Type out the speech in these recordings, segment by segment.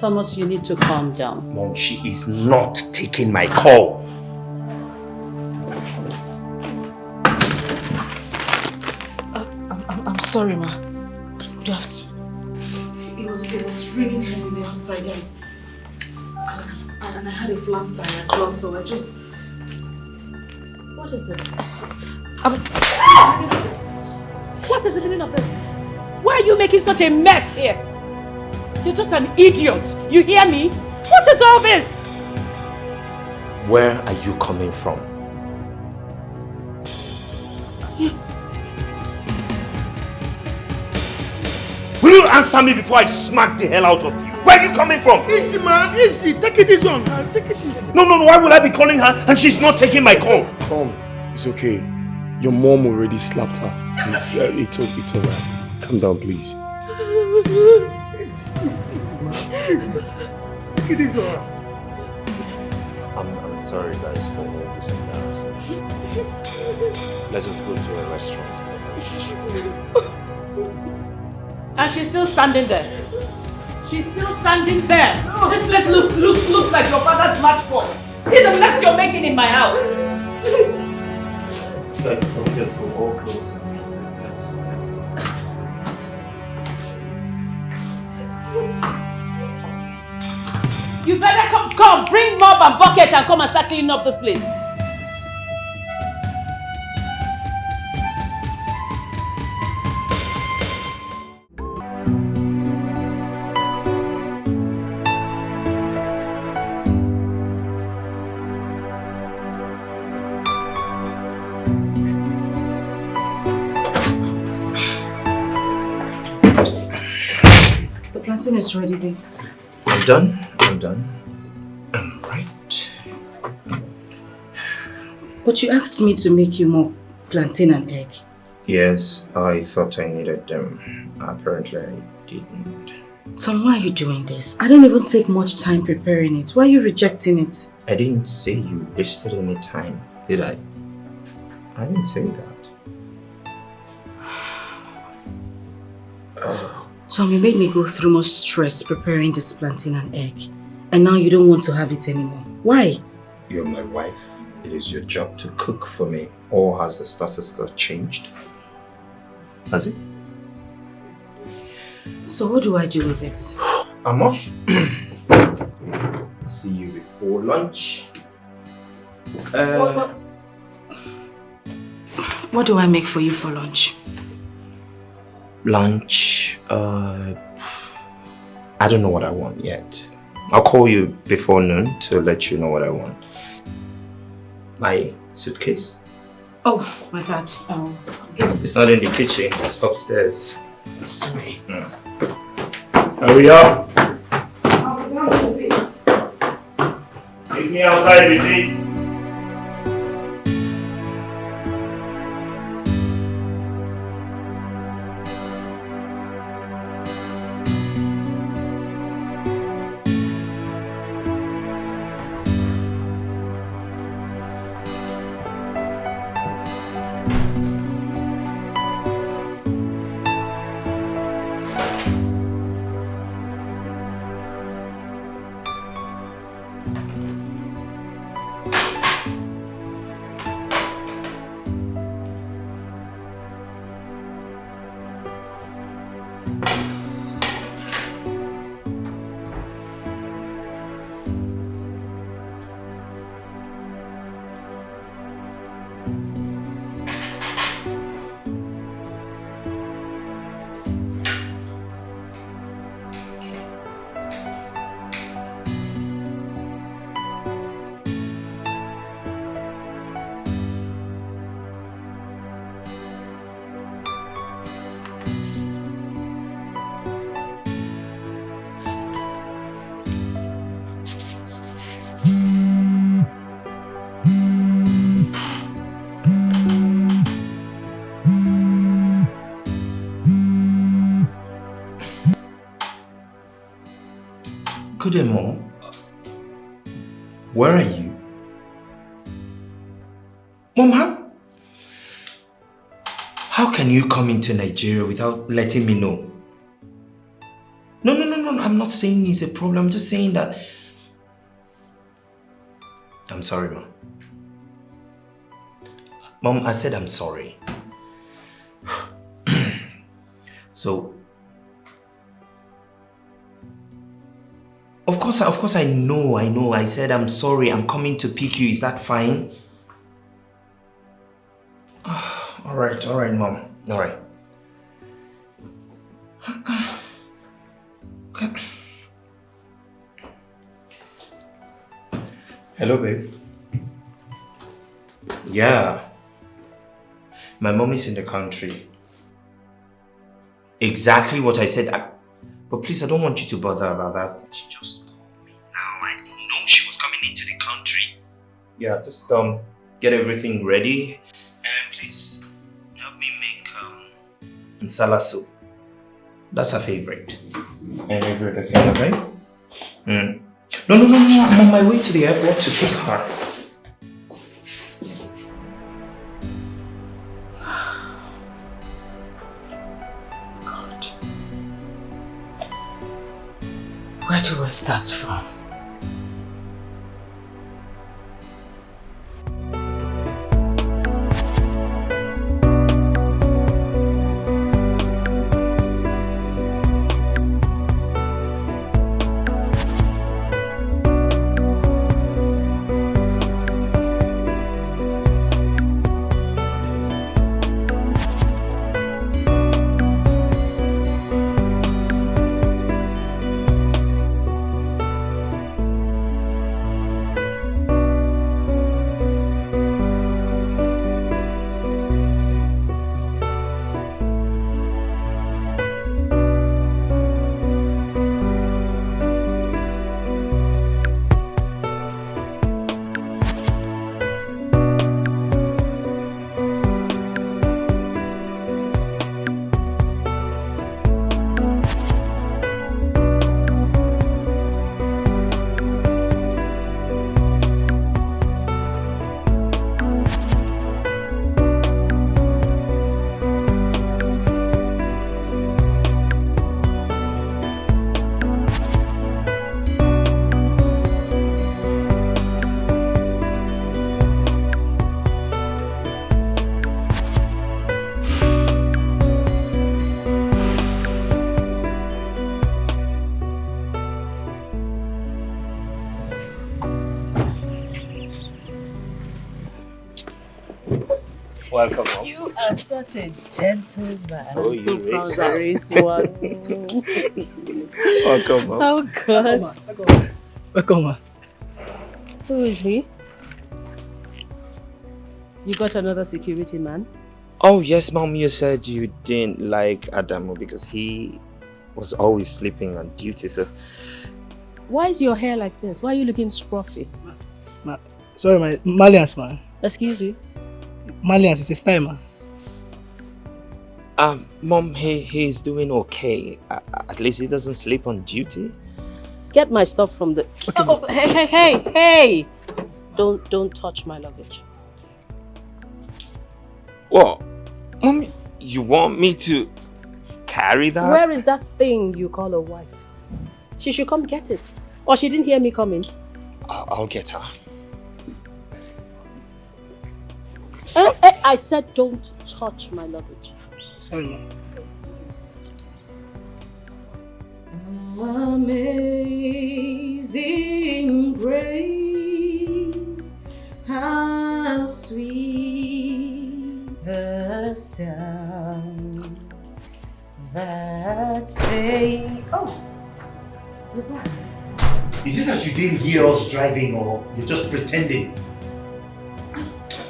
Thomas, you need to calm down. Mom, she is not taking my call. I'm sorry, ma. You have to. It was raining heavily outside and I had a flat tire as well, so I just... What is this? What is the meaning of this? Why are you making such a mess here? You're just an idiot. You hear me? What is all this? Where are you coming from? Will you answer me before I smack the hell out of you? Where are you coming from? Easy, man. Easy. Take it easy on her. Take it easy. No. Why would I be calling her and she's not taking my call? Come. It's okay. Your mom already slapped her. It's alright. Calm down, please. Easy, man. Easy. Take it easy on her. I'm sorry, guys, for all this embarrassment. Let us go to a restaurant for lunch. And she's still standing there. She's still standing there. Oh. This place looks like your father's matchbox. See the mess you're making in my house. Guys, can we just go all close? You better come, bring mop and bucket and come and start cleaning up this place. The plantain is ready, babe. I'm done. I'm right. But you asked me to make you more plantain and egg. Yes, I thought I needed them. Apparently I didn't. Tom, why are you doing this? I didn't even take much time preparing it. Why are you rejecting it? I didn't say you wasted any time, did I? I didn't say that. Tom, you made me go through much stress preparing this plantain and egg. And now you don't want to have it anymore. Why? You're my wife. It is your job to cook for me. Or has the status quo changed? Has it? So what do I do with it? I'm off. See you before lunch. What do I make for you for lunch? Lunch? I don't know what I want yet. I'll call you before noon to let you know what I want. My suitcase? Oh, my bad. It's not in the kitchen, it's upstairs. Sorry. Hurry up! I'll be down in a bit. Meet me outside, Lizzy. Good day, Mom. Where are you? Mom, how can you come into Nigeria without letting me know? No. I'm not saying it's a problem. I'm just saying that... I'm sorry, Mom. Mom, I said I'm sorry. So... Of course, I know. I said I'm sorry. I'm coming to pick you. Is that fine? All right, Mom. All right. Okay. Hello, babe. Yeah. My mom is in the country. Exactly what I said. But please, I don't want you to bother about that. She just called me now. I didn't know she was coming into the country. Yeah, just get everything ready. And please, help me make nsala soup. That's her favorite. And every other thing, okay? No. I'm on my way to the airport to pick her. God. Where do I start from? Welcome, Mom. You are such a gentleman. Oh, I'm so you proud wish. I raised you one. Welcome, Mom. Oh, God. Welcome, ma. Who is he? You got another security man? Oh, yes, Mom. You said you didn't like Adamu because he was always sleeping on duty, so... Why is your hair like this? Why are you looking scruffy? Sorry, my Malians, man. Excuse you? Malians, it's a style, man. Mom, he's doing okay. At least he doesn't sleep on duty. Get my stuff from the... Okay, oh, hey! Don't touch my luggage. What? Mom, you want me to carry that? Where is that thing you call a wife? She should come get it. Or she didn't hear me coming. I'll get her. I said don't touch my luggage. Sorry, man. Amazing grace, how sweet the sound that saved. Oh, you're back. Is it that you didn't hear us driving or you're just pretending?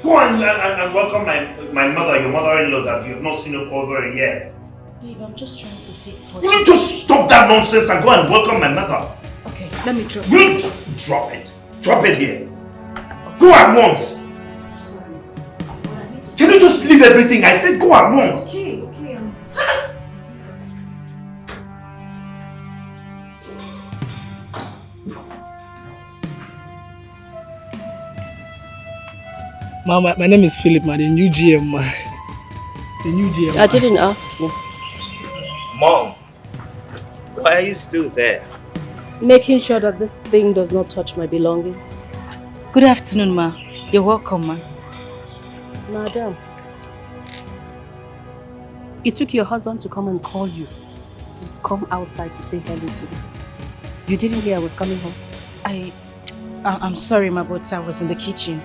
Go and welcome my mother, your mother-in-law that you have not seen over a year. Babe, I'm just trying to fix what Will you just stop that nonsense and go and welcome my mother? Okay, let me drop Will you drop it? Drop it here. Go at once. I'm sorry. Can you just leave everything? I said go at once. Okay. Ma, my name is Philip, man. The new GM, man. The new GM. I didn't ask you. Mom. Why are you still there? Making sure that this thing does not touch my belongings. Good afternoon, ma. You're welcome, ma. Madam, it took your husband to come and call you to come outside to say hello to me. You didn't hear I was coming home? I'm sorry, ma, but I was in the kitchen.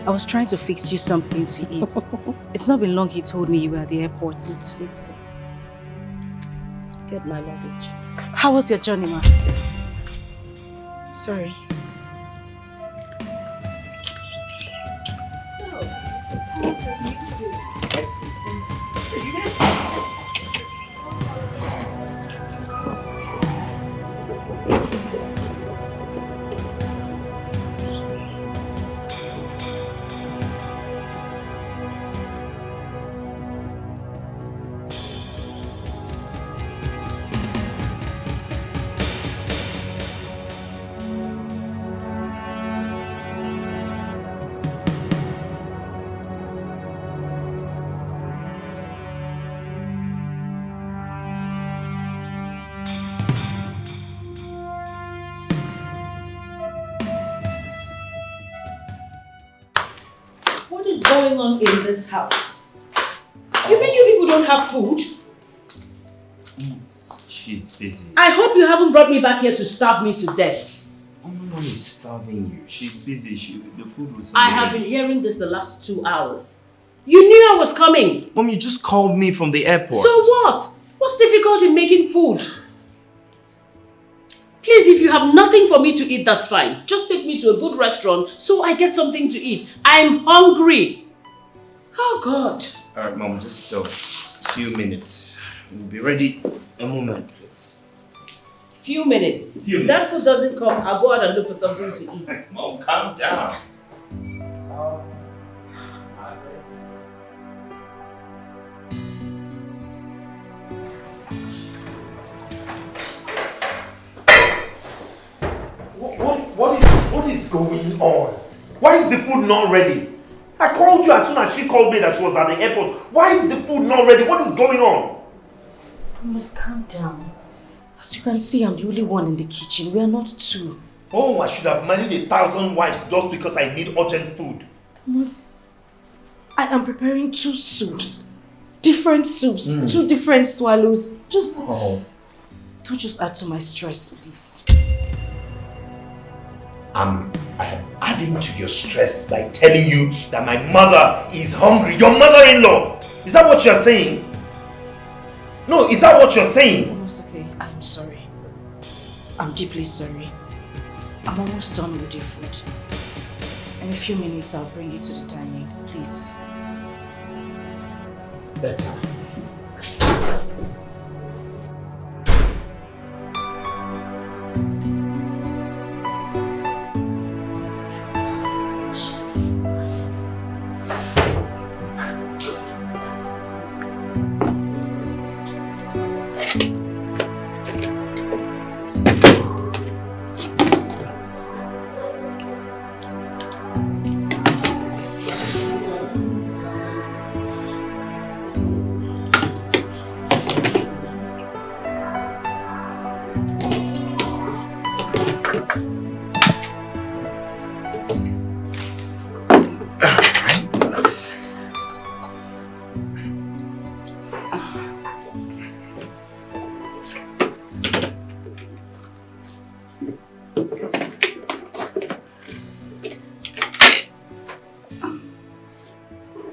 I was trying to fix you something to eat. It's not been long he told me you were at the airport. Please fix it. Get my luggage. How was your journey, ma? Sorry. Going on in this house? You mean you people don't have food? She's busy. I hope you haven't brought me back here to starve me to death. No one is starving you. She's busy. The food was. I have been hearing this the last 2 hours. You knew I was coming. Mom, you just called me from the airport. So what? What's difficult in making food? Please, if you have nothing for me to eat, that's fine. Just take me to a good restaurant so I get something to eat. I'm hungry. Oh, God. Alright, Mom, just a few minutes. We'll be ready. A moment, please. Few minutes. If that food doesn't come, I'll go out and look for something to eat. Mom, calm down. What is going on? Why is the food not ready? I called you as soon as she called me that she was at the airport. Why is the food not ready? What is going on? You must calm down. As you can see, I'm the only one in the kitchen. We are not two. Oh, I should have married 1,000 wives just because I need urgent food. I am preparing 2 soups. Different soups. 2 different swallows. Don't just add to my stress, please. I am adding to your stress by telling you that my mother is hungry. Your mother-in-law! Is that what you're saying? No, is that what you're saying? It's okay. I'm sorry. I'm deeply sorry. I'm almost done with the food. In a few minutes, I'll bring it to the dining. Please. Better.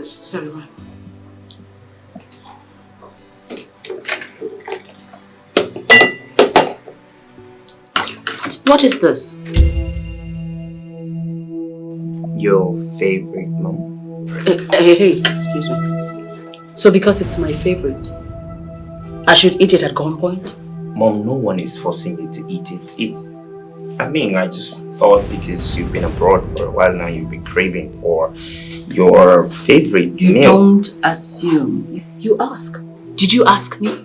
Sorry, ma. What is this? Your favorite, Mom? Hey, excuse me. So because it's my favorite, I should eat it at gunpoint? Mom, no one is forcing you to eat it. I just thought because you've been abroad for a while now, you've been craving for your favorite meal. You don't assume. You ask. Did you ask me?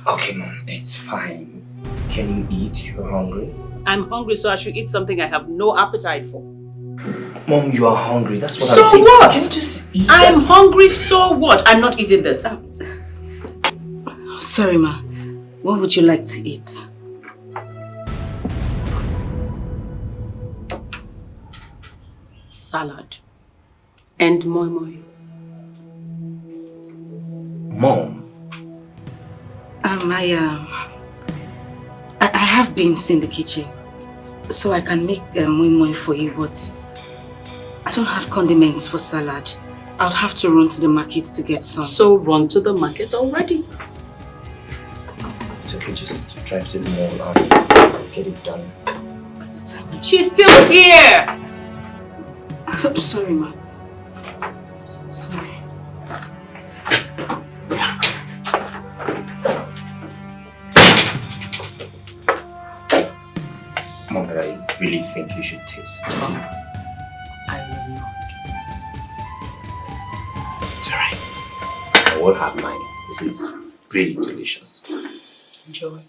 Okay, Mom, it's fine. Can you eat? You're hungry? I'm hungry, so I should eat something I have no appetite for. Mom, you are hungry. That's what So I'm saying. what? Can you just eat? I'm hungry, so what? I'm not eating this. Sorry, ma. What would you like to eat? Salad. And moi moi. Mom? I have beans in the kitchen, so I can make moi moi for you, but I don't have condiments for salad. I'll have to run to the market to get some. So run to the market already. It's okay, just drive to the mall and get it done. She's still here! I'm sorry, ma. Sorry. Mom, but I really think you should taste it. I will not. It's alright. I will have mine. This is really delicious. Enjoy.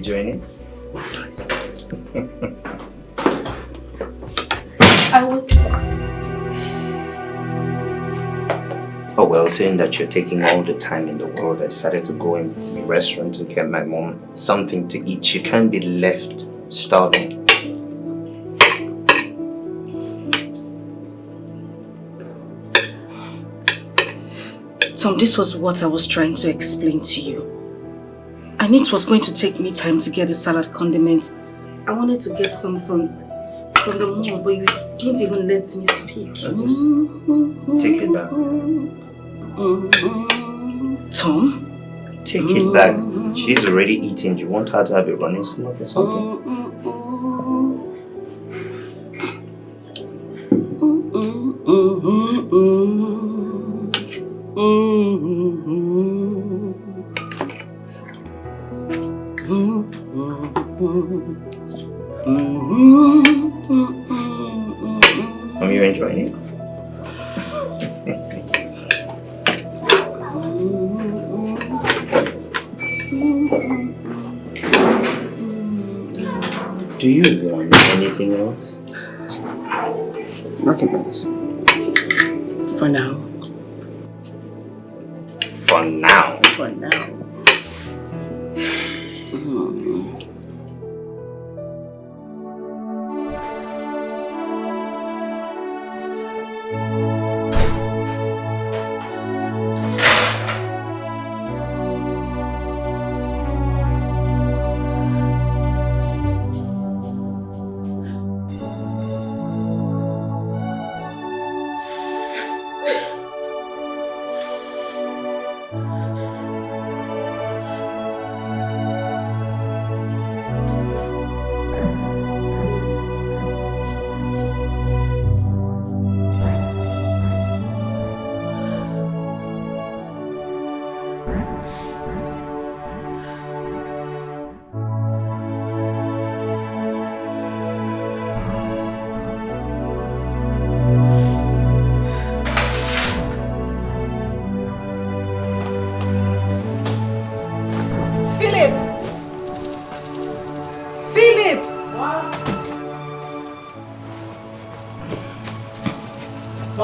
Joining? I was... Oh well, saying that you're taking all the time in the world, I decided to go in the restaurant to get my mom something to eat. She can't be left starving. Tom, this was what I was trying to explain to you. I knew it was going to take me time to get the salad condiments. I wanted to get some from the mall, but you didn't even let me speak. Just take it back. Tom? Take it back. She's already eating. You want her to have a running stomach or something? Are you enjoying it? Do you want anything else? Nothing else. For now. For now? For now.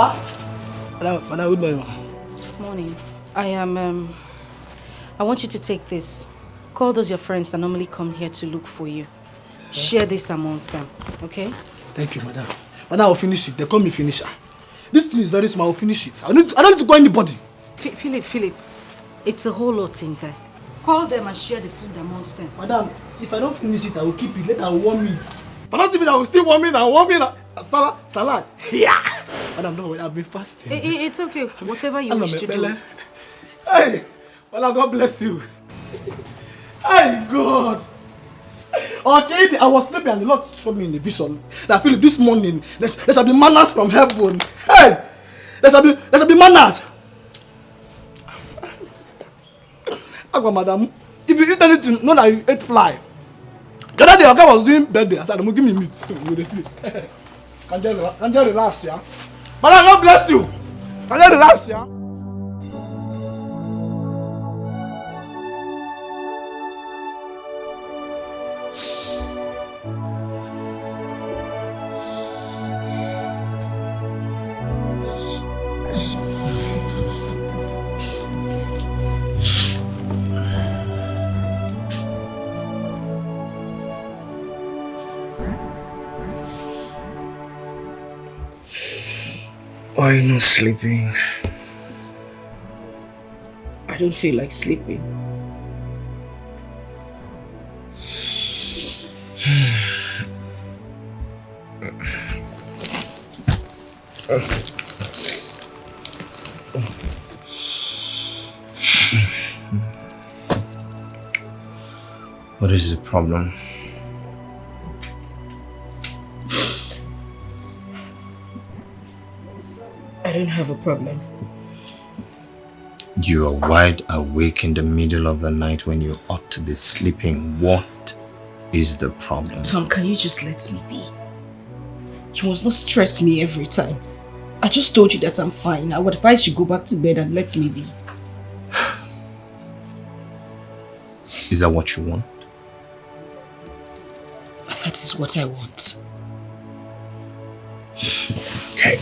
Papa? Madam, good morning. Morning. I want you to take this. Call those your friends that normally come here to look for you. Share this amongst them, okay? Thank you, madam. Madam, I'll finish it. They call me finisher. This thing is very small. I'll finish it. I don't need to call anybody. Philip, it's a whole lot in there. Call them and share the food amongst them. Madam, if I don't finish it, I will keep it. Later, I will warm it. But not even I will still warm it and warm it. Salad. Yeah. Madam, don't worry. I've been fasting. It's okay. Whatever you wish to do. Hey, well, God bless you. Hey, God. Okay, I was sleeping and the Lord showed me in the vision that Philip, this morning there shall be manners from heaven. Hey, there shall be manners. Agwa, madam, if you eat anything, know that you ate fly. The other day, Oga was doing birthday. I said, "Give me meat." Can you relax, yeah? Madam, God bless you. Can you relax, yeah? Why are you not sleeping? I don't feel like sleeping. What is the problem? I don't have a problem. You are wide awake in the middle of the night when you ought to be sleeping. What is the problem? Tom, can you just let me be? You must not stress me every time. I just told you that I'm fine. I would advise you go back to bed and let me be. Is that what you want? That is what I want. Okay.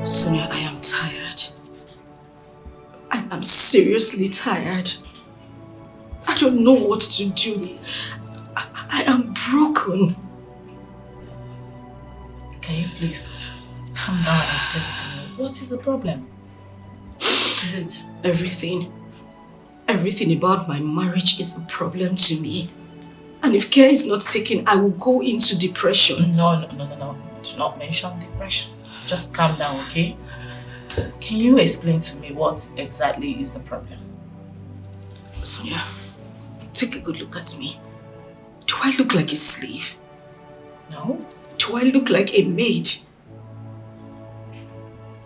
Sonia, I am tired. I'm seriously tired. I don't know what to do. I am broken. Can you please calm down and explain to me? What is the problem? What is it? Everything. Everything about my marriage is a problem to me. And if care is not taken, I will go into depression. No. Do not mention depression. Just calm down, okay? Can you explain to me what exactly is the problem? Sonia, take a good look at me. Do I look like a slave? No. Do I look like a maid?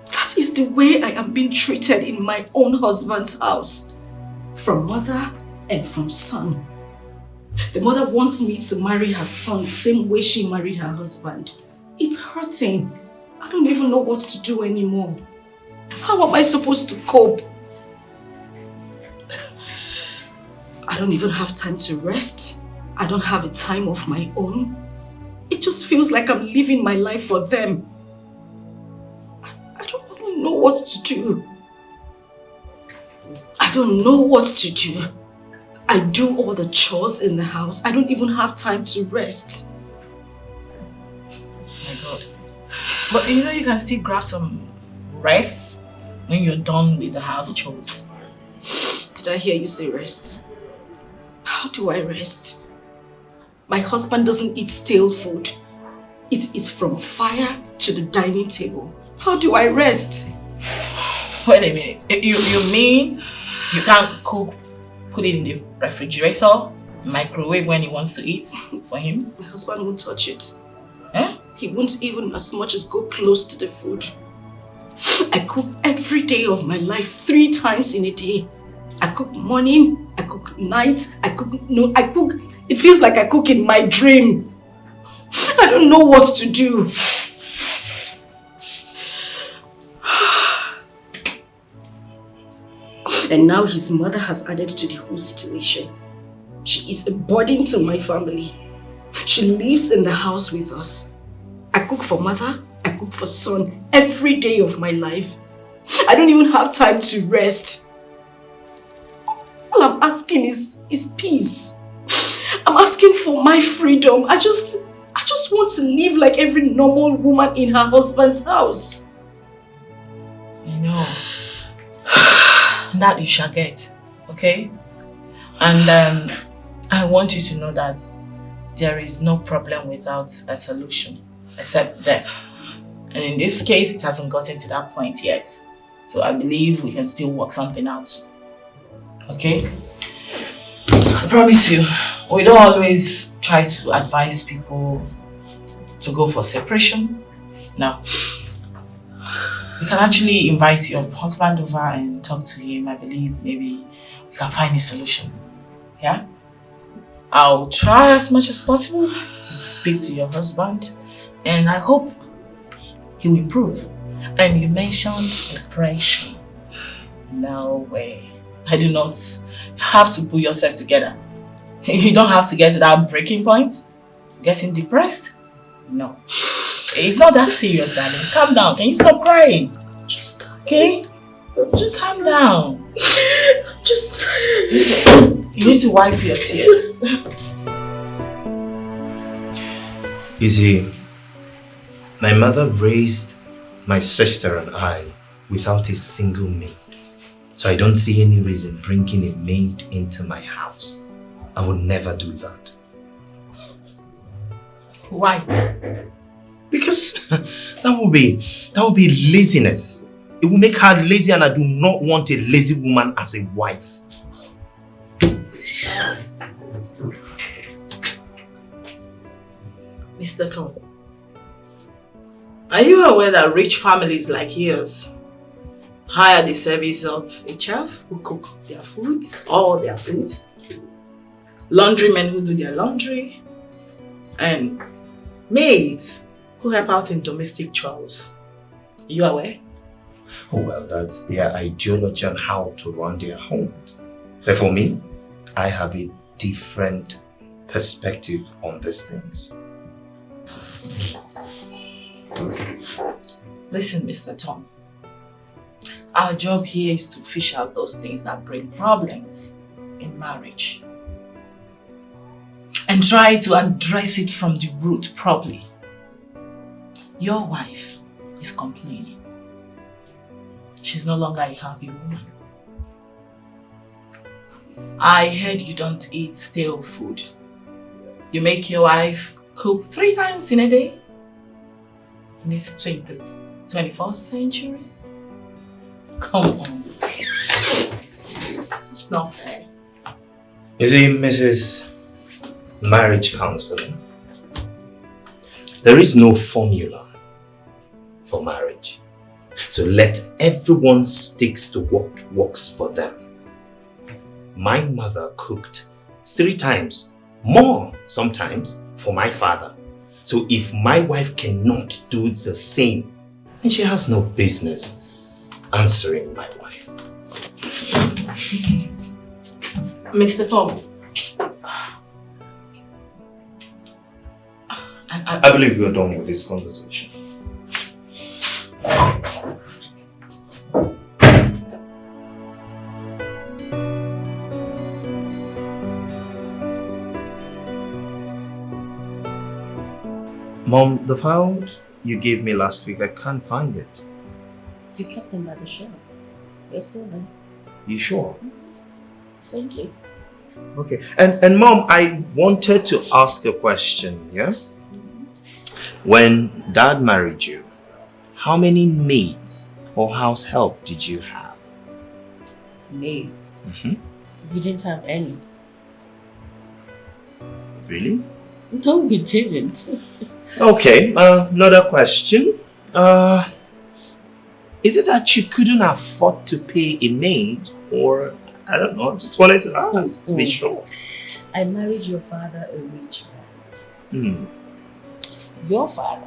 That is the way I am being treated in my own husband's house. From mother and from son. The mother wants me to marry her son the same way she married her husband. It's hurting. I don't even know what to do anymore. How am I supposed to cope? I don't even have time to rest. I don't have a time of my own. It just feels like I'm living my life for them. I don't know what to do. I don't know what to do. I do all the chores in the house. I don't even have time to rest. My God. But you know you can still grab some rest when you're done with the house chores. Did I hear you say rest? How do I rest? My husband doesn't eat stale food. It is from fire to the dining table. How do I rest? Wait a minute. You mean you can't cook, put it in the refrigerator Microwave when he wants to eat for him? My husband won't touch it. Eh? He won't even as much as go close to the food. I cook every day of my life 3 times in a day. I cook morning, I cook night, I cook. It feels like I cook in my dream. I don't know what to do. And now his mother has added to the whole situation. She is a burden to my family. She lives in the house with us. I cook for mother, I cook for son every day of my life. I don't even have time to rest. All I'm asking is peace. I'm asking for my freedom. I just want to live like every normal woman in her husband's house. I know. That you shall get, okay? And I want you to know that there is no problem without a solution, except death. And in this case, it hasn't gotten to that point yet. So I believe we can still work something out. Okay? I promise you, we don't always try to advise people to go for separation. No. You can actually invite your husband over and talk to him. I believe maybe we can find a solution. Yeah? I'll try as much as possible to speak to your husband, and I hope he will improve. And you mentioned depression. No way. I do not have to put yourself together. You don't have to get to that breaking point. Getting depressed? No. It's not that serious, darling. Calm down. Can you stop crying? I'm just tired. Okay? Just calm down. I'm just tired. Listen, you need to wipe your tears. You see, my mother raised my sister and I without a single maid. So I don't see any reason bringing a maid into my house. I will never do that. Why? Because that would be laziness. It will make her lazy, and I do not want a lazy woman as a wife. Mr. Tom, are you aware that rich families like yours hire the service of a chef who cook their foods, all their foods, laundrymen who do their laundry, and maids who help out in domestic chores? Are you aware? Oh well, that's their ideology on how to run their homes. But for me, I have a different perspective on these things. Listen, Mr. Tom. Our job here is to fish out those things that bring problems in marriage and try to address it from the root properly. Your wife is complaining. She's no longer a happy woman. I heard you don't eat stale food. You make your wife cook 3 times in a day? In this 21st century? Come on. It's not fair. You see, Mrs. Marriage Counselor, there is no formula for marriage. So let everyone stick to what works for them. My mother cooked 3 times, more sometimes, for my father. So if my wife cannot do the same, then she has no business answering my wife. Mr. Tom, I believe we're done with this conversation. Mom, the files you gave me last week, I can't find it. You kept them by the shelf. They're still there. You sure? Same place. Okay. And Mom, I wanted to ask a question, yeah? When Dad married you, how many maids or house help did you have? Maids? We didn't have any. Really? No, we didn't. Okay, another question. Is it that you couldn't afford to pay a maid? Or, I don't know, just wanted to ask to be sure. I married your father, a rich man. Your father,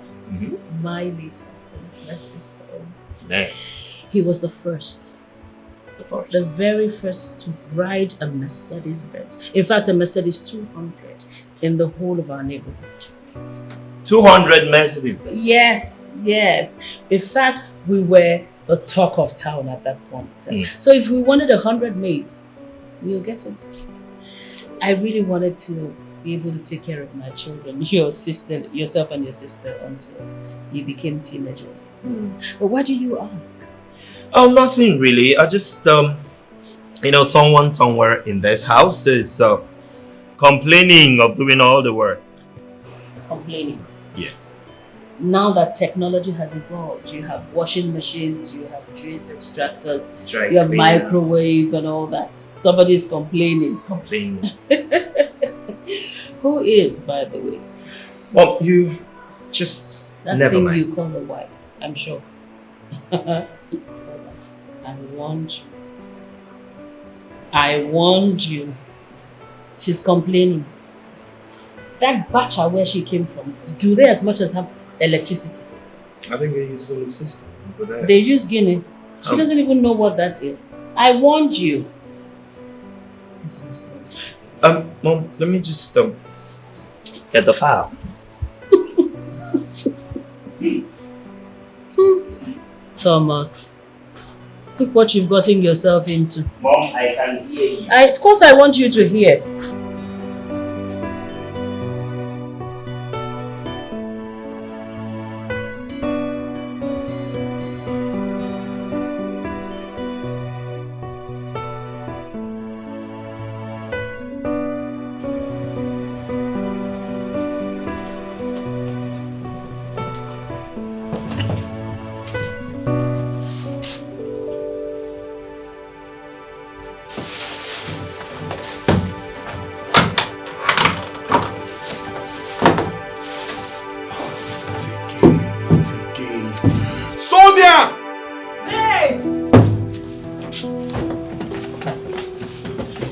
my late husband, bless his soul. Yeah. He was the first. The very first to ride a Mercedes-Benz. In fact, a Mercedes 200 in the whole of our neighborhood. 200 Mercedes. Yes. In fact, we were the talk of town at that point. So if we wanted 100 maids, we'll get it. I really wanted to be able to take care of my children, yourself and your sister, until you became teenagers. But why do you ask? Oh, nothing really. I just, someone somewhere in this house is complaining of doing all the work. Complaining? Yes. Now that technology has evolved, you have washing machines, you have juice extractors, you have microwave and all that. Somebody is complaining. Who is, by the way? Well, you just that never thing mind. You call a wife, I'm sure. I warned you. She's complaining. That bacha where she came from, do they as much as have electricity? I think they use solar system. They use Guinea. She doesn't even know what that is. I warned you. Mom, let me just get the file. Thomas, look what you've gotten yourself into. Mom, I can hear you. Of course I want you to hear.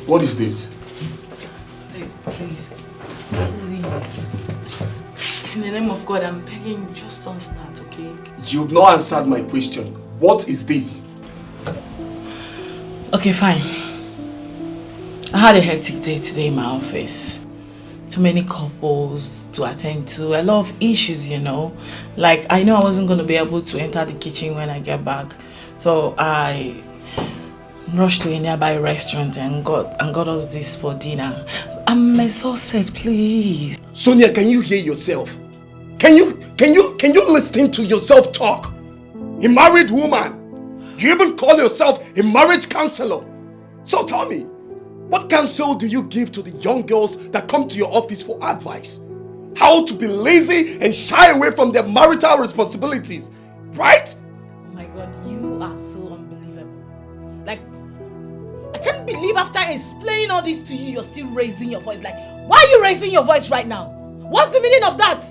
What is this? Hey, please. In the name of God, I'm begging you, just don't start, okay? You've not answered my question. What is this? Okay, fine. I had a hectic day today in my office. Too many couples to attend to, a lot of issues, Like, I know I wasn't going to be able to enter the kitchen when I get back. So I rushed to a nearby restaurant and got us this for dinner. I'm exhausted, please. Sonia, can you hear yourself? Can you listen to yourself talk? A married woman. You even call yourself a marriage counselor. So tell me, what counsel do you give to the young girls that come to your office for advice? How to be lazy and shy away from their marital responsibilities, right? Oh my God, you are so unbelievable. Like, I can't believe after explaining all this to you, you're still raising your voice. Like, why are you raising your voice right now? What's the meaning of that?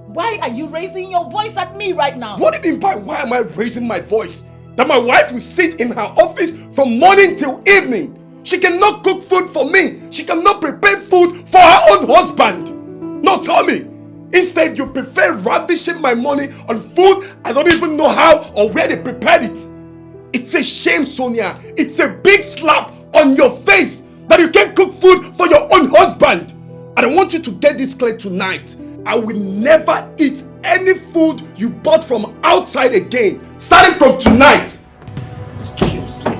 Why are you raising your voice at me right now? What do you mean by why am I raising my voice? That my wife will sit in her office from morning till evening. She cannot cook food for me. She cannot prepare food for her own husband. No, tell me. Instead, you prefer ravishing my money on food I don't even know how or where they prepared it. It's a shame, Sonia. It's a big slap on your face that you can't cook food for your own husband. And I want you to get this clear tonight. I will never eat any food you bought from outside again, starting from tonight. Excuse me.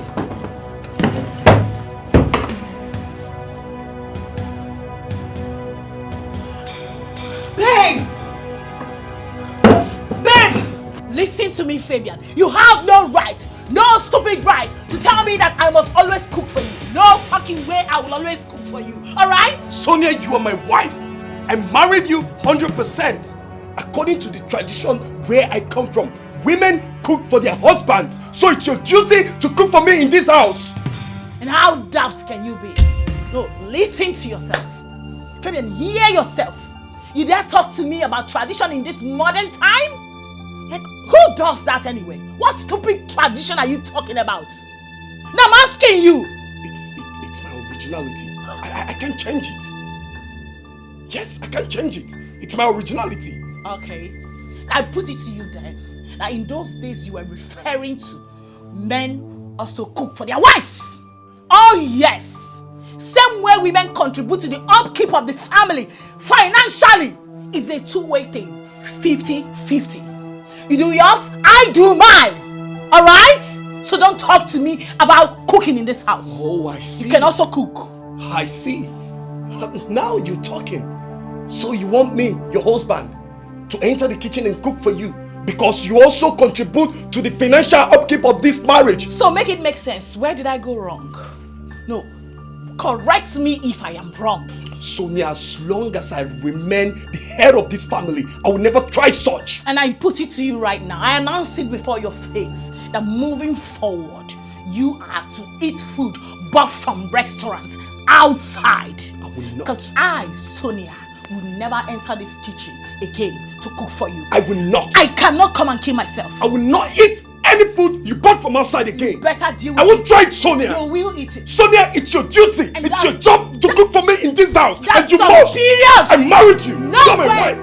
Babe! Listen to me, Fabian. You have no right, no stupid right to tell me that I must always cook for you. No fucking way I will always cook for you. Alright? Sonia, you are my wife. I married you 100%. According to the tradition where I come from, women cook for their husbands. So it's your duty to cook for me in this house. And how daft can you be? No, listen to yourself. Fabian, hear yourself. You dare talk to me about tradition in this modern time? Like, who does that anyway? What stupid tradition are you talking about? Now I'm asking you. It's my originality. I can't change it. Yes, I can't change it. It's my originality. Okay. I put it to you then. That in those days you were referring to men also cook for their wives. Oh yes. Same way women contribute to the upkeep of the family financially. It's a two-way thing. 50-50. You do yours, I do mine. Alright? So don't talk to me about cooking in this house. Oh, I see. You can also cook. I see. Now you're talking. So you want me, your husband, to enter the kitchen and cook for you because you also contribute to the financial upkeep of this marriage. So make it make sense. Where did I go wrong? No. Correct me if I am wrong. Sonia, as long as I remain the head of this family, I will never try such. And I put it to you right now. I announce it before your face that moving forward, you are to eat food bought from restaurants outside. I will not. Because I, Sonia, will never enter this kitchen again to cook for you. I will not. I cannot come and kill myself. I will not eat any food you bought from outside again. You better deal with I won't try it, Sonia. You will eat it. Sonia, it's your duty. And it's your job to cook for me in this house. That's and you some must. period. I married you. No You're my way. wife.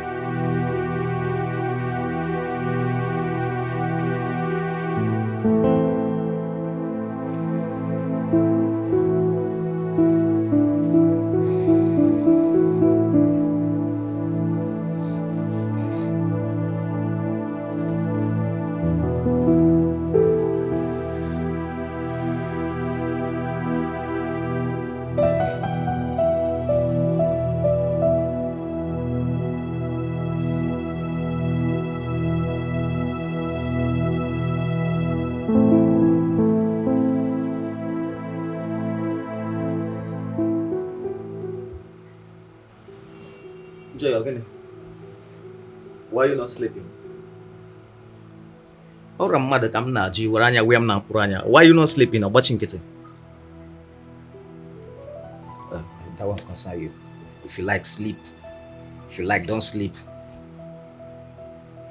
Joy, again. Why are you not sleeping? Or I'm mad at I'm not. Why are you not sleeping or watching kitchen? That won't concern you. If you like, sleep. If you like, don't sleep.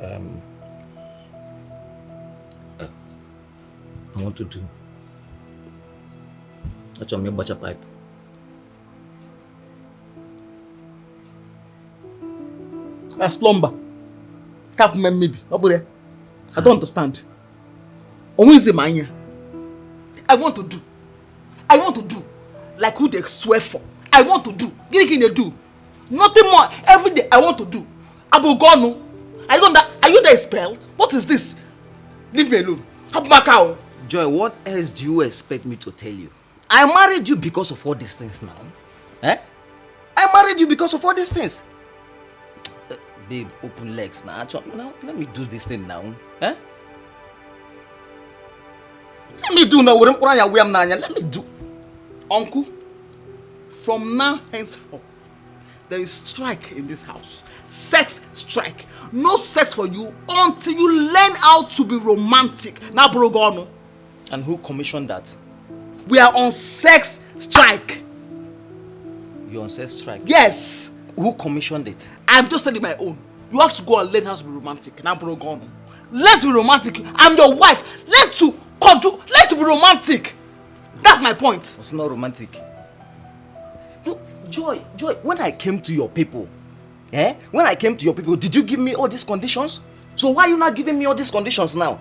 I want to do. That's why I'm a pipe. As plumber. Capman maybe. I don't understand. I want to do. Like who they swear for. I want to do. Get it in the do. Nothing more. Every day I want to do. Abogonu. Are you the spell? What is this? Leave me alone. Habmakao. Joy, what else do you expect me to tell you? I married you because of all these things now. Eh? I married you because of all these things. Babe, open legs now. Now, let me do this thing now. Eh? Let me do now. Let me do. Uncle, from now henceforth, there is strike in this house. Sex strike. No sex for you until you learn how to be romantic. Now, Brogono. And who commissioned that? We are on sex strike. You're on sex strike? Yes. Who commissioned it? I'm just telling my own. You have to go and learn how to be romantic. Now, Brogono. Let's be romantic. I'm your wife. Let's be romantic. That's my point. It's not romantic. No, Joy, when I came to your people, when I came to your people, did you give me all these conditions? So why are you not giving me all these conditions now?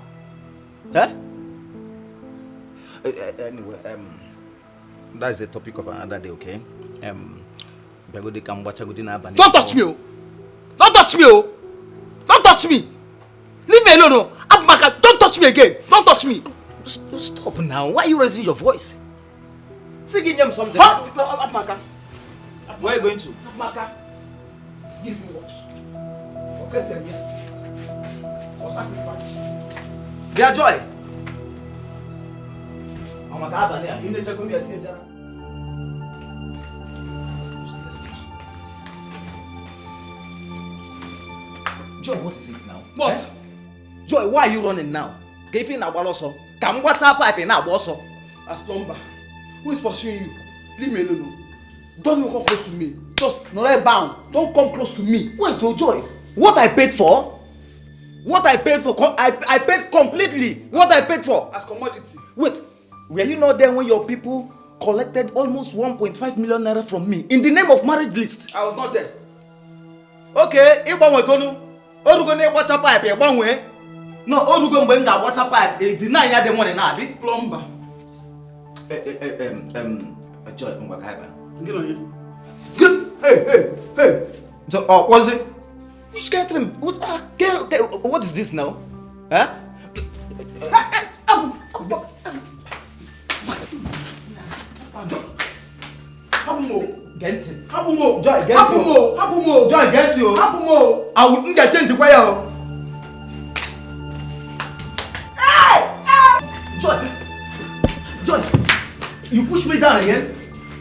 Anyway, that's the topic of another day, okay? Don't touch me! Don't touch me! Don't touch me! Leave me alone! Don't touch me again! Don't touch me! Stop now. Why are you raising your voice? Say give him something. Where are you going to? Give me what? Okay, sir. For sacrifice. Dear Joy. Joy, what is it now? What? Eh? Joy, why are you running now? Give in a baloso. Come what's up pipe in a bosso. As lumber. Who is pursuing you? Leave me alone. Don't even come close to me. Just not bound. Don't come close to me. Wait, oh Joy, what I paid for? What I paid for? I paid completely. What I paid for? As commodity. Wait, were you not there when your people collected almost 1.5 million naira from me in the name of marriage list? I was not there. Okay, Igbanwe gonu. Orugo na water pipe Igbanwe. No, orugo mgbe m ga water pipe e deny ya the money na abi Plumber. Joy ngwa kaiba. Get on you. Hey. So, what's it? Which country? What is this now? Huh? Hapumo. Joy, get you. Joy, get you. Hapumo. I wouldn't get change kwa yo. Joy, you push me down again.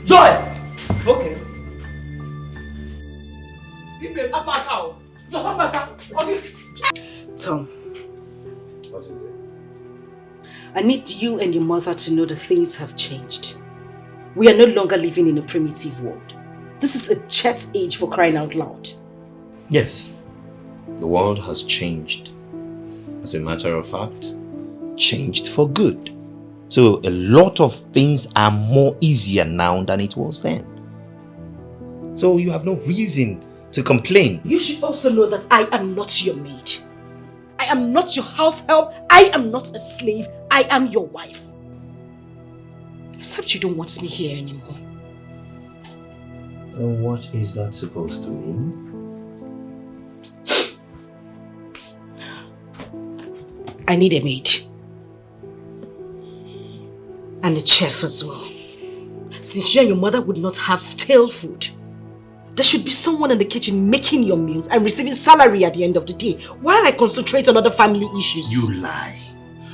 Joy. Okay. Tom. What is it? I need you and your mother to know that things have changed. We are no longer living in a primitive world. This is a chat age, for crying out loud. Yes, the world has changed. As a matter of fact, changed for good. So a lot of things are more easier now than it was then. So you have no reason to complain. You should also know that I am not your maid. I am not your house help. I am not a slave. I am your wife. Except you don't want me here anymore. What is that supposed to mean? I need a maid. And a chef as well. Since you and your mother would not have stale food, there should be someone in the kitchen making your meals and receiving salary at the end of the day while I concentrate on other family issues. You lie.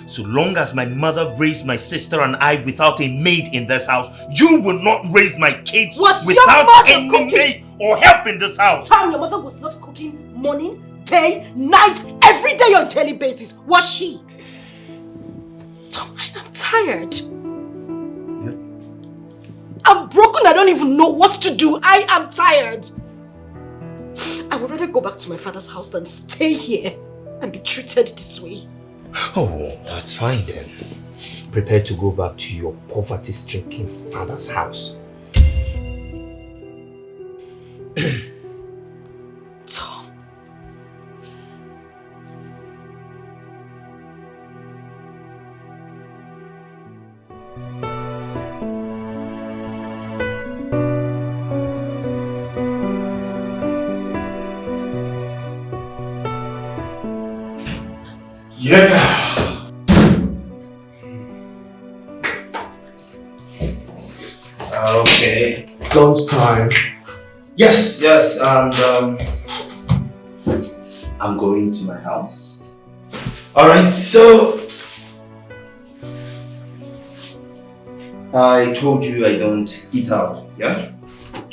So long as my mother raised my sister and I without a maid in this house, you will not raise my kids without any maid or help in this house. Tom, your mother was not cooking morning, day, night, every day on a daily basis, was she? Tom, I am tired. I'm broken, I don't even know what to do. I am tired. I would rather go back to my father's house than stay here and be treated this way. Oh, that's fine then. Prepare to go back to your poverty-stricken father's house. Tom. Yeah. Okay. Lunchtime. Yes, and I'm going to my house. Alright, so I told you I don't eat out, yeah?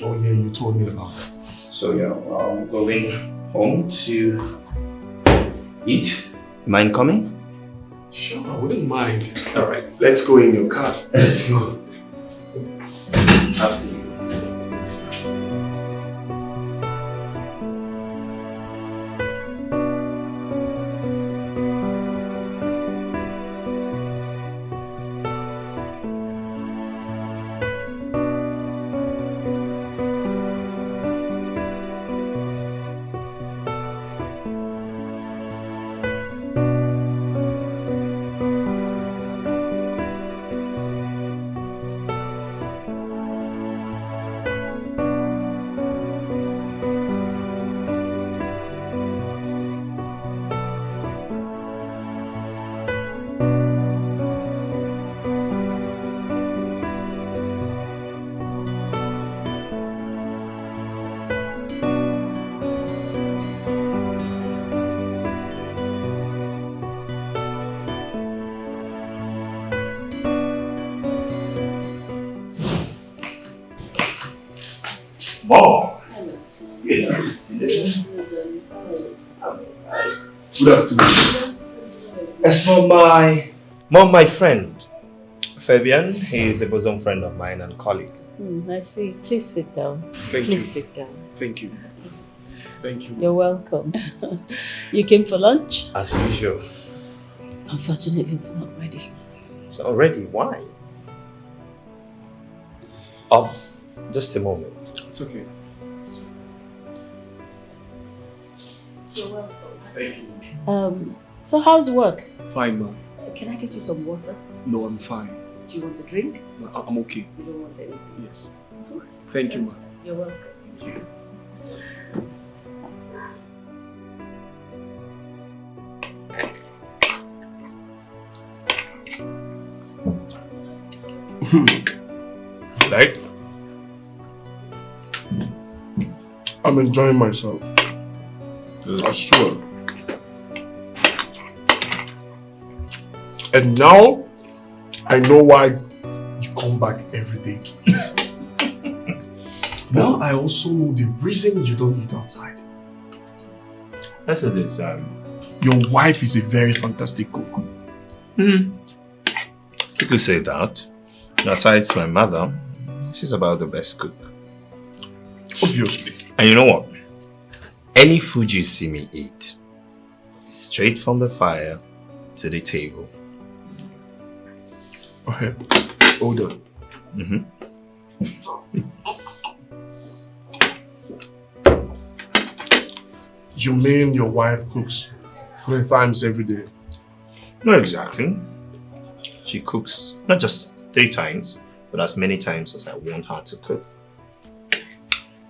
Oh yeah, you told me about it. So yeah, I'm going home to eat. Mind coming? Sure, I wouldn't mind. Alright. Let's go in your car. Let's go. After you. Mom! Good afternoon. As for my friend, Fabian, he is a bosom friend of mine and colleague. I see. Please sit down. Please sit down. Thank you. Thank you. You're welcome. You came for lunch? As usual. Unfortunately, it's not ready. It's not ready. Why? Just a moment. It's okay. You're welcome. Thank you. So how's work? Fine, ma'am. Can I get you some water? No, I'm fine. Do you want a drink? No, I'm okay. You don't want anything? Yes. Thank you, That's ma'am. fine. You're welcome. Thank you. Like? I'm enjoying myself. I swear. And now, I know why you come back every day to eat. Now I also know the reason you don't eat outside. That's it is. Your wife is a very fantastic cook. You could say that. Besides my mother, she's about the best cook. Obviously. And you know what? Any food you see me eat, straight from the fire to the table. Okay. Hold on. You mean your wife cooks 3 times every day? Not exactly. She cooks not just 3 times, but as many times as I want her to cook.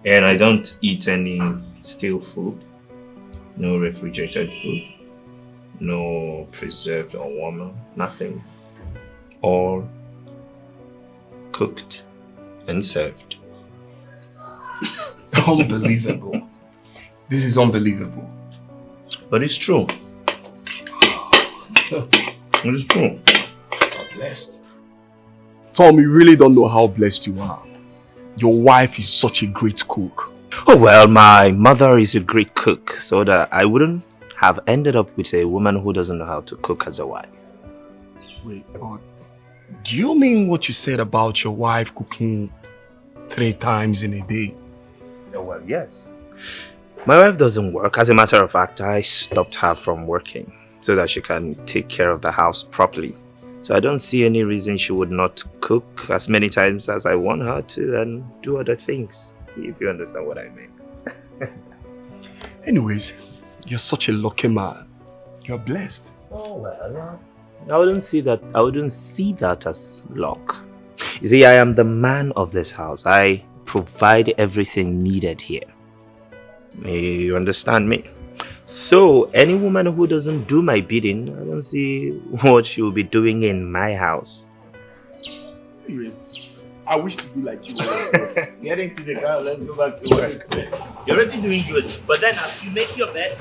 And I don't eat any stale food, no refrigerated food, no preserved or warmer, nothing. All cooked and served. Unbelievable. This is unbelievable. But it's true. It is true. I'm blessed. Tom, you really don't know how blessed you are. Your wife is such a great cook. Oh well, my mother is a great cook, so that I wouldn't have ended up with a woman who doesn't know how to cook as a wife. Wait, do you mean what you said about your wife cooking 3 times in a day? Oh well, yes. My wife doesn't work. As a matter of fact, I stopped her from working so that she can take care of the house properly. So I don't see any reason she would not cook as many times as I want her to and do other things, if you understand what I mean. Anyways, you're such a lucky man. You're blessed. Oh well, I wouldn't see that as luck. You see, I am the man of this house. I provide everything needed here. You understand me? So, any woman who doesn't do my bidding, I don't see what she will be doing in my house. Anyways, I wish to be like you. Get into the car, let's go back to work. You're already doing good, but then as you make your bed...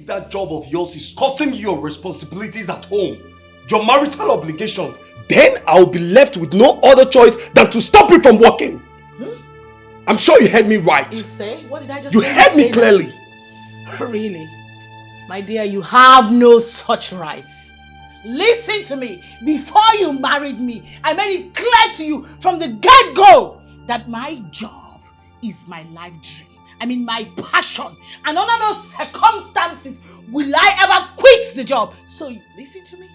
That job of yours is causing you your responsibilities at home, your marital obligations, then I'll be left with no other choice than to stop you from working. I'm sure you heard me right. You say? What did I just say? You heard me clearly. Really? My dear, you have no such rights. Listen to me. Before you married me, I made it clear to you from the get-go that my job is my life dream. I mean, my passion. And under no circumstances will I ever quit the job. So, listen to me.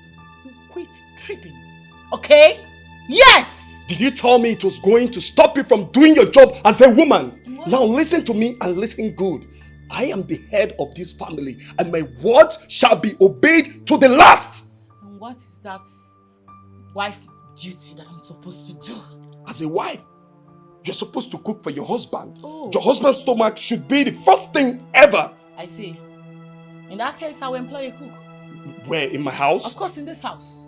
You quit tripping. Okay? Yes! Did you tell me it was going to stop you from doing your job as a woman? Now listen to me and listen good. I am the head of this family and my word shall be obeyed to the last. And what is that wife duty that I'm supposed to do? As a wife, you're supposed to cook for your husband. Oh. Your husband's stomach should be the first thing ever. I see. In that case, I will employ a cook. Where? In my house? Of course, in this house.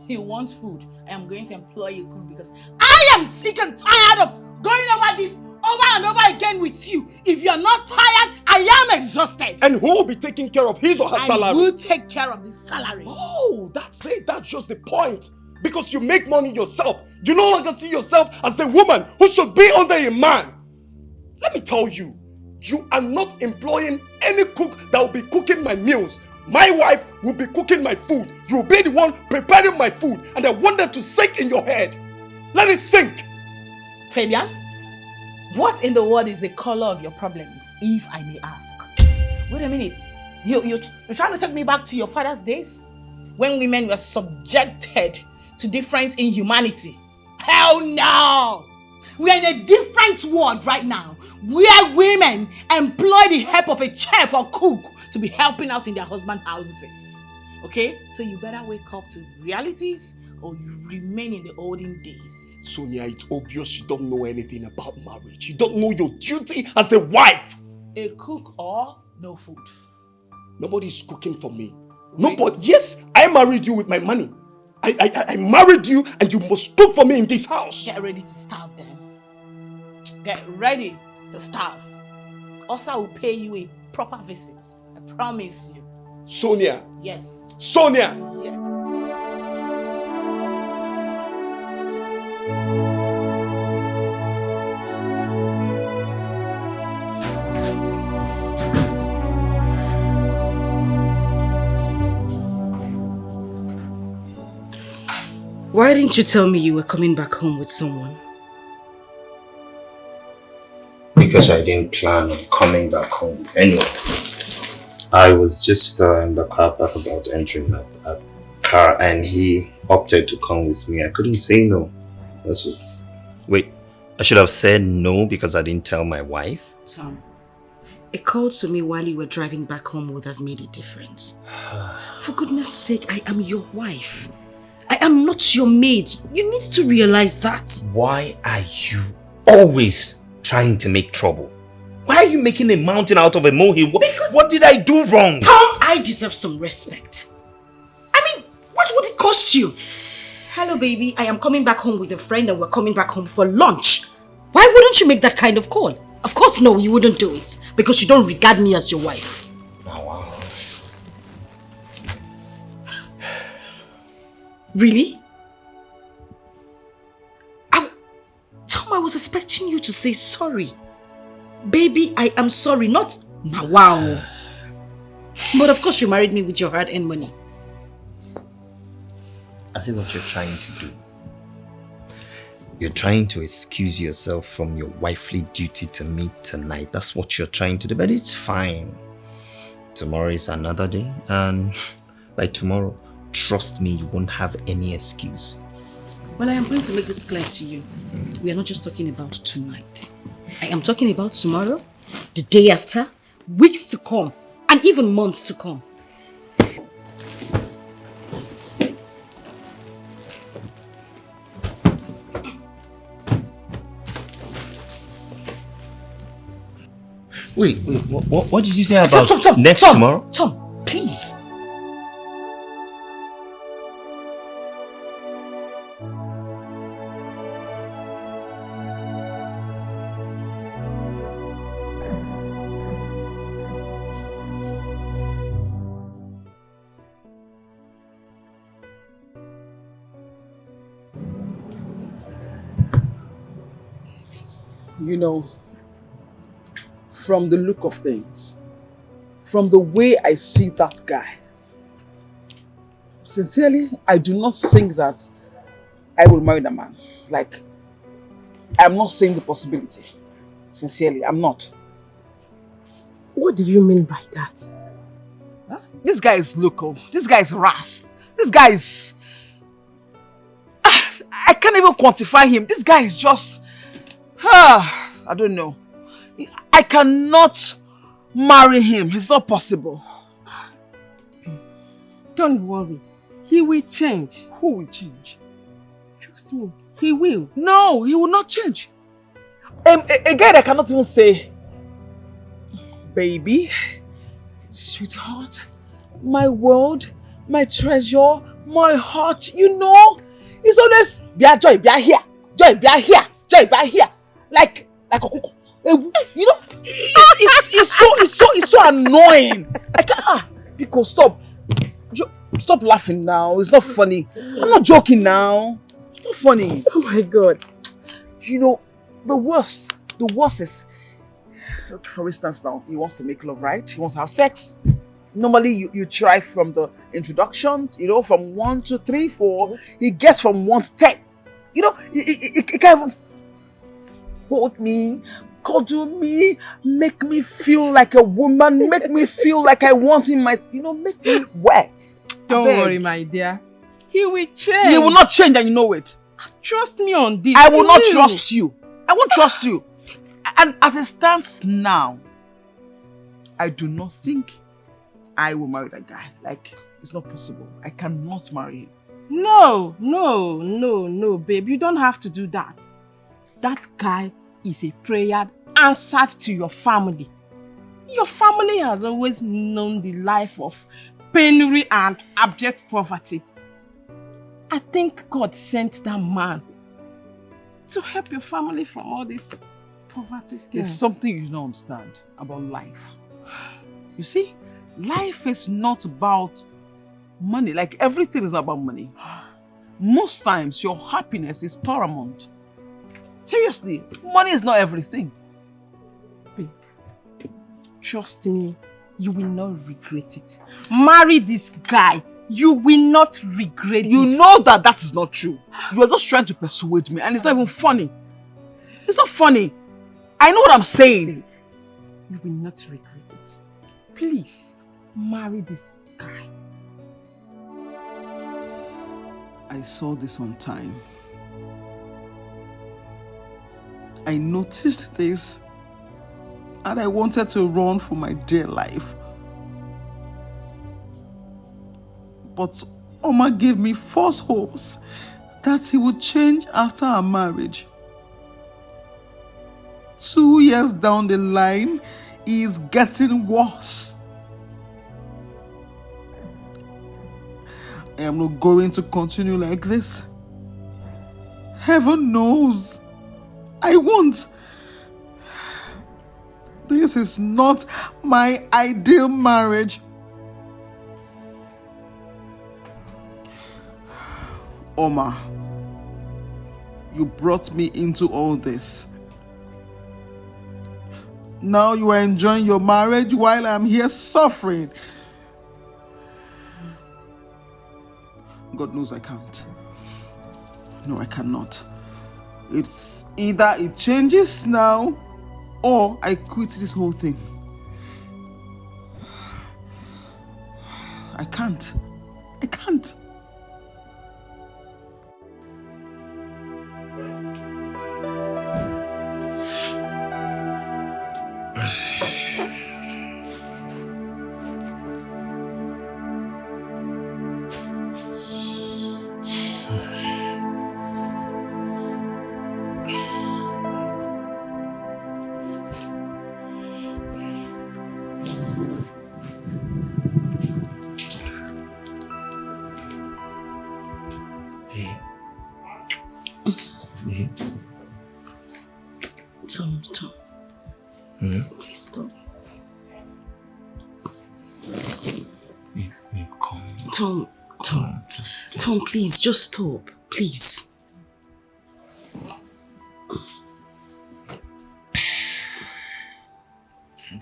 You want food. I am going to employ a cook because I am sick and tired of going over this over and over again with you. If you're not tired, I am exhausted. And who will be taking care of his or her salary? I will take care of the salary. Oh, that's it. That's just the point. Because you make money yourself. You no longer see yourself as a woman who should be under a man. Let me tell you, you are not employing any cook that will be cooking my meals. My wife will be cooking my food. You will be the one preparing my food. And I want that to sink in your head. Let it sink. Fabian, what in the world is the color of your problems, if I may ask? Wait a minute. You're trying to take me back to your father's days? When women were subjected to different inhumanity? Hell no! We're in a different world right now, where women employ the help of a chef or cook to be helping out in their husband's houses. Okay? So you better wake up to realities or you remain in the olden days. Sonia, it's obvious you don't know anything about marriage. You don't know your duty as a wife. A cook or no food? Nobody's cooking for me. Nobody. Yes, I married you with my money. I married you and you must cook for me in this house. Get ready to starve then. Get ready to starve. Also, I will pay you a proper visit. I promise you. Sonia. Yes. Sonia. Yes. Why didn't you tell me you were coming back home with someone? Because I didn't plan on coming back home anyway. I was just in the car park about entering a car and he opted to come with me. I couldn't say no. That's it. Wait, I should have said no because I didn't tell my wife? Tom, a call to me while you were driving back home would have made a difference. For goodness sake, I am your wife. I am not your maid. You need to realize that. Why are you always trying to make trouble? Why are you making a mountain out of a molehill? What did I do wrong? Tom, I deserve some respect. I mean, what would it cost you? Hello, baby. I am coming back home with a friend and we're coming back home for lunch. Why wouldn't you make that kind of call? Of course, no, you wouldn't do it because you don't regard me as your wife. Oh, wow. Really? Tom, I was expecting you to say sorry. Baby, I am sorry, not wow. But of course you married me with your hard-earned money. I see what you're trying to do. You're trying to excuse yourself from your wifely duty to me tonight. That's what you're trying to do, but it's fine. Tomorrow is another day, and by tomorrow, trust me, you won't have any excuse. Well, I am going to make this clear to you. We are not just talking about tonight. I am talking about tomorrow, the day after, weeks to come, and even months to come. Wait, what did you say about Tom, tomorrow? Tom, please. You know, from the look of things, from the way I see that guy, sincerely, I do not think that I will marry that man. Like, I'm not saying the possibility. Sincerely, I'm not. What do you mean by that? Huh? This guy is local. This guy is ras. This guy is... I can't even quantify him. This guy is just... I don't know. I cannot marry him. It's not possible. Don't worry. He will change. Who will change? Trust me. He will. No, he will not change. A guy that cannot even say, baby, sweetheart, my world, my treasure, my heart, you know, it's always, Joy, be here, Joy, be here, Joy, be here, like a cuckoo. You know, it's so annoying. I can't, because stop laughing now. It's not funny. I'm not joking now. It's not funny. Oh my God. You know, the worst is, look, for instance now, he wants to make love, right? He wants to have sex. Normally you try from the introductions, you know, from 1 to 3, 4. He gets from 1 to 10. You know, he can't even hold me, cuddle me, make me feel like a woman, make me feel like I want him, you know, make me wet. Don't worry, my dear. He will change. He will not change, and you know it. Trust me on this. I will not trust you. I won't trust you. And as it stands now, I do not think I will marry that guy. Like, it's not possible. I cannot marry him. No, babe. You don't have to do that. That guy is a prayer answered to your family. Your family has always known the life of penury and abject poverty. I think God sent that man to help your family from all this poverty. There's something you don't understand about life. You see, life is not about money. Like, everything is about money. Most times, your happiness is paramount. Seriously, money is not everything. Babe, trust me, you will not regret it. Marry this guy. You will not regret it. You know that is not true. You are just trying to persuade me, and it's not even funny. It's not funny. I know what I'm saying. You will not regret it. Please, marry this guy. I saw this on time. I noticed this, and I wanted to run for my dear life. But Oma gave me false hopes that he would change after our marriage. 2 years down the line, he is getting worse. I am not going to continue like this. Heaven knows I won't. This is not my ideal marriage. Oma, you brought me into all this. Now you are enjoying your marriage while I'm here suffering. God knows I can't. No, I cannot. It's either it changes now or I quit this whole thing. I can't. I can't. Tom. Please stop. Tom, Tom, please, just stop. Please.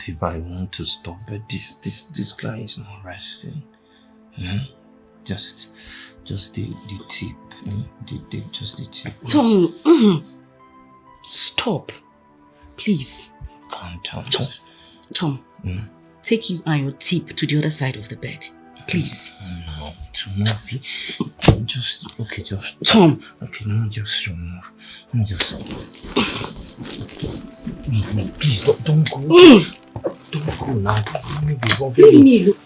Babe, I want to stop, but this guy is not resting. Just the tip. Just the tip. Tom, stop. Please. Calm down. Tom, take you and your tip to the other side of the bed. Please. No. to move. Just Tom. Okay, let me just remove. Let me just. No, please don't go. Don't go now. Please let me be involved. Leave me alone.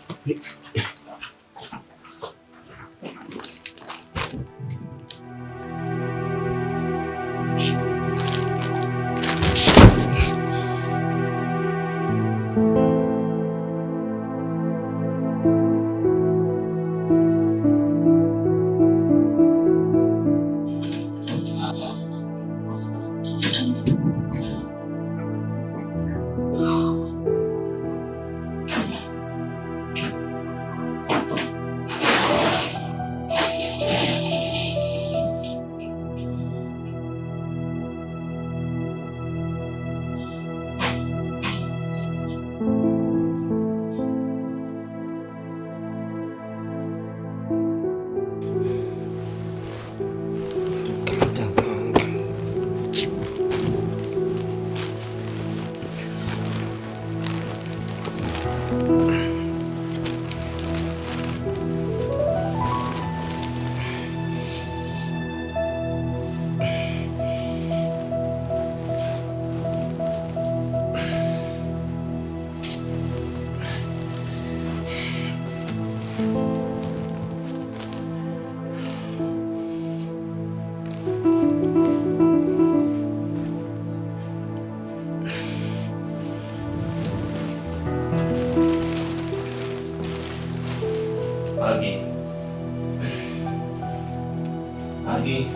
Aggie.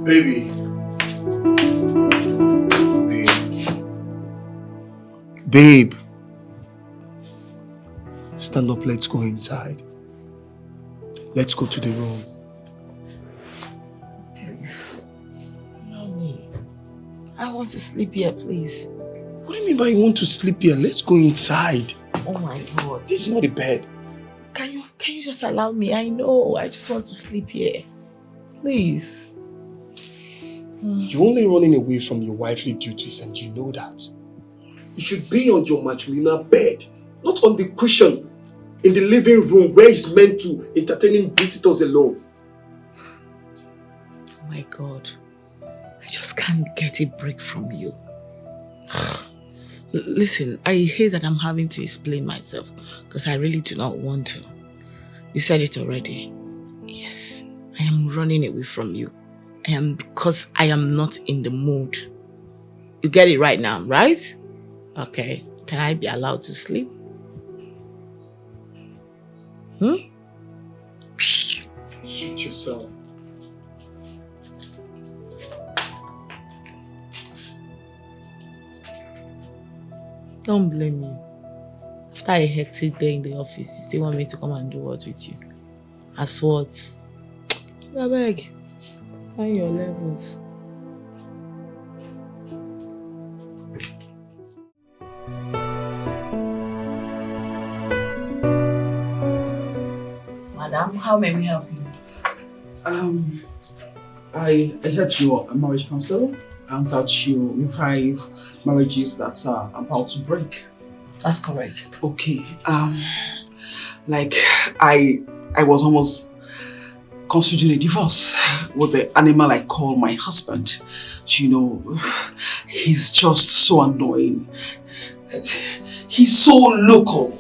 Baby. Babe. Stand up, let's go inside. Let's go to the room. Mommy, I want to sleep here, please. What do you mean by you want to sleep here? Let's go inside. Oh my God. This is not a bed. Can you just allow me? I know, I just want to sleep here. Please. You're only running away from your wifely duties and you know that. You should be on your matrimonial bed, not on the cushion in the living room where it's meant to entertaining visitors alone. Oh my God. I just can't get a break from you. Listen, I hate that I'm having to explain myself because I really do not want to. You said it already. Yes, I am running away from you. Because I am not in the mood. You get it right now, right? Okay. Can I be allowed to sleep? Suit yourself. Don't blame me. After a hectic day in the office, you still want me to come and do what with you? As what? I beg. Find your levels. Madam, how may we help you? I heard you are a marriage counselor and that you revive marriages that are about to break. That's correct. Okay. Like, I was almost considering a divorce with the animal I call my husband. You know, he's just so annoying. He's so local.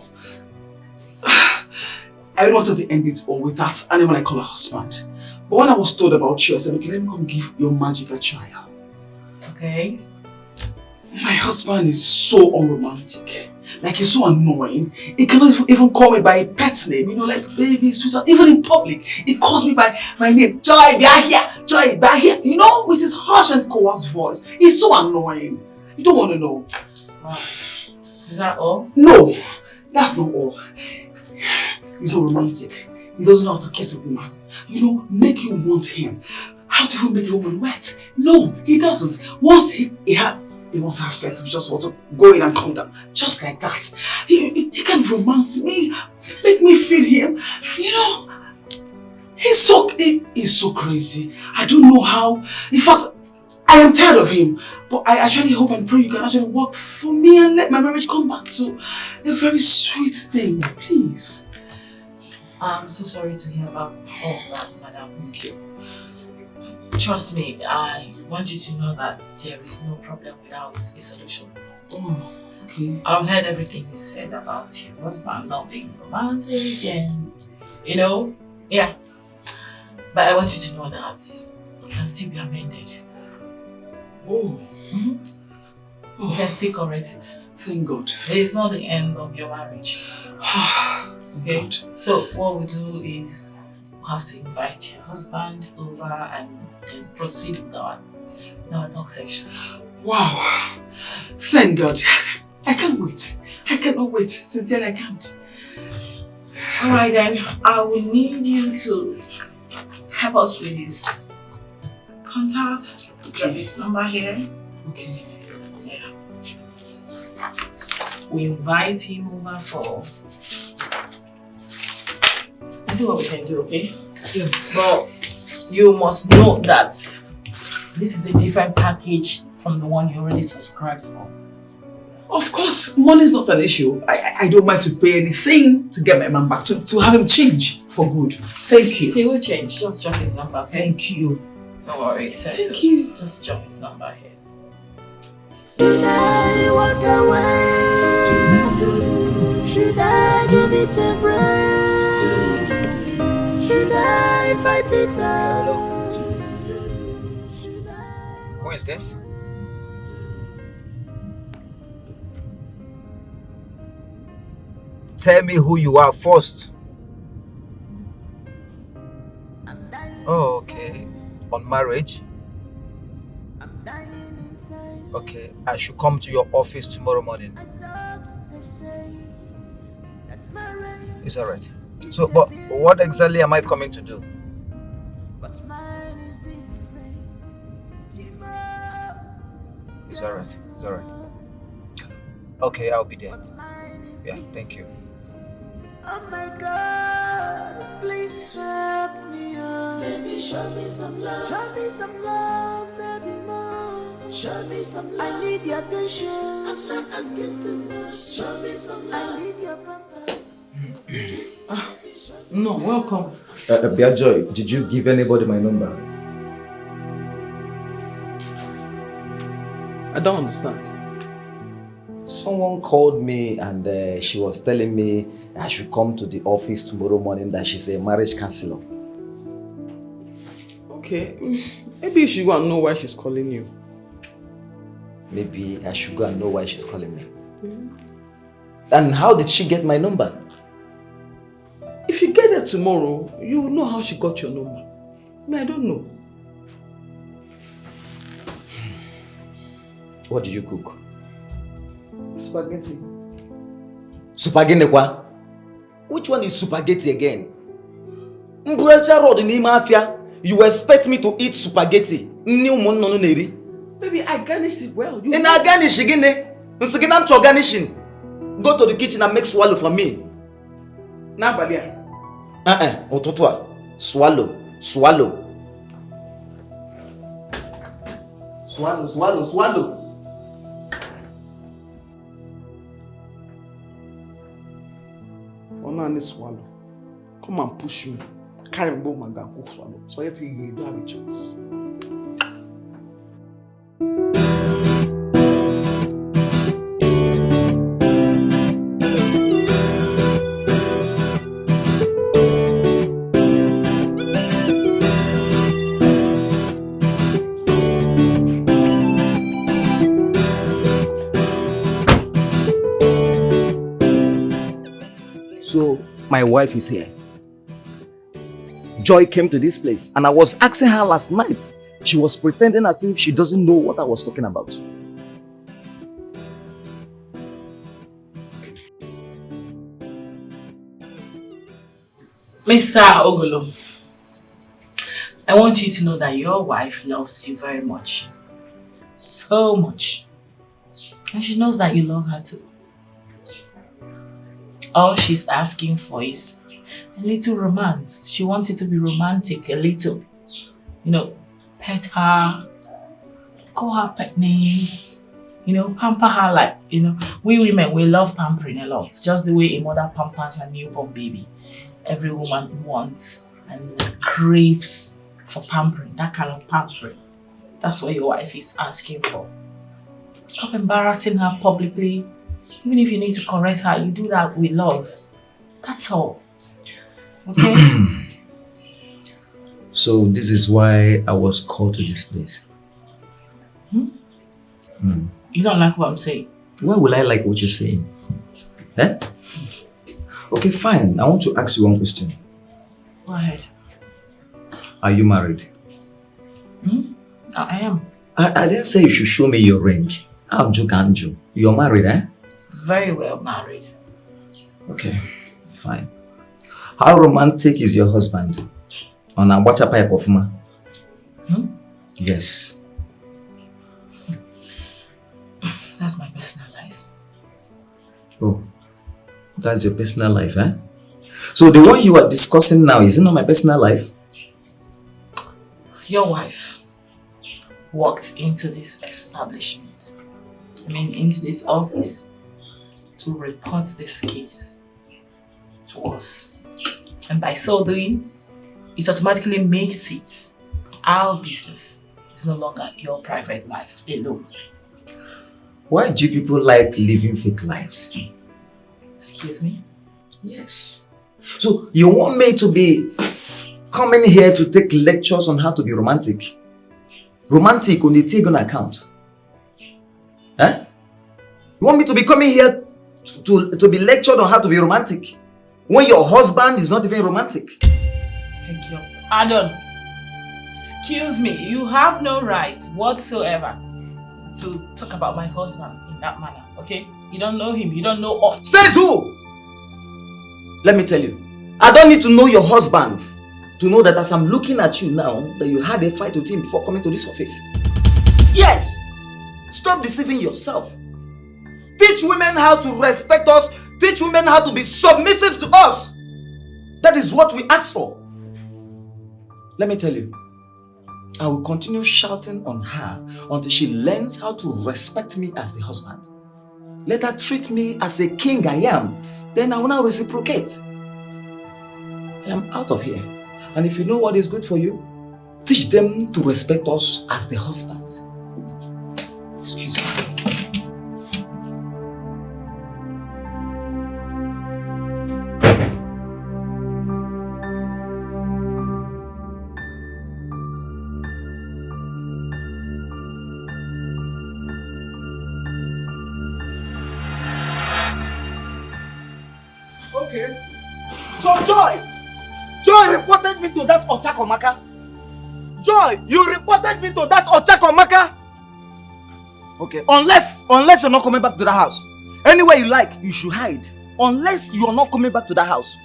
I really wanted to end it all with that animal I call a husband. But when I was told about you, I said, okay, let me come give your magic a try. Okay. My husband is so unromantic. Like, he's so annoying. He cannot even call me by a pet name, you know, like baby, sweetheart. Even in public, he calls me by my name. Joy, be here. Joy, be here. You know, with his harsh and coarse voice. He's so annoying. You don't want to know. Wow. Is that all? No, that's not all. He's so romantic. He doesn't know how to kiss a woman. You know, make you want him. How to even make a woman wet? No, he doesn't. Once he wants to have sex, he just wants to go in and come down. Just like that. He can romance me, make me feel him. You know, he's so crazy. I don't know how. In fact, I am tired of him. But I actually hope and pray you can actually work for me and let my marriage come back to a very sweet thing. Please. I'm so sorry to hear about all that, madam. Thank you. Trust me, I want you to know that there is no problem without a solution. Oh, okay. I've heard everything you said about your husband not being romantic and, you know, yeah. But I want you to know that it can still be amended. Oh. Mm-hmm. You can still correct it. Thank God. It is not the end of your marriage. Okay? So what we do is we have to invite your husband over and then proceed with our talk sections. Wow. Thank God. I can't wait. I cannot wait. Sincerely, I can't. Alright then, I will need you to help us with his contact. Drop his number here. Okay. Yeah. We invite him over for... Let's see what we can do, okay? Yes. But you must know that this is a different package from the one you already subscribed for. Of course, money is not an issue. I don't mind to pay anything to get my man back, to have him change for good. Thank you. He will change. Just drop his number. Okay? Thank you. Don't worry, settle. Thank you. Just drop his number here. Should I walk away? Should I give it a break? Should I fight it out? Who is this? Tell me who you are first. Oh, okay. On marriage? Okay, I should come to your office tomorrow morning. It's alright. So, but what exactly am I coming to do? It's alright. It's alright. Okay, I'll be there. Yeah, thank you. Oh my God, please help me out. Baby, show me some love. Show me some love, baby, more. Show me some love. I need your attention. I'm not asking too much. Show me some love. I need your pamper. No, welcome. Biajoy, did you give anybody my number? I don't understand. Someone called me and she was telling me I should come to the office tomorrow morning, that she's a marriage counselor. Okay, maybe you should go and know why she's calling you. Maybe I should go and know why she's calling me. And how did she get my number? If you get there tomorrow, you will know how she got your number. I don't know. What did you cook? Spaghetti. Spaghetti kwa? Which one is spaghetti again? Mburacha road in Mafia. You expect me to eat spaghetti? Baby, I garnished it well. You I garnish again. I'm to garnishing. Go to the kitchen and make swallow for me. Now, Balia. Ototwa. Swallow. Swallow. Swallow, swallow, swallow. manage swallow. Come and push me. Carry me my gun, cook swallow. Spaghetti, you don't have a choice. So, my wife is here. Joy came to this place and I was asking her last night. She was pretending as if she doesn't know what I was talking about. Mr. Ogolo, I want you to know that your wife loves you very much. So much. And she knows that you love her too. All she's asking for is a little romance. She wants you to be romantic a little. You know, pet her, call her pet names, you know, pamper her like, you know, we women, we love pampering a lot. Just the way a mother pampers her newborn baby. Every woman wants and craves for pampering, that kind of pampering. That's what your wife is asking for. Stop embarrassing her publicly. Even if you need to correct her, you do that with love. That's all. Okay? So this is why I was called to this place. You don't like what I'm saying? Why will I like what you're saying? Eh? Okay, fine. I want to ask you one question. Go ahead. Are you married? I am. I didn't say you should show me your ring. Anju. You're married, eh? Very well married. Okay, fine. How romantic is your husband? On a water pipe of ma? Yes. That's my personal life. Oh, that's your personal life, eh? So the one you are discussing now, is it not my personal life? Your wife walked into this establishment, into this office, to report this case to us. And by so doing, it automatically makes it our business. It's no longer your private life alone. Why do people like living fake lives? Excuse me? Yes. So you want me to be coming here to take lectures on how to be romantic? Romantic on the Tagon account? Eh? You want me to be coming here to be lectured on how to be romantic when your husband is not even romantic? Thank you. Adon, excuse me, you have no right whatsoever to talk about my husband in that manner, okay? You don't know him, you don't know us. Says who? Let me tell you, I don't need to know your husband to know that as I'm looking at you now, that you had a fight with him before coming to this office. Yes! Stop deceiving yourself. Teach women how to respect us. Teach women how to be submissive to us. That is what we ask for. Let me tell you, I will continue shouting on her until she learns how to respect me as the husband. Let her treat me as a king I am. Then I will now reciprocate. I am out of here. And if you know what is good for you, teach them to respect us as the husband. Excuse me. Okay. So Joy reported me to that Ochakomaka. Joy, you reported me to that Ochakomaka. Okay, unless you're not coming back to the house. Anywhere you like, you should hide. Unless you're not coming back to the house.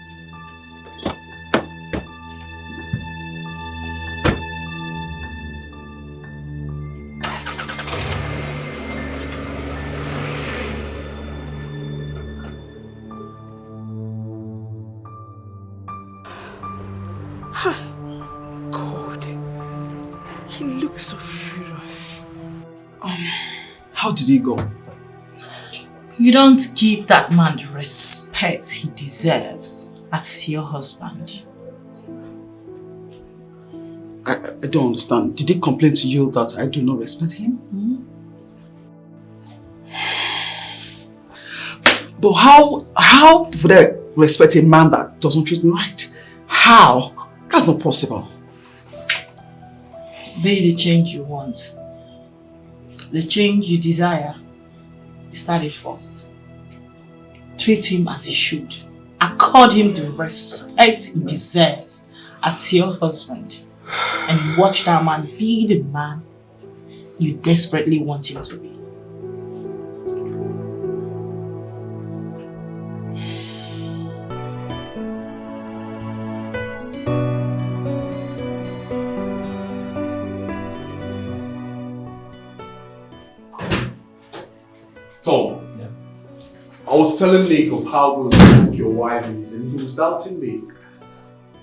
God, he looks so furious. How did he go? You don't give that man the respect he deserves. as your husband. I don't understand. Did he complain to you that I do not respect him? But how would I respect a man that doesn't treat me right? How? That's not possible. Be the change you want. The change you desire. Start it first. Treat him as he should. Accord him the respect he deserves as your husband. And watch that man be the man you desperately want him to be. Tom, I was telling Nick of how good your wife is and he was doubting me.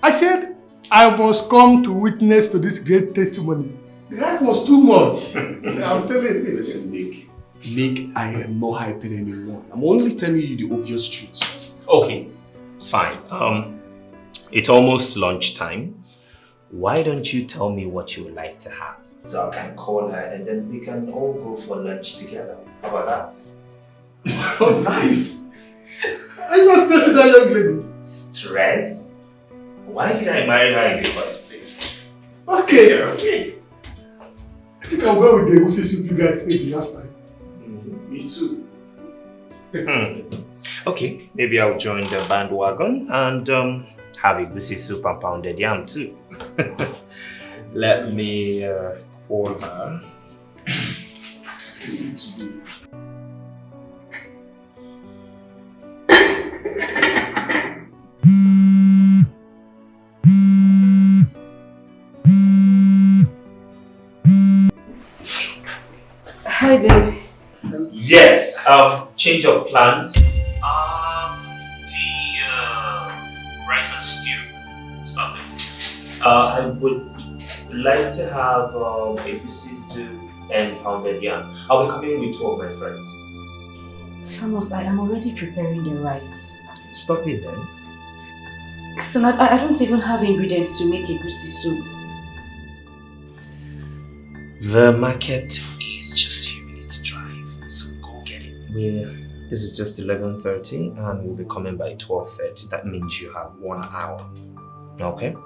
I said I must come to witness to this great testimony. That was too much. I'm telling you. Listen, Nick, I am not hyping anymore. I'm only telling you the obvious truth. Okay, it's fine. It's almost lunchtime. Why don't you tell me what you would like to have? So I can call her and then we can all go for lunch together. How about that? Oh, nice. Are you not stressing that young lady? Stress? Why did I marry her in the first place? Okay. Okay. I think I'll go with the Uzi soup you guys ate last time. Me too. Okay, maybe I'll join the bandwagon and have a goosey soup and pounded yam too. Let me call her. Hi, babe. Yes, change of plans. The rice and stew. Stop it. I would like to have a goosey soup and pounded yam. I'll be coming with 2 of my friends. Thomas, I am already preparing the rice. Stop it then. Listen, I don't even have ingredients to make a goosey soup. The market is just a few minutes drive, so go get it. This is just 11:30 and we'll be coming by 12:30. That means you have 1 hour. Okay?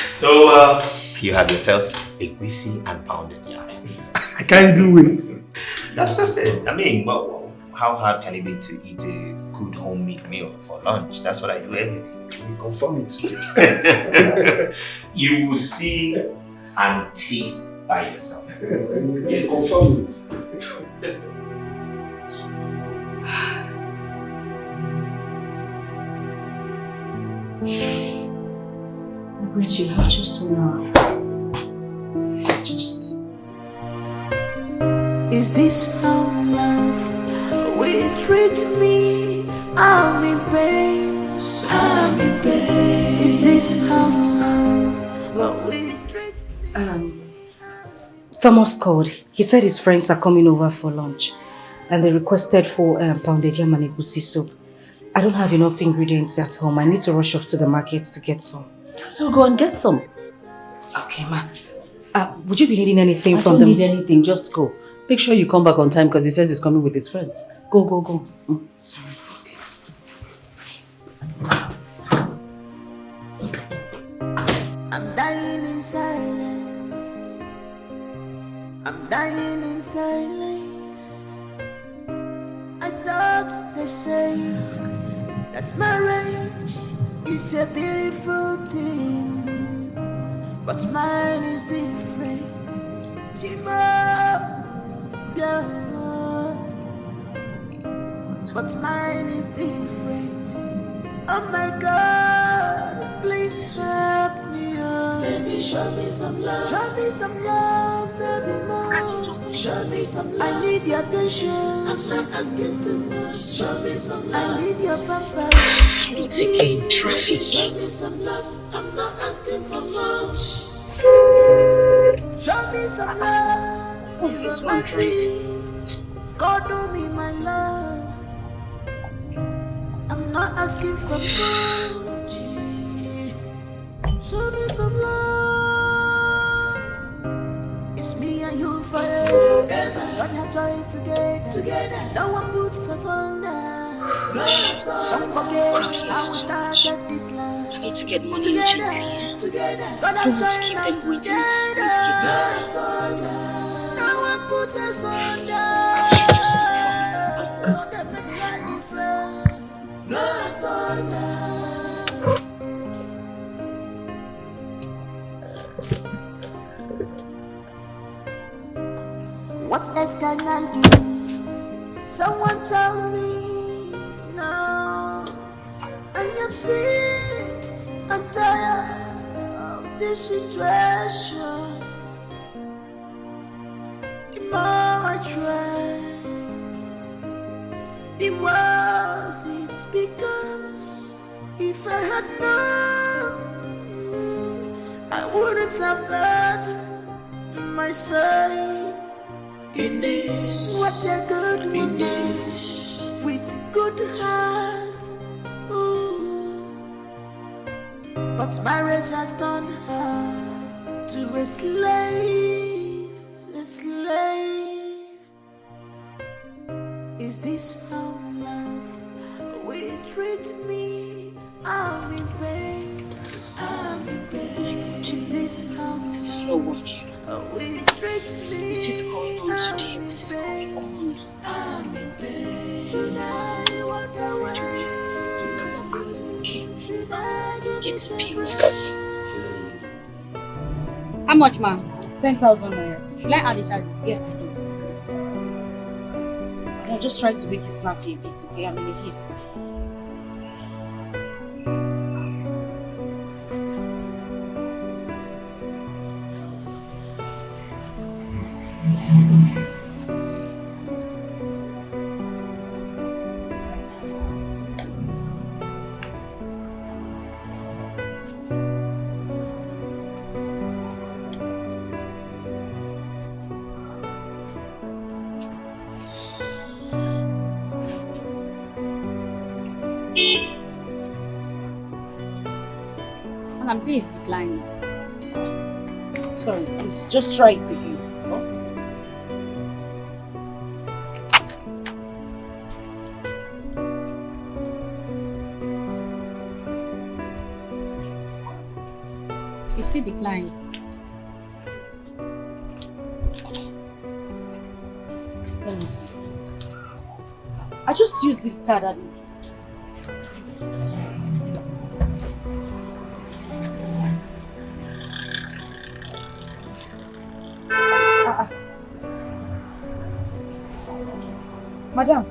So, you have yourself a greasy and pounded yam. I can't even wait. That's just it. I mean, well, how hard can it be to eat a good homemade meal for lunch? That's what I do every day. We confirm it. You will see and taste by yourself. Yes. Confirm it. Margaret, you have just 1 hour. Just. Is this how love will treat me? I'm in pain. I'm in pain. Is this how love will treat me? Thomas called. He said his friends are coming over for lunch and they requested for pounded yam and egusi soup. I don't have enough ingredients at home. I need to rush off to the market to get some. So go and get some. Okay, ma. Would you be needing anything from them? them? I don't need anything, just go. Make sure you come back on time because he says he's coming with his friends. Go, go, go. Sorry. Okay. I'm dying in silence. I'm dying in silence. I thought they say that marriage is a beautiful thing, but mine is different. Yeah. But mine is different. Oh my God, please help me, oh. Baby, show me some love. Show me some love, baby, more. Show me some love. I need your attention. I'm not asking too much. Show me some love. I need your pampering. In traffic. Show me some love. I'm not asking for much. Show me some love. What's this one driving? God do me my love. I'm not asking for much. Show me some love. It's me and you forever. Gonna joy together. No one puts us under. Don't forget how we started this love. I need to get money together. I don't want to keep them waiting. It's going to get tired. No one puts us under. What else can I do? Someone tell me. No, I am sick. I'm tired of this situation. The more I try, the worse it becomes. If I had known, I wouldn't have got my say in this. What a good woman with good heart. Ooh. But marriage has turned her to a slave. A slave. Is this how love will treat me? I'm in pain. I'm in pain. Is this how this is not working? We treat me? What is going on today? What is going on? I'm in pain. Should I walk away? Okay. Get to POS. How much, ma'am? 10,000 naira. Should I add the charges? Yes, please. I'm just trying to make it snappy a bit, okay? I'm in a haste. I'm saying it's declined. Sorry, please just try it again. It's still declined. Let me see. I just used this card and Madam,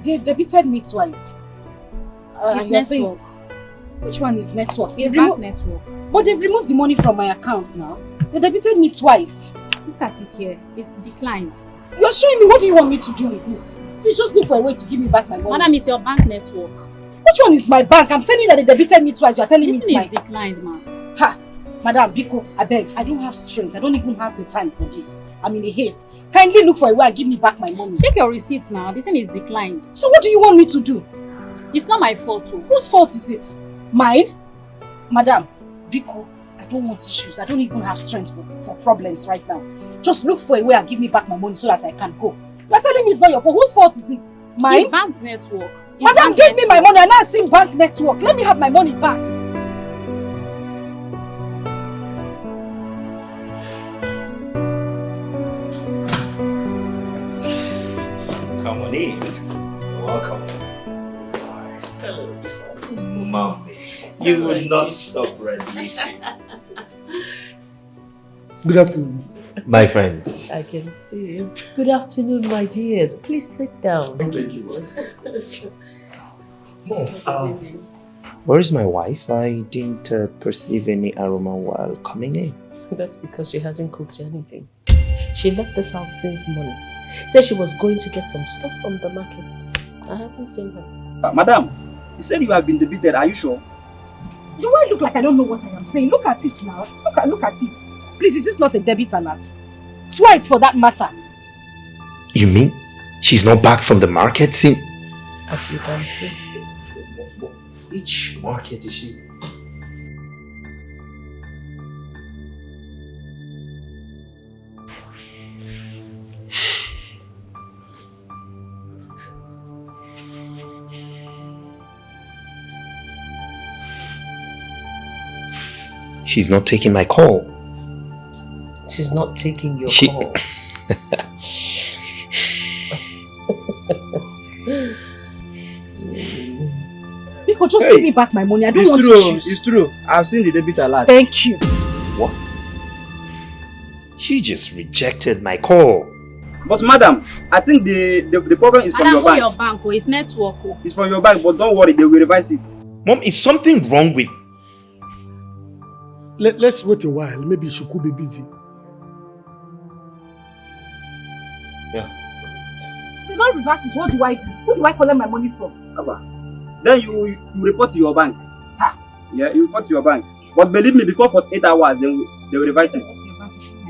they've debited me twice. It's network. Which one is network? It's bank network. But they've removed the money from my account now. They debited me twice. Look at it here. It's declined. You're showing me what do you want me to do with this? Please just look for a way to give me back my money. Madam, it's your bank network. Which one is my bank? I'm telling you that they debited me twice. You're telling me it's my... This is declined, ma'am. Ha! Madam, Biko, I beg. I don't have strength. I don't even have the time for this. I'm in a haste. Kindly look for a way and give me back my money. Check your receipts now. This thing is declined. So what do you want me to do? It's not my fault too. Whose fault is it? Mine? Madam, Biko, I don't want issues. I don't even have strength for problems right now. Just look for a way and give me back my money so that I can go. You're telling me it's not your fault. Whose fault is it? Mine? It's bank network. Madam, give me my money. I'm not seeing bank network. Let me have my money back. Come on in. Welcome. Fellas. Mommy, you would not stop radiating. Good afternoon. My friends. I can see you. Good afternoon, my dears. Please sit down. Thank you. Where is my wife? I didn't perceive any aroma while coming in. That's because she hasn't cooked anything. She left this house since morning. Said she was going to get some stuff from the market. I haven't seen her. Madam, you said you have been debited. Are you sure? Do I look like I don't know what I am saying? Look at it now. Look at it. Please, is this not a debit alert? Twice for that matter. You mean She's not back from the market since... As you can see. Which market is she? She's not taking my call. She's not taking your call. People just give me back my money. I don't want issues. It's true. I've seen the debit alert. Thank you. What? She just rejected my call. But madam, I think the problem is from your bank. Your bank, it's network. It's from your bank, but don't worry, they will revise it. Mom, is something wrong with... Let's wait a while. Maybe she could be busy. Yeah. If they don't reverse it, what do I do? Who do I collect my money from? Then you report to your bank. Yeah, you report to your bank. But believe me, before 48 hours, they will revise it.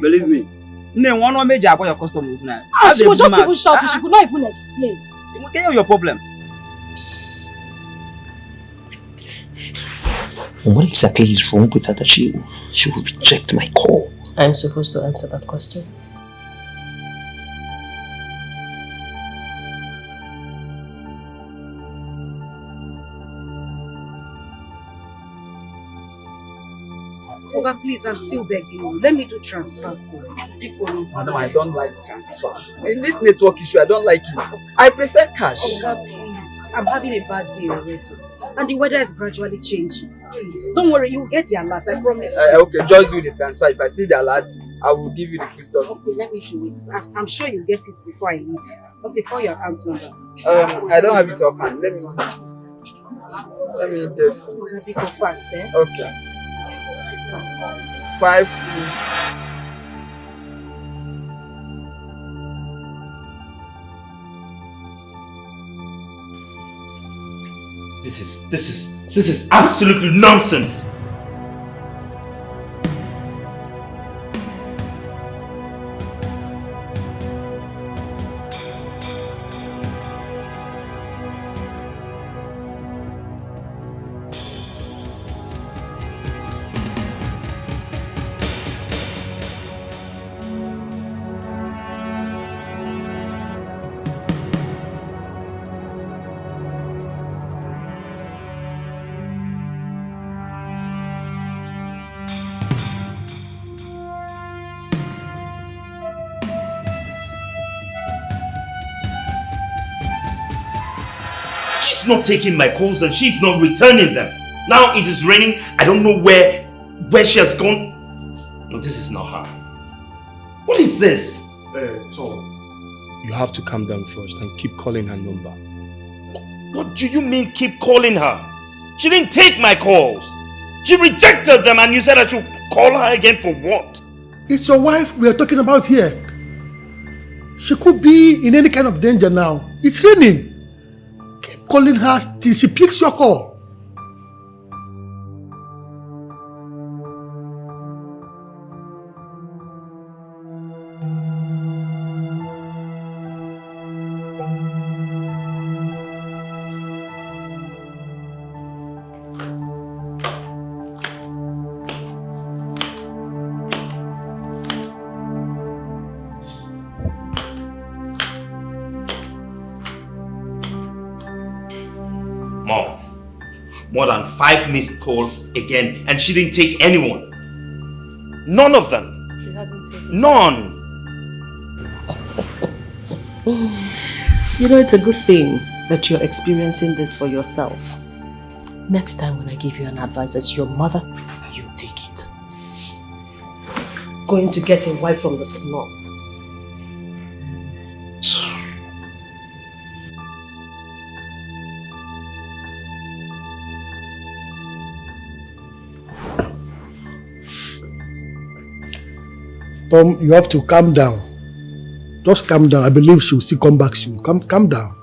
Believe me. No one major about your customer now. She was just even shouting. She could not even explain. You will tell your problem. What exactly is wrong with her that she will reject my call? I'm supposed to answer that question. Oga, please, I'm still begging you. Let me do transfer for you. Madam, I don't like transfer. In this network issue, I don't like it. I prefer cash. Oga, please. I'm having a bad day already. And the weather is gradually changing. Please, don't worry, you'll get the alert, I promise. Okay, just do the transfer. If I see the alert, I will give you the full stuff. Okay, let me do it. I'm sure you'll get it before I leave. Okay, call your account number. I don't have it offhand. Let me get it. Oga, go fast, eh? Okay. 5, 6. This is absolutely nonsense. She's not taking my calls and she's not returning them. Now it is raining. I don't know where she has gone. No, this is not her. What is this? Tom, you have to calm down first and keep calling her number. What do you mean keep calling her? She didn't take my calls. She rejected them and you said I should call her again for what? It's your wife we are talking about here. She could be in any kind of danger now. It's raining. Keep calling her till she picks your call. More than 5 missed calls again and she didn't take anyone. None of them. She hasn't taken none. You know, it's a good thing that you're experiencing this for yourself. Next time when I give you an advice as your mother, you'll take it. Going to get a wife from the snob. Tom, you have to calm down. Just calm down. I believe she will still come back soon. Calm down.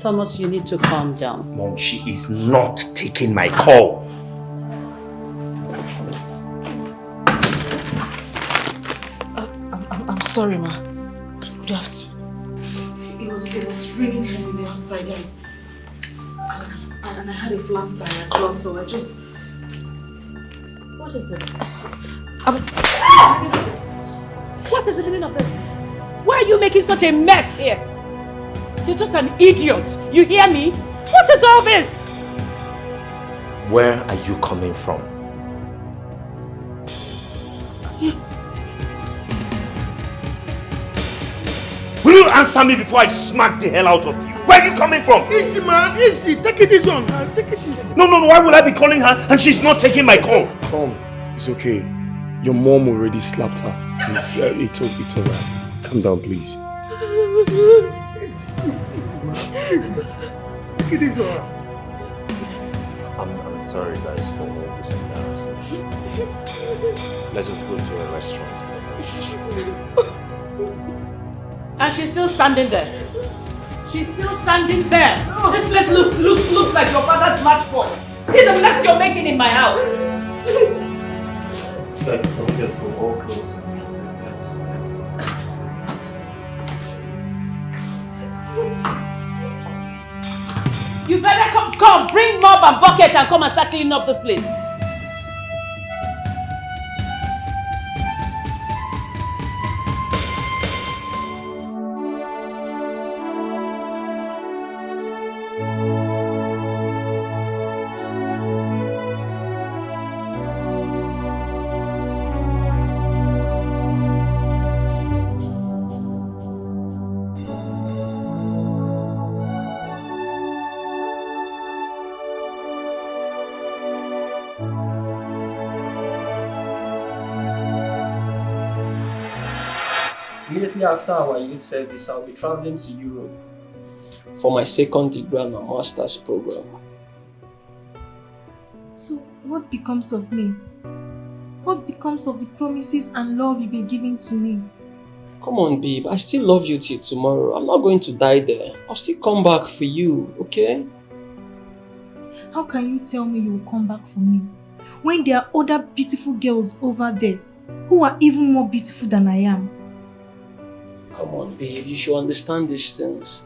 Thomas, you need to calm down. Mom, she is not taking my call. I'm sorry, ma. You have to. It was raining heavily outside and I had a flat tire as well, so I just... What is this? What is the meaning of this? Why are you making such a mess here? You're just an idiot. You hear me? What is all this? Where are you coming from? Will you answer me before I smack the hell out of you? Where are you coming from? Easy, man. Easy. Take it easy on her. Take it easy. No. Why would I be calling her and she's not taking my call? Tom, it's okay. Your mom already slapped her. It's alright. Calm down, please. Easy, man. Easy. Take it easy on her. I'm sorry guys for all this embarrassing. Let us go to a restaurant for lunch. And she's still standing there. She's still standing there. This place looks like your father's matchbox. See the mess you're making in my house. Guys, can we just go all close? You better come, bring mop and bucket and come and start cleaning up this place. Immediately after our youth service, I'll be traveling to Europe for my second degree and my master's program. So what becomes of me? What becomes of the promises and love you've been giving to me? Come on, babe. I still love you till tomorrow. I'm not going to die there. I'll still come back for you, okay? How can you tell me you will come back for me when there are other beautiful girls over there who are even more beautiful than I am? Come on, babe. You should understand these things.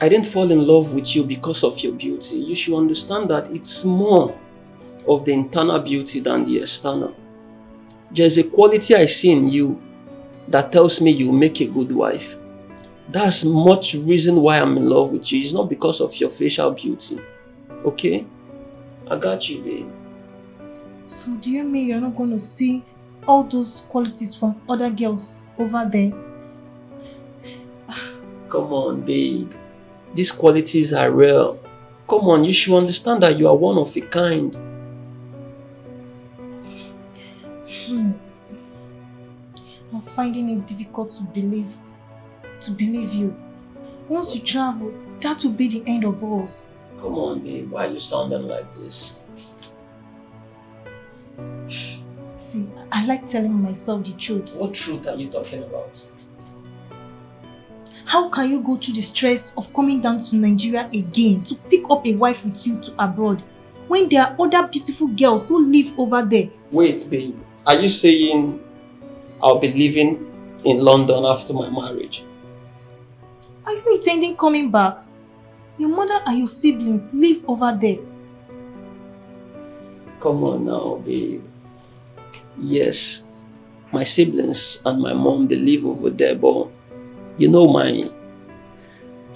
I didn't fall in love with you because of your beauty. You should understand that it's more of the internal beauty than the external. There's a quality I see in you that tells me you'll make a good wife. That's much reason why I'm in love with you. It's not because of your facial beauty. Okay? I got you, babe. So do you mean you're not going to see all those qualities from other girls over there? Come on, babe. These qualities are real. Come on, you should understand that you are one of a kind. I'm finding it difficult to believe you. Once you travel, that will be the end of us. Come on, babe. Why are you sounding like this? See, I like telling myself the truth. What truth are you talking about? How can you go through the stress of coming down to Nigeria again to pick up a wife with you to abroad when there are other beautiful girls who live over there? Wait, babe. Are you saying I'll be living in London after my marriage? Are you intending coming back? Your mother and your siblings live over there. Come on now, babe. Yes, my siblings and my mom, they live over there, but you know my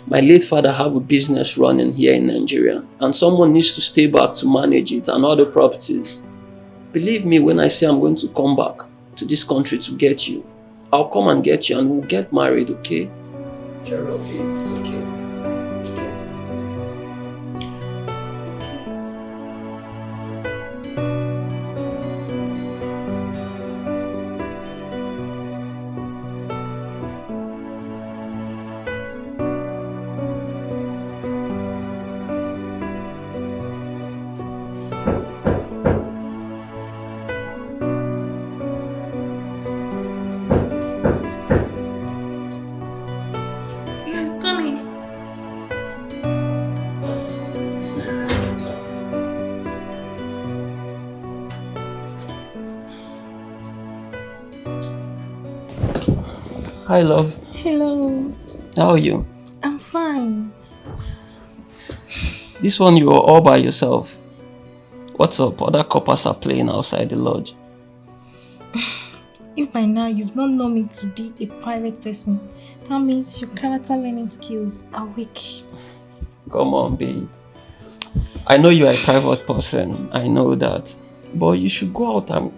late father have a business running here in Nigeria and someone needs to stay back to manage it and other properties. Believe me when I say I'm going to come back to this country to get you. I'll come and get you and we'll get married, okay? Cheer up, babe. It's okay. Yes, coming. Hi, love. Hello. How are you? I'm fine. This one you are all by yourself. What's up? Other couples are playing outside the lodge. If by now you've not known me to be a private person, that means your character learning skills are weak. Come on, babe. I know you are a private person. I know that. But you should go out and,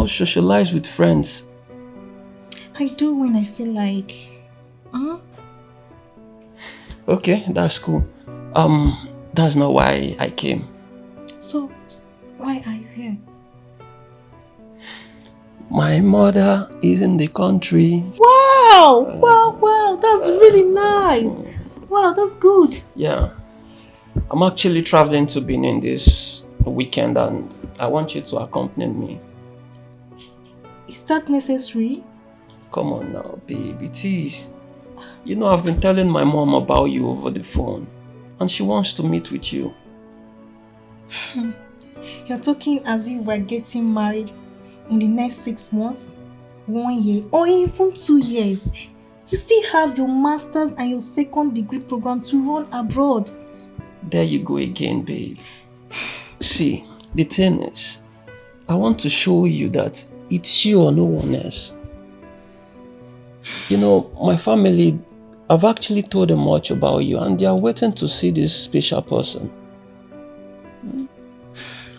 socialize with friends. I do when I feel like. Okay, that's cool. That's not why I came. So, why are you here? My mother is in the country. Wow! Wow! That's really nice. Wow, that's good. Yeah. I'm actually traveling to Benin this weekend and I want you to accompany me. Is that necessary? Come on now, babe. It is. I've been telling my mom about you over the phone and she wants to meet with you. You're talking as if we're getting married in the next 6 months, 1 year, or even 2 years. You still have your master's and your second degree program to run abroad. There you go again, babe. See, the thing is, I want to show you that it's you or no one else. My family, I've actually told them much about you and they are waiting to see this special person.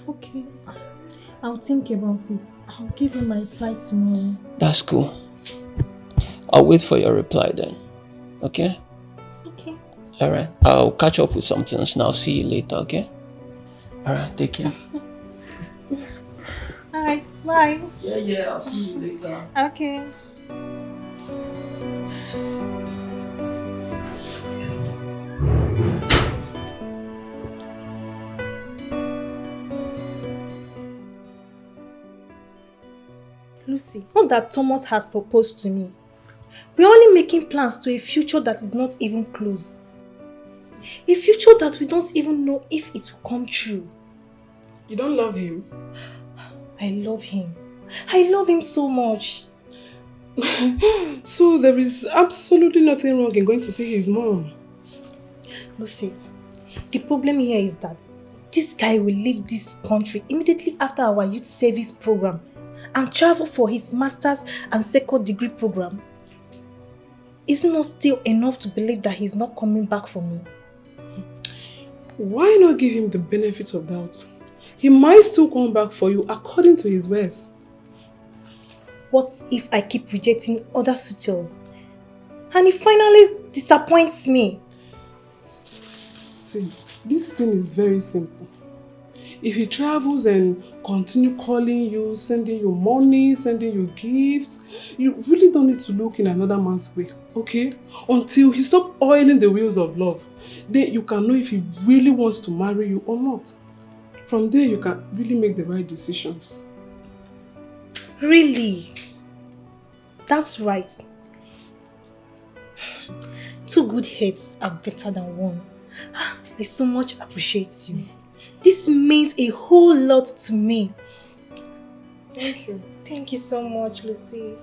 Okay, I'll think about it. I'll give you my reply tomorrow. That's cool. I'll wait for your reply then. Okay? Okay. Alright, I'll catch up with some things now. See you later, okay? Alright, take care. Alright, bye. Yeah, I'll see you later. Okay. Lucy, not that Thomas has proposed to me. We're only making plans to a future that is not even close. A future that we don't even know if it will come true. You don't love him? I love him. I love him so much. So there is absolutely nothing wrong in going to see his mom? Lucy, the problem here is that this guy will leave this country immediately after our youth service program and travel for his master's and second degree program. Is not still enough to believe that he's not coming back for me. Why not give him the benefit of doubt? He might still come back for you according to his words. What if I keep rejecting other suitors and he finally disappoints me? See, this thing is very simple. If he travels and continue calling you, sending you money, sending you gifts, you really don't need to look in another man's way, okay? Until he stops oiling the wheels of love. Then you can know if he really wants to marry you or not. From there, you can really make the right decisions. Really? That's right. 2 good heads are better than 1. I so much appreciate you. This means a whole lot to me. Thank you. Thank you so much, Lucy.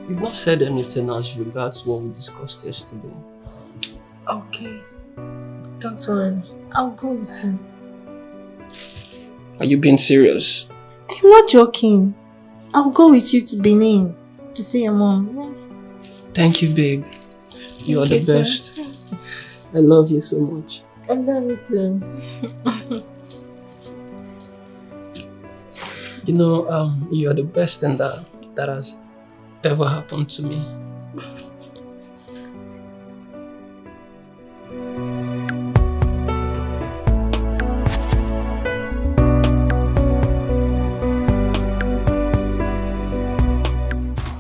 You've not said anything as regards what we discussed yesterday. Okay. Don't worry. I'll go with you. Are you being serious? I'm not joking. I'll go with you to Benin to see your mom. Thank you, babe. You are the best. I love you so much. I love you too. You are the best thing that has ever happened to me.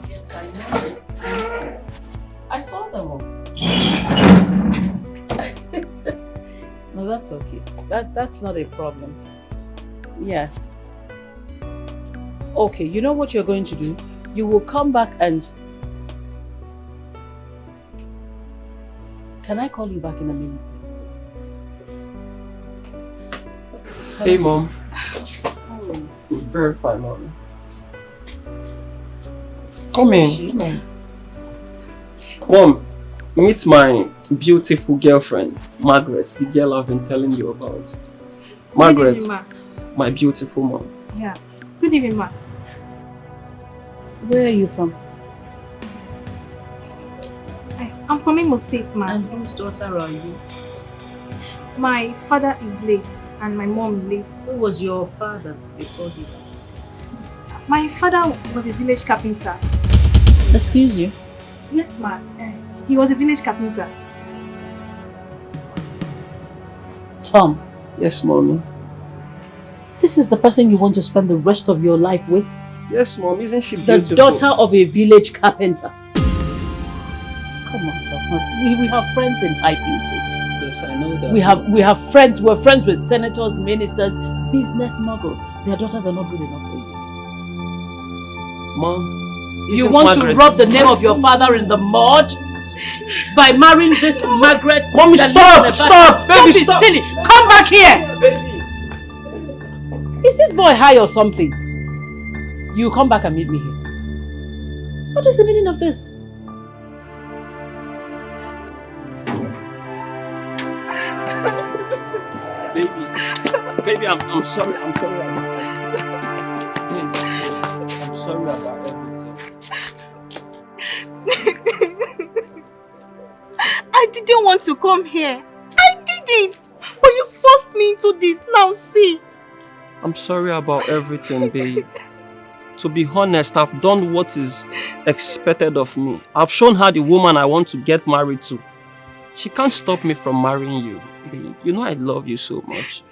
Yes, I know. I saw them all. No, that's okay. That's not a problem. Yes. Okay, you know what you're going to do? You will come back and... Can I call you back in a minute, please? Hey, Mom. Very fine, mommy. Come in. Mom, meet my beautiful girlfriend, Margaret, the girl I've been telling you about. Margaret, Good evening, Ma. my beautiful mom. Yeah. Good evening, Ma. Where are you from? I'm from Imo State, Ma. And whose daughter are you? My father is late and my mom lives. Who was your father before he died? My father was a village carpenter. Excuse you? Yes, Ma. He was a village carpenter. Tom. Yes, mommy. This is the person you want to spend the rest of your life with? Yes, mom. Isn't she The beautiful? daughter of a village carpenter. Come on, Thomas. We have friends in high places. Yes, I know that. We have friends. We're friends with senators, ministers, business moguls. Their daughters are not good enough for you. Mom, you want to rub the name of your father in the mud by marrying this Margaret? Mommy, stop! Stop! Baby, Don't be stop! silly. Come back here. Baby. Is this boy high or something? You come back and meet me here. What is the meaning of this? Baby, I'm sorry. I'm sorry about everything. I didn't want to come here. I didn't. But you forced me into this. Now see. I'm sorry about everything, babe. To be honest, I've done what is expected of me. I've shown her the woman I want to get married to. She can't stop me from marrying you, babe. You know I love you so much.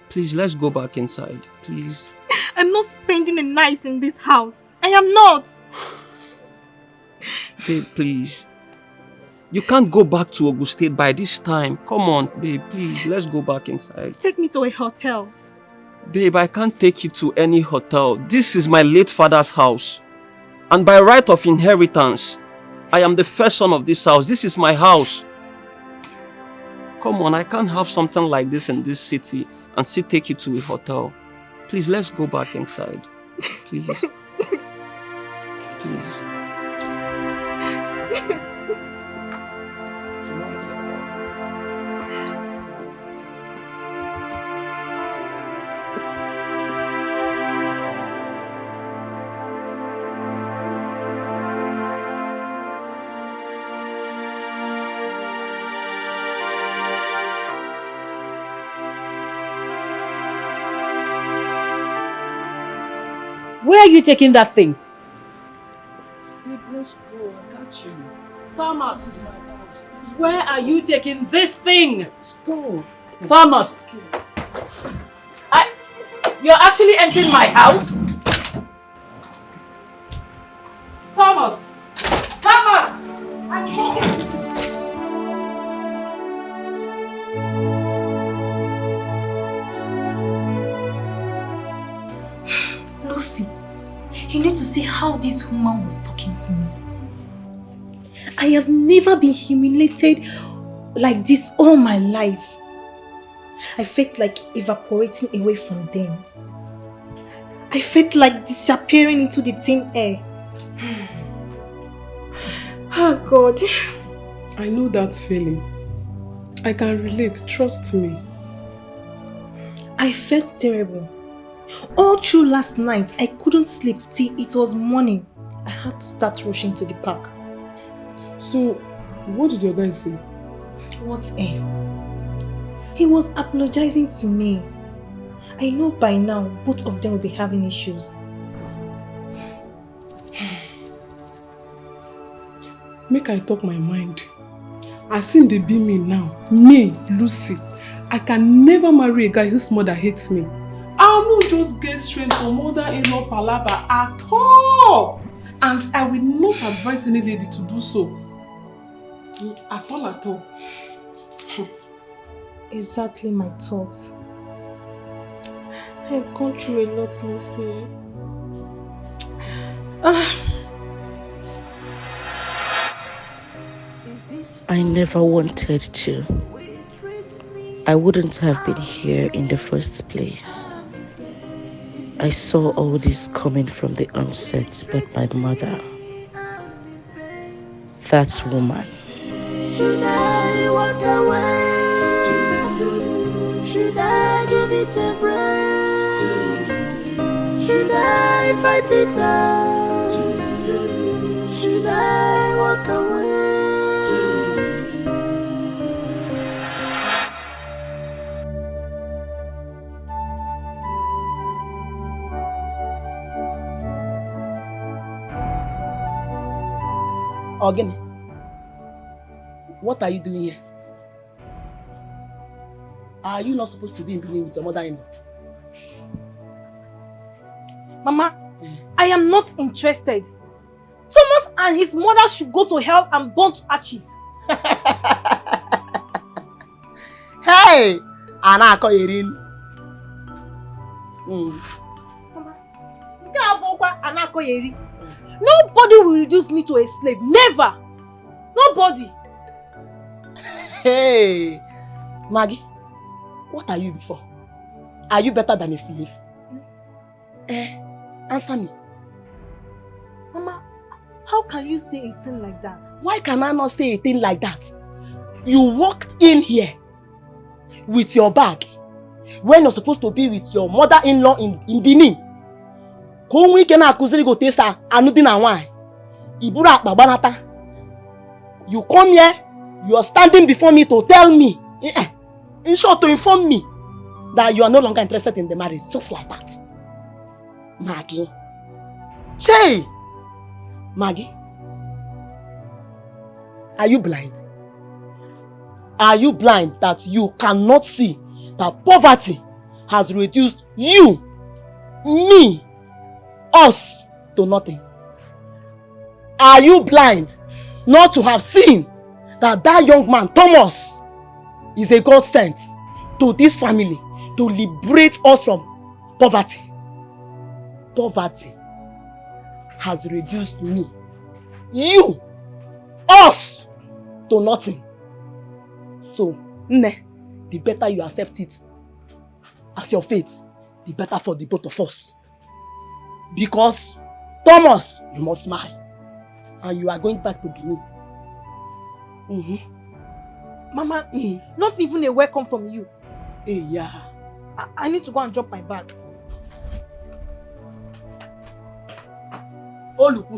Please, let's go back inside, please. I'm not spending a night in this house. I am not. Babe, please. You can't go back to Ogun State by this time. Come on, babe, please. Let's go back inside. Take me to a hotel. Babe, I can't take you to any hotel. This is my late father's house. And by right of inheritance, I am the first son of this house. This is my house. Come on, I can't have something like this in this city and still take you to a hotel. Please, let's go back inside. Please. Please. Where are you taking that thing? Babe, let's go. I got you. Thomas, where are you taking this thing? Go. Thomas, you're actually entering my house? Thomas! Thomas! I'm talking. Lucy, you need to see how this woman was talking to me. I have never been humiliated like this all my life. I felt like evaporating away from them. I felt like disappearing into the thin air. Oh God. I know that feeling. I can relate, trust me. I felt terrible. All through last night, I couldn't sleep till it was morning. I had to start rushing to the park. So, what did your guy say? What else? He was apologizing to me. I know by now, both of them will be having issues. Make I talk my mind. I seen they be me now. Me, Lucy. I can never marry a guy whose mother hates me. I will not just get straight from mother-in-law palaver at all. And I will not advise any lady to do so. At all, at all. Exactly my thoughts. I have gone through a lot, Lucy. I never wanted to. I wouldn't have been here in the first place. I saw all this coming from the onset, but my mother, that woman. Should I walk away? Should I give it a break? Should I fight it out? Should I walk away? Again, what are you doing here? Are you not supposed to be in Benin with your mother-in-law? Mama, I am not interested. Thomas and his mother should go to hell and burn to ashes. Hey! Anako Yerin. Nobody will reduce me to a slave. Never! Nobody! Hey! Maggie, what are you before? Are you better than a slave? Answer me. Mama, how can you say a thing like that? Why can I not say a thing like that? You walked in here with your bag when you're supposed to be with your mother-in-law in Benin. You come here, you are standing before me to tell me, in short, to inform me that you are no longer interested in the marriage, just like that. Maggie. Che! Maggie. Are you blind? Are you blind that you cannot see that poverty has reduced you, me, us to nothing? Are you blind not to have seen that that young man, Thomas, is a God sent to this family to liberate us from poverty? Poverty has reduced me, you, us, to nothing. So, the better you accept it as your fate, the better for the both of us. Because, Thomas, you must smile. And you are going back to Benin. Mama, not even a welcome from you. Hey, yeah. I need to go and drop my bag. Oh, look.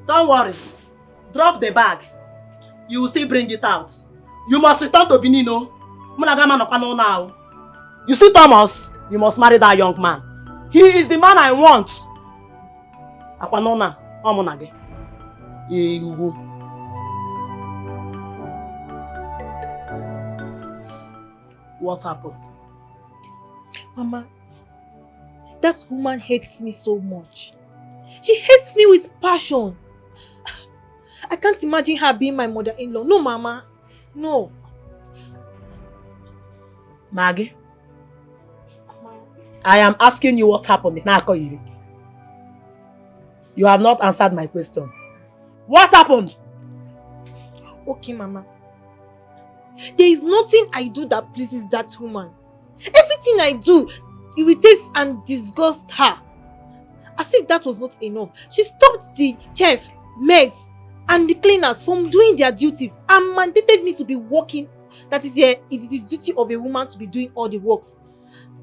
Don't worry. Drop the bag. You will still bring it out. You must return to Benin, no? Now. You see, Thomas, you must marry that young man. He is the man I want. What happened? Mama, that woman hates me so much. She hates me with passion. I can't imagine her being my mother-in-law. No, Mama. No. Maggie, I am asking you what happened. You have not answered my question. What happened? Okay, Mama. There is nothing I do that pleases that woman. Everything I do irritates and disgusts her. As if that was not enough, she stopped the chef, maids, and the cleaners from doing their duties and mandated me to be working. That is it is the duty of a woman to be doing all the works.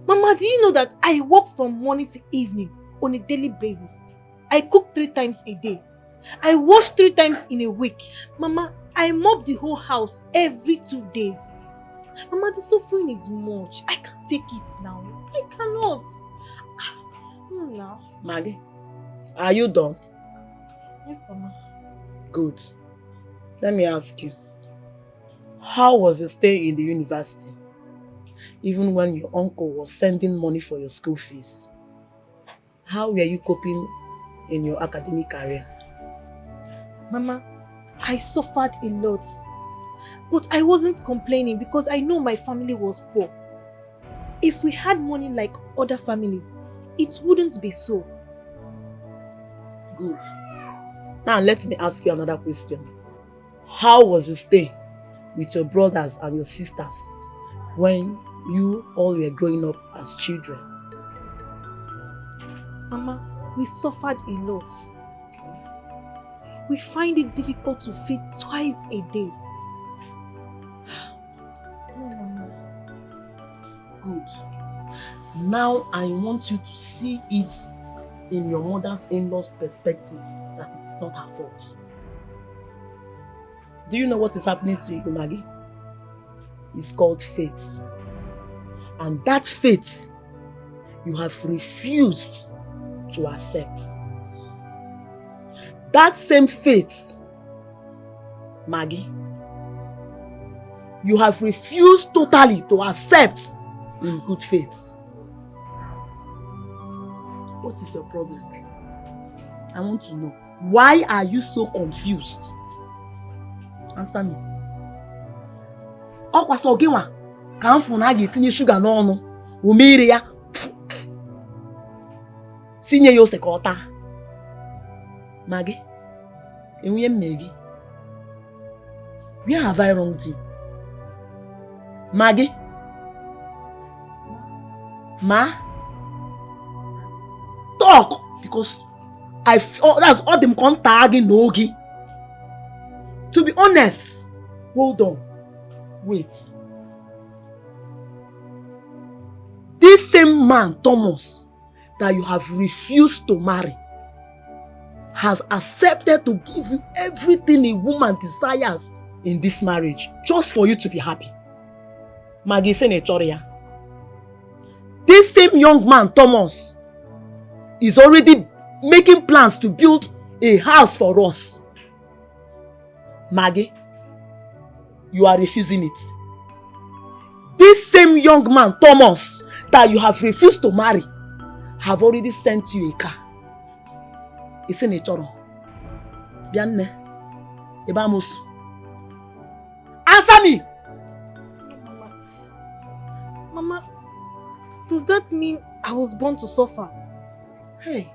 Mama, do you know that I work from morning to evening on a daily basis? I cook 3 times a day. I wash 3 times in a week. Mama, I mop the whole house every 2 days. Mama, the suffering is much. I can't take it now. I cannot. Now. Maggie, are you done? Yes, Mama. Good. Let me ask you. How was your stay in the university? Even when your uncle was sending money for your school fees. How were you coping in your academic career? Mama, I suffered a lot. But I wasn't complaining because I know my family was poor. If we had money like other families, it wouldn't be so. Good. Now let me ask you another question. How was your stay with your brothers and your sisters when you all were growing up as children? Mama, we suffered a lot. We find it difficult to feed twice a day. No, Mama. Good. Now I want you to see it in your mother's in-law's perspective that it is not her fault. Do you know what is happening to you, Maggie? It's called fate. And that fate you have refused to accept. That same fate, Maggie, you have refused totally to accept in good faith. What is your problem? I want to know. Why are you so confused? Answer me. Ọkwa sọ gị nwa ka m fụ na a ga-etinye shuga n'ọnụ umere ya sinye ya ose ka ọ taa. Maggie, enwunye mme gị. Where have I wronged you? Maggie? Ma? Talk! Because that's all them contacting Nogi. To be honest, hold on. Wait. This same man, Thomas, that you have refused to marry, has accepted to give you everything a woman desires in this marriage, just for you to be happy. Maggie Senatorial. This same young man, Thomas, is already making plans to build a house for us. Maggie, you are refusing it. This same young man, Thomas, that you have refused to marry, have already sent you a car. It's in a choro. Bianne, Ebamus. Answer me! Mama, does that mean I was born to suffer? Hey.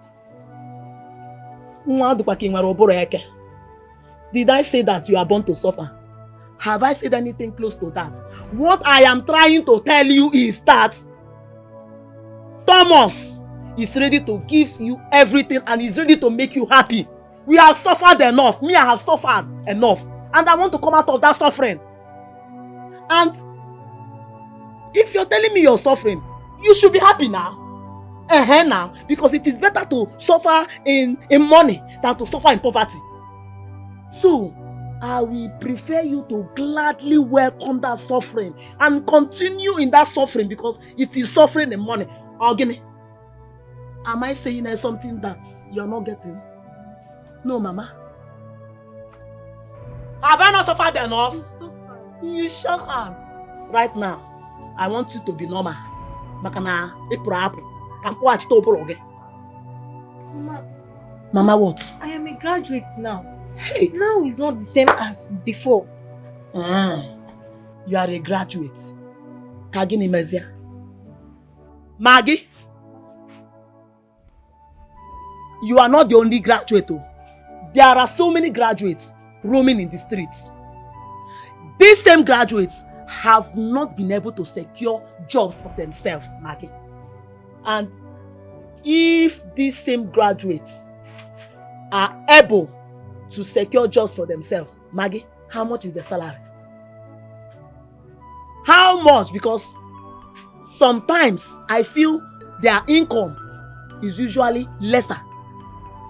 Did I say that you are born to suffer? Have I said anything close to that? What I am trying to tell you is that Thomas is ready to give you everything and is ready to make you happy. We have suffered enough. Me, I have suffered enough. And I want to come out of that suffering. And if you're telling me you're suffering, you should be happy now. Now. Because it is better to suffer in money than to suffer in poverty. So, I will prefer you to gladly welcome that suffering and continue in that suffering because it is suffering in money. Ogini, am I saying something that you're not getting? No, Mama. Have I not suffered enough? You sure can. Right now, I want you to be normal. Makana, Mama, what? I am a graduate now. Hey. Now it's not the same as before. You are a graduate. Kagini Mezia. Maggie, you are not the only graduate. There are so many graduates roaming in the streets. These same graduates have not been able to secure jobs for themselves, Maggie. And if these same graduates are able to secure jobs for themselves, Maggie, how much is their salary? How much? Because sometimes I feel their income is usually lesser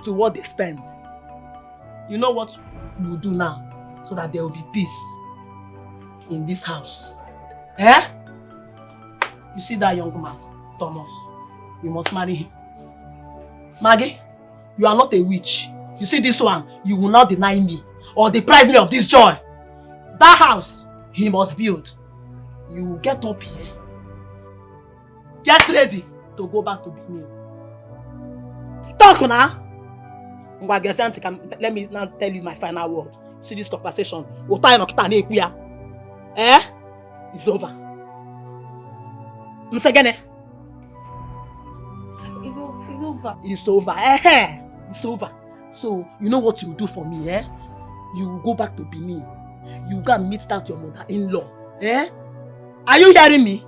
to what they spend. You know what we will do now so that there will be peace in this house? Eh? You see that young man, Thomas? You must marry him. Maggie, you are not a witch. You see this one, you will not deny me or deprive me of this joy. That house, he must build. You will get up here. Get ready to go back to Benin. Talk now. Let me now tell you my final word. See this conversation. Eh? It's over. It's over. It's over. Eh? It's over. So, you know what you do for me, eh? You go back to Benin. You go and meet that your mother-in-law. Eh? Are you hearing me?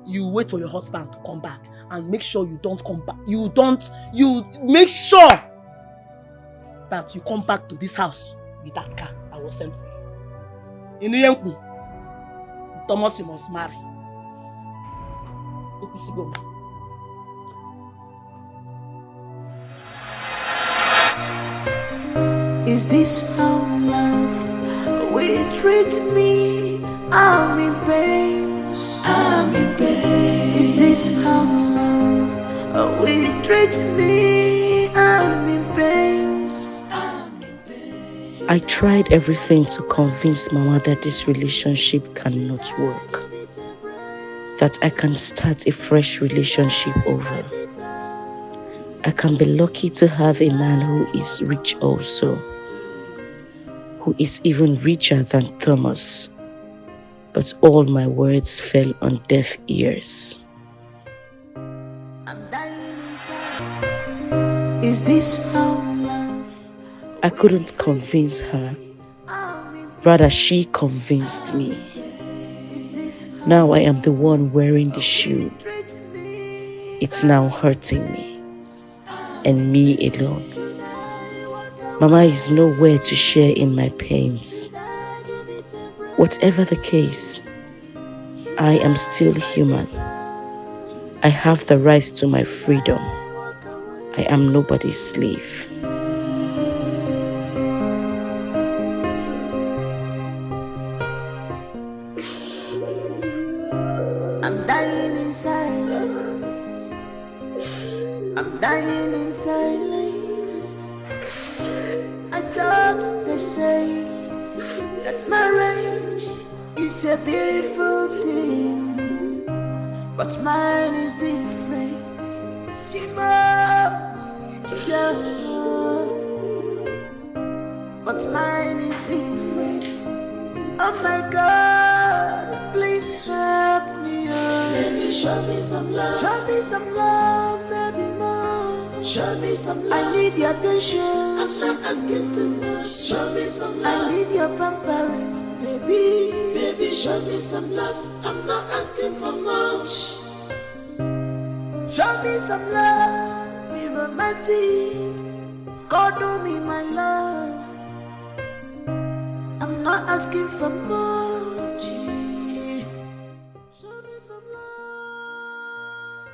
You wait for your husband to come back and make sure you don't come back. You make sure that you come back to this house with that car I was sent for you. In the Thomas, you must marry. Go. Is this how love will treat me? I'm in pain. I'm in pain. Is this how love will treat me? I'm in pain. I tried everything to convince Mama that this relationship cannot work. That I can start a fresh relationship over. I can be lucky to have a man who is rich also. Who is even richer than Thomas. But all my words fell on deaf ears. Is this how love? I couldn't convince her. Rather, she convinced me. Now I am the one wearing the shoe. It's now hurting me. And me alone. Mama is nowhere to share in my pains. Whatever the case, I am still human. I have the right to my freedom. I am nobody's slave. I'm dying in silence. I'm dying in silence. I thought they say that marriage is a beautiful thing, but mine is different. Chima, yeah. But mine is different. Oh my God, please help me, oh. Baby, show me some love. Show me some love, baby, more. Show me some love. I need your attention. I'm not asking too much. Show me some love. I need your pampering, baby. Baby, show me some love. I'm not asking for much. Show me some love. Be romantic. Cuddle me, my love. I'm not asking for much. Show me some love.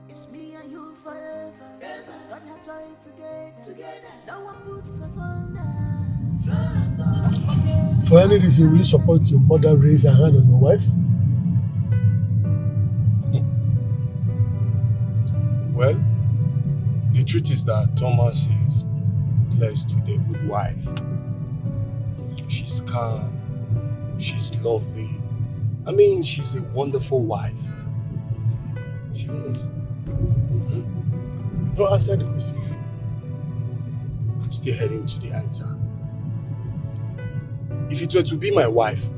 It's me and you forever. God has joined together. No one puts us under. For any reason, will you support your mother raise her hand on your wife? Well, the truth is that Thomas is blessed with a good wife. She's calm, she's lovely. I mean, she's a wonderful wife. She is. Don't answer the question. I'm still heading to the answer. If it were to be my wife,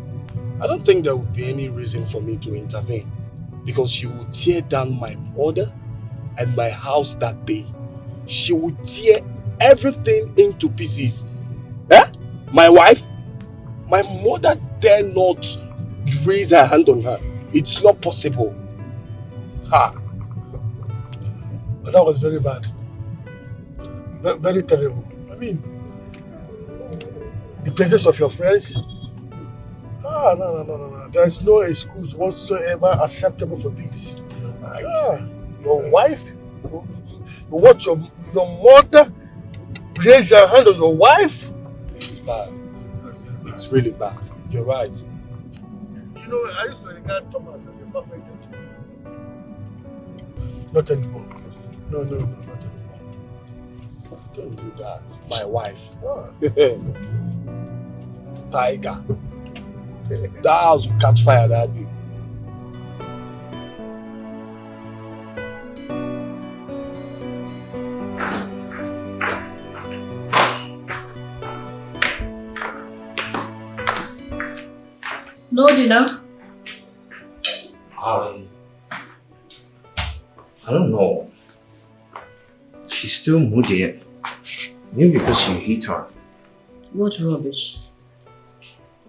I don't think there would be any reason for me to intervene, because she would tear down my mother and my house that day. She would tear everything into pieces. Eh? My wife? My mother dare not raise her hand on her. It's not possible. Ha! But that was very bad. Very terrible. I mean, the presence of your friends. No. There is no excuse whatsoever acceptable for this. Right. Your wife? You watch your mother raise her hand on your wife? It's bad. It's really bad. You're right. You know, I used to regard Thomas as a perfect gentleman. Not anymore. No, not anymore. Don't do that. My wife. Tiger. That house will catch fire that day. No dinner? I don't know. She's still moody. Maybe because you hate her. What rubbish.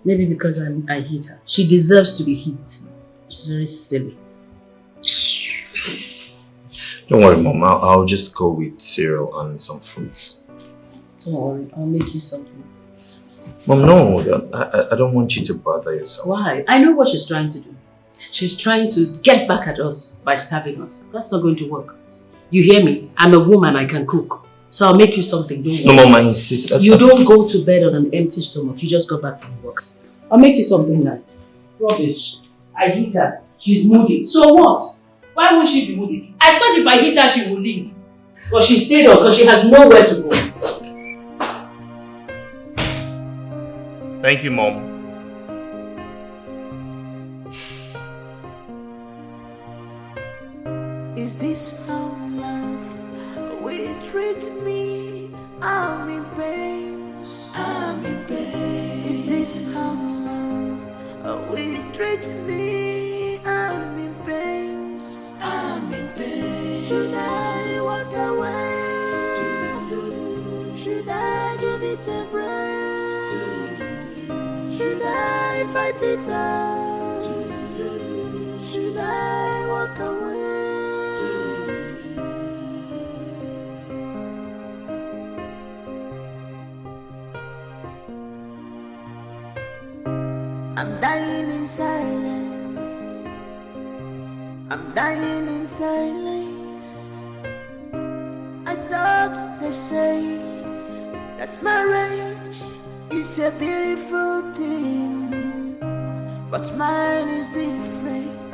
Maybe because I hate her. She deserves to be hit. She's very silly. Don't worry, Mom. I'll just go with cereal and some fruits. Don't worry, I'll make you something. Mom, no. I don't want you to bother yourself. Why? I know what she's trying to do. She's trying to get back at us by starving us. That's not going to work. You hear me? I'm a woman, I can cook. So I'll make you something, don't worry. No, Mom, I insist. You don't go to bed on an empty stomach. You just got back from work. I'll make you something nice. Rubbish. I hit her. She's moody. So what? Why won't she be moody? I thought if I hit her, she would leave. But she stayed on because she has nowhere to go. Thank you, Mom. Is this how love will treat me? I'm in pain. I'm in pain. Is this how love will treat me? I'm in pain. I'm in pain. Should I walk away? Should I give it a break? Should I fight it out? Should I walk away? I'm dying in silence. I'm dying in silence. I thought they say that marriage is a beautiful thing, but mine is different.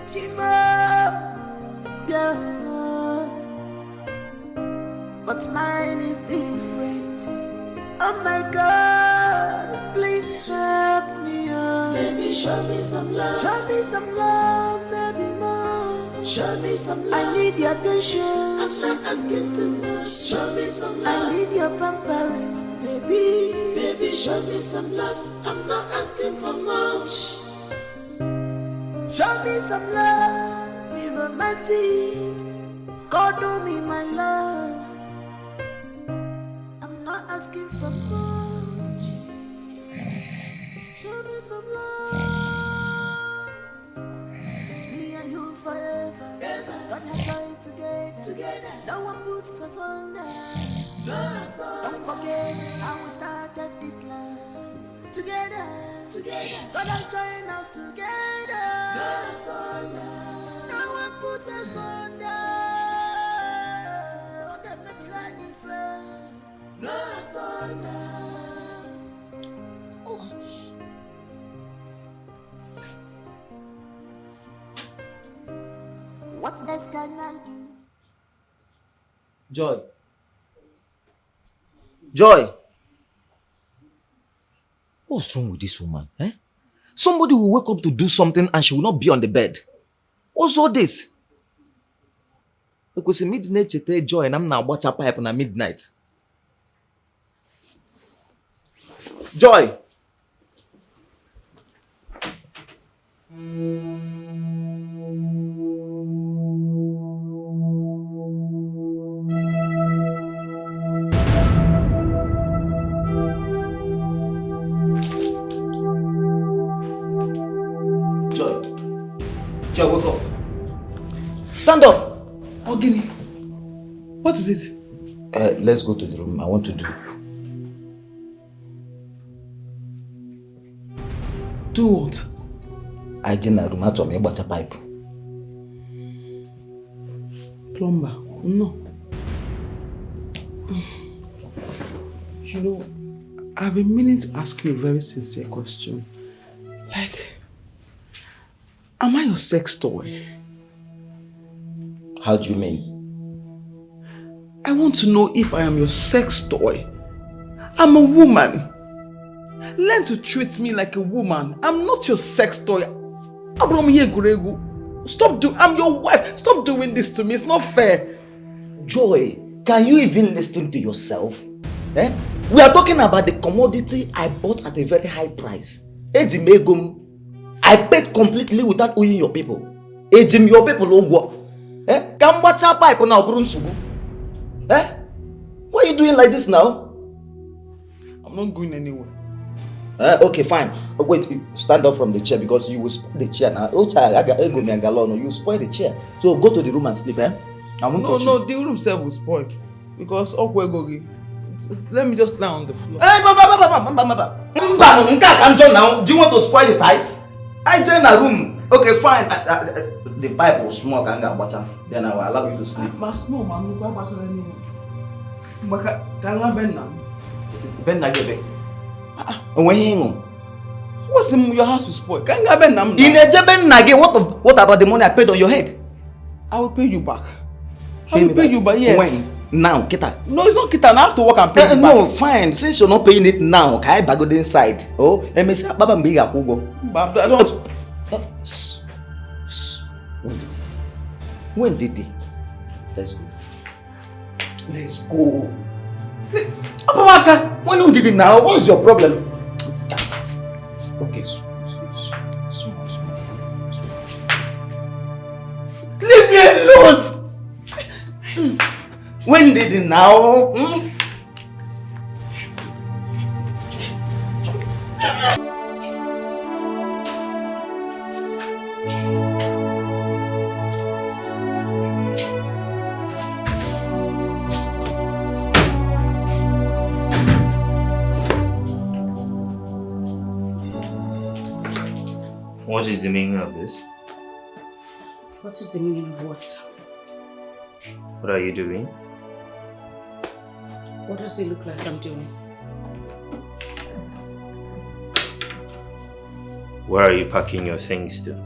Chima, yeah. But mine is different. Oh my God, please help me, oh. Baby, show me some love. Show me some love, baby, more. Show me some love. I need your attention. I'm not asking too much. Show me some love. I need your pampering, baby. Baby, show me some love. I'm not asking for much. Show me some love. Be romantic. God, do me my love. I'm not asking for much. Show me some love. It's me and you forever. Gonna try together. No one puts us under. Don't forget how we started this love. Together. Gonna join us together. No one puts us under. Okay, maybe like me fair. No asunder. Oh. What else can I do? Joy. What's wrong with this woman? Eh? Somebody will wake up to do something and she will not be on the bed. What's all this? Because in midnight, you tell Joy and I'm now watch a pipe on a midnight. Joy. Joy, wake up. Stand up. Ogini, what is it? Let's go to the room. I want to do. Do what? I didn't room to me about a pipe. Plumber, no. You know, I've been meaning to ask you a very sincere question. Like, am I your sex toy? How do you mean? I want to know if I am your sex toy. I'm a woman. Learn to treat me like a woman. I'm not your sex toy. Stop I'm your wife. Stop doing this to me. It's not fair. Joy, can you even listen to yourself? Eh? We are talking about the commodity I bought at a very high price. I paid completely without owing your people. Your people eh? Come watch our pipe now, Brunsugu. Eh? Why are you doing like this now? I'm not going anywhere. Okay, fine. Wait, stand up from the chair because you will spoil the chair now. Oh, child, you will spoil the chair. So go to the room and sleep, eh? No, the room self will spoil. Because Okwegogi. Let me just lie on the floor. Hey, now. Do you want to spoil the tiles? I join a room. Okay, fine. The pipe will smoke and get water. Then I will allow you to sleep. But small man, you can't water anymore. Can I bend now? Bend again. When what's in your house will spoil? Can I bend now? In a Jeben Nage, what about the money I paid on your head? I will pay you back. I will pay you back, yes. When? Now, Kita. No, it's not Kita. I have to work and pay you back. No, fine. Since you're not paying it now, can I go inside? Oh, and me say, Baba Mbiga Kugo. But I don't. When did he? Let's go. Let's go. When did it now? What's your problem? Okay, small. Leave me alone! When did it now? What is the meaning of this? What is the meaning of what? What are you doing? What does it look like I'm doing? Where are you packing your things to?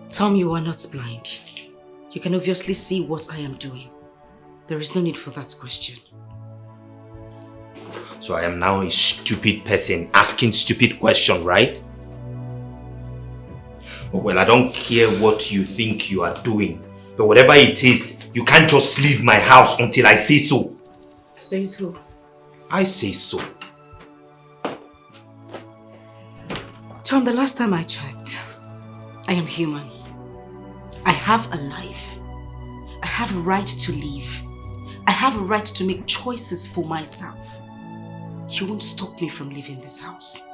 Tom, you are not blind. You can obviously see what I am doing. There is no need for that question. So I am now a stupid person asking stupid questions, right? Well, I don't care what you think you are doing. But whatever it is, you can't just leave my house until I say so. Says who? I say so. Tom, the last time I checked, I am human. I have a life. I have a right to live. I have a right to make choices for myself. You won't stop me from leaving this house.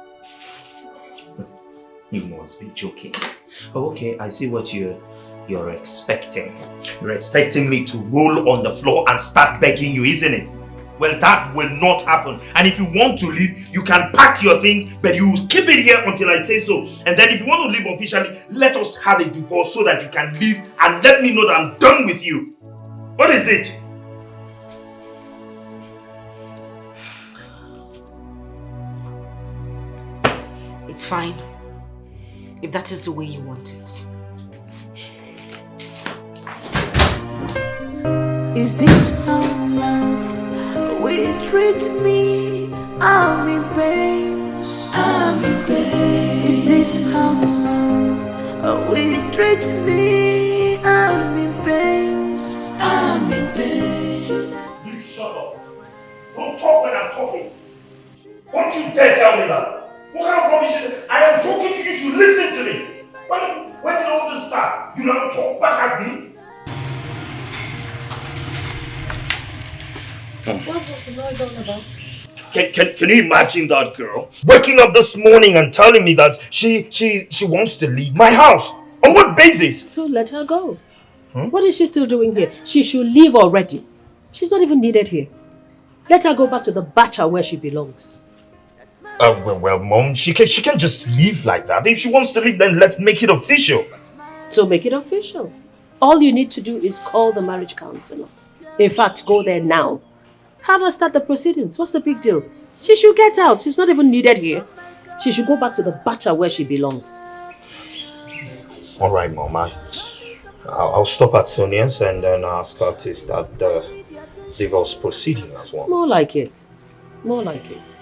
You must be joking. Oh, okay, I see what you're expecting. You're expecting me to roll on the floor and start begging you, isn't it? Well, that will not happen. And if you want to leave, you can pack your things, but you keep it here until I say so. And then if you want to leave officially, let us have a divorce so that you can leave and let me know that I'm done with you. What is it? It's fine. If that is the way you want it. Is this how love will treat me? I'm in pain. I'm in pain. Is this how love will treat me? I'm in pain. I'm in pain. You shut up. Don't talk when I'm talking. Don't you dare tell me that. What kind of rubbish is it? I am talking to you, you should listen to me. When did all this start? You don't talk back at me? What was the noise all about? Can you imagine that girl waking up this morning and telling me that she wants to leave my house? On what basis? So let her go. What is she still doing here? She should leave already. She's not even needed here. Let her go back to the bacha where she belongs. Well, Mom, she can just leave like that. If she wants to leave, then let's make it official. So make it official. All you need to do is call the marriage counselor. In fact, go there now. Have her start the proceedings. What's the big deal? She should get out. She's not even needed here. She should go back to the bacha where she belongs. All right, Mom. I'll stop at Sonia's and then ask her to start the divorce proceeding as well. More like it. More like it.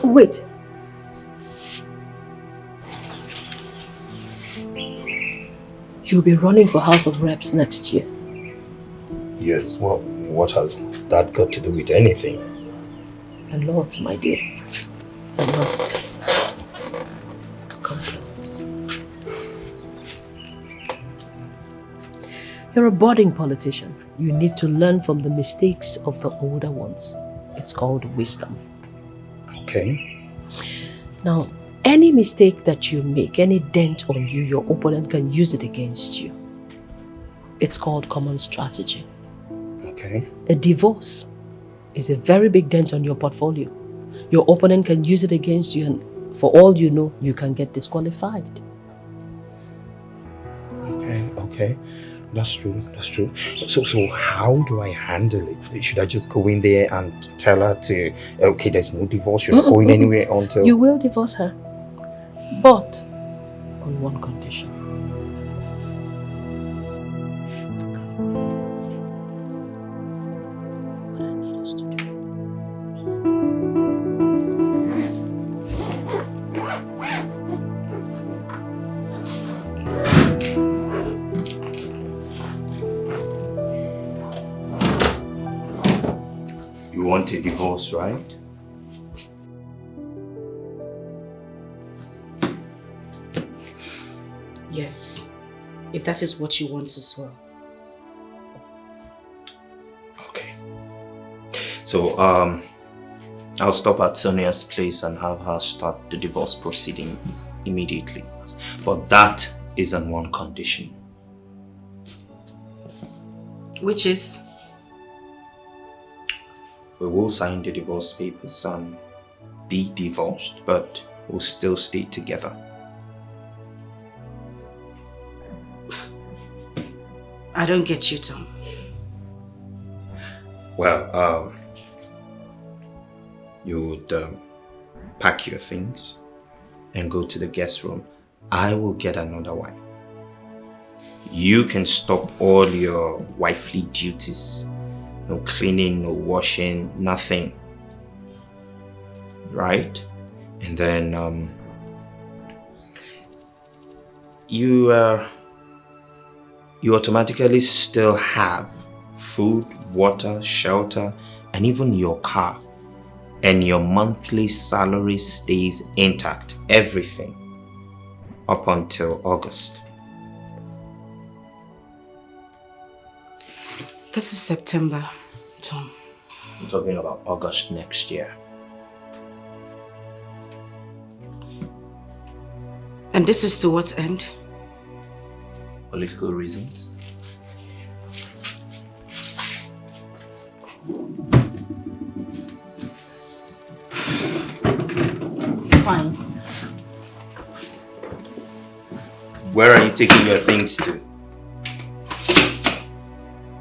Wait. You'll be running for House of Reps next year. Yes, well, what has that got to do with anything? A lot, my dear. A lot. Come close. You're a budding politician. You need to learn from the mistakes of the older ones. It's called wisdom. Okay. Now, any mistake that you make, any dent on you, your opponent can use it against you. It's called common strategy. Okay. A divorce is a very big dent on your portfolio. Your opponent can use it against you, and for all you know, you can get disqualified. Okay. That's true. So how do I handle it? Should I just go in there and tell her to, okay, there's no divorce, you're not going anywhere until... You will divorce her, but on one condition. You want a divorce, right? Yes, if that is what you want as well. So, I'll stop at Sonia's place and have her start the divorce proceeding immediately. But that is on one condition. Which is? We will sign the divorce papers and be divorced, but we'll still stay together. I don't get you, Tom. Well, you would pack your things and go to the guest room. I will get another wife. You can stop all your wifely duties. No cleaning, no washing, nothing. Right? And then you automatically still have food, water, shelter, and even your car. And your monthly salary stays intact, everything, up until August. This is September, Tom. I'm talking about August next year. And this is to what end? Political reasons. Fine. Where are you taking your things to?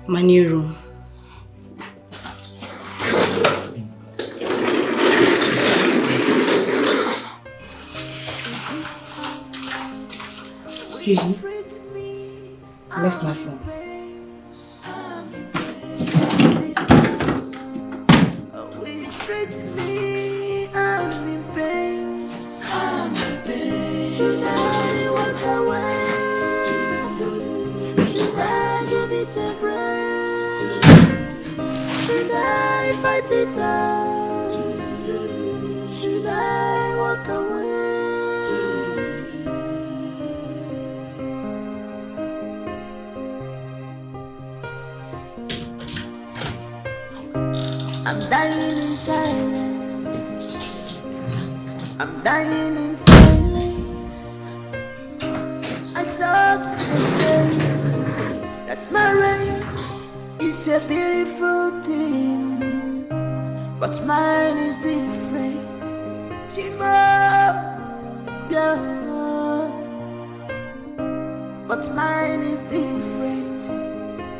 My new room. Excuse me. I left my phone. Should I walk away? Should I give it a break? Should I fight it out? Should I walk away? I'm dying in silence. I'm dying in silence. I thought you said that marriage is a beautiful thing, but mine is different. Chima, yeah. But mine is different.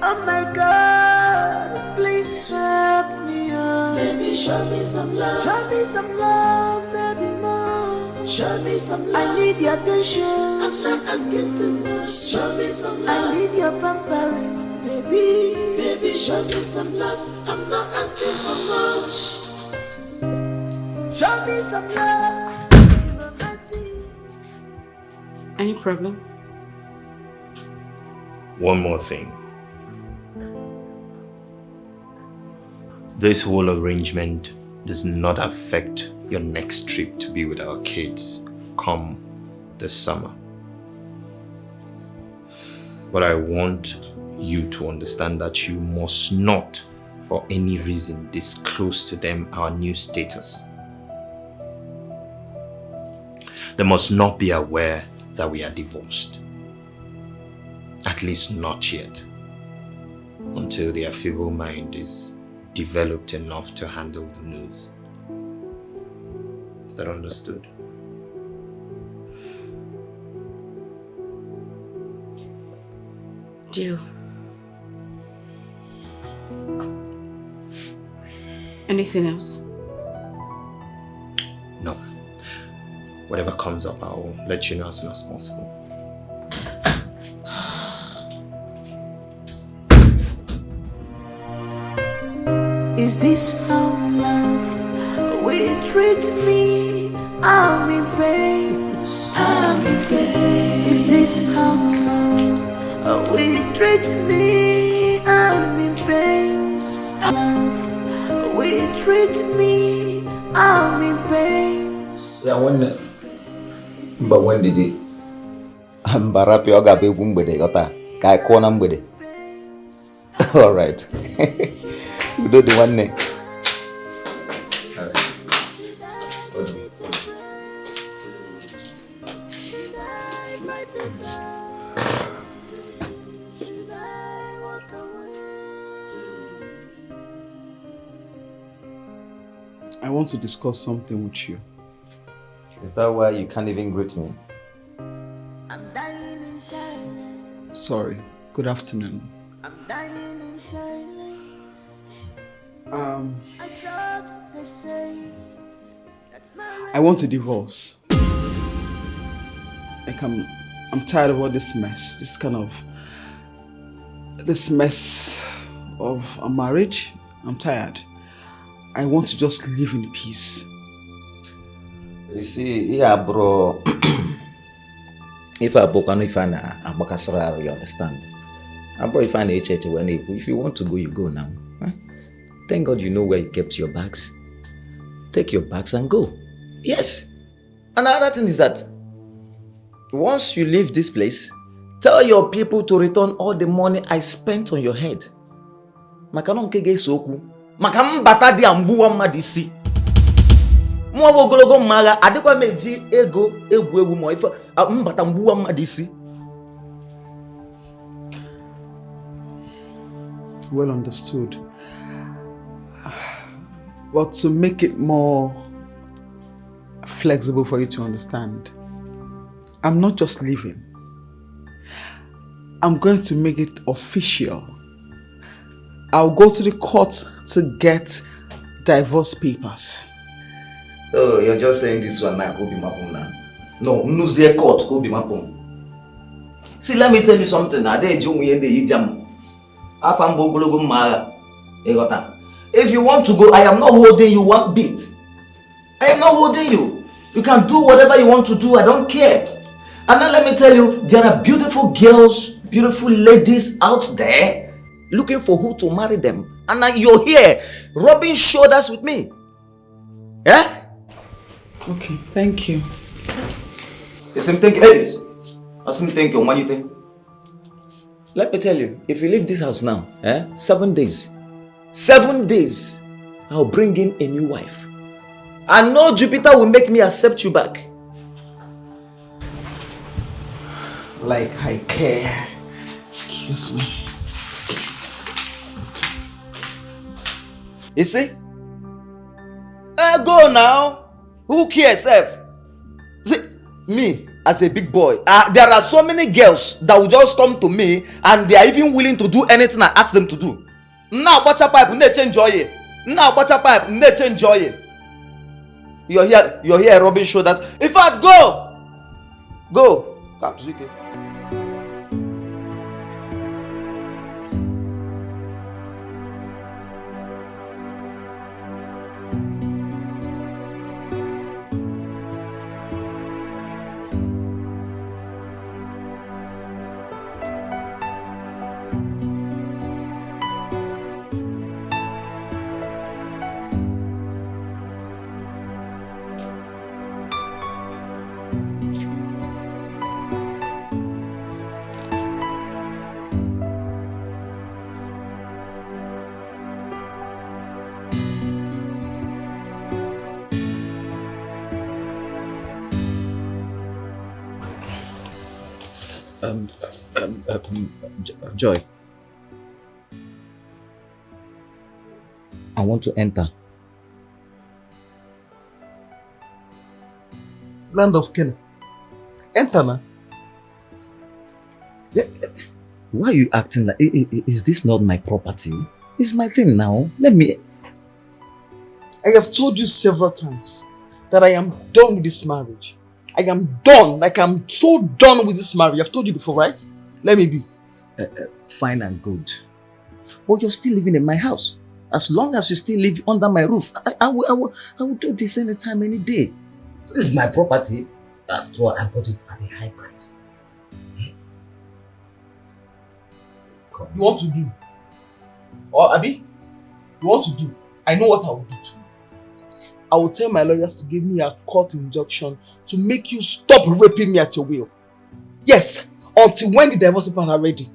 Oh my God, please help me, oh. Baby, show me some love. Show me some love, baby, more. Show me some love. I need your attention. I'm not asking too much. Show me some love. I need your pampering, baby. Baby, show me some love. I'm not asking for much. Show me some love. Any problem? One more thing. This whole arrangement does not affect your next trip to be with our kids come this summer. But I want you to understand that you must not, for any reason, disclose to them our new status. They must not be aware that we are divorced. At least not yet. until their feeble mind is developed enough to handle the news. Is that understood? Deal. Anything else? No. Whatever comes up, I'll let you know as soon as possible. Is this how love will treat me? I'm in pain. I'm in pain. Is this how love will treat me? I'm in pain. Love will treat me. I'm in pain. Yeah, when did it? Mbarapi oga be mgbede yota. Kai kona mgbede. All right. We do the one neck. I want to discuss something with you. Is that why you can't even greet me? Sorry. Good afternoon. I want a divorce. Like I'm tired of all this mess. This mess of a marriage. I'm tired. I want to just live in peace. You see, yeah, bro. If I book on if I you understand. And bro, if I if you want to go, you go now. Huh? Thank God you know where you kept your bags. Take your bags and go. Yes. Another thing is that once you leave this place, tell your people to return all the money I spent on your head. Makanonke soku. Makam bata di ambuwa madisi. Mwa wogologo maga adekwa meji ego egwu mo ifa mbata mbuwa madisi. Well understood. But to make it more flexible for you to understand, I'm not just leaving. I'm going to make it official. I'll go to the court to get divorce papers. Oh, you're just saying this one now, go be mapum now. No, mnuzie court, go be mapum. See, let me tell you something. If you want to go, I am not holding you one bit. I am not holding you. You can do whatever you want to do. I don't care. And now let me tell you, there are beautiful girls, beautiful ladies out there looking for who to marry them. And now you're here rubbing shoulders with me. Yeah? Okay, thank you. The same thing. Hey, I same thing. What do you think? Let me tell you, if you leave this house now, 7 days, 7 days, I'll bring in a new wife. And no Jupiter will make me accept you back. Like I care. Excuse me. You see? Go now. Who cares, F? See, me, as a big boy, there are so many girls that will just come to me and they are even willing to do anything I ask them to do. Now, butter pipe, ne change joy. Now, butter pipe, ne change joy. You're here rubbing shoulders. In fact, go. Come, Zuki. Joy. I want to enter. Land of Canaan. Enter now. Why are you acting like... Is this not my property? It's my thing now. Let me... I have told you several times that I am done with this marriage. I am done. Like, I'm so done with this marriage. I've told you before, right? Let me be. Fine and good. But you're still living in my house. As long as you still live under my roof, I will do this anytime, any day. This is my property. After all, I bought it at a high price. You want to do? Or Abi? You want to do? I know what I will do too. I will tell my lawyers to give me a court injunction to make you stop raping me at your will. Yes, until when the divorce papers are ready.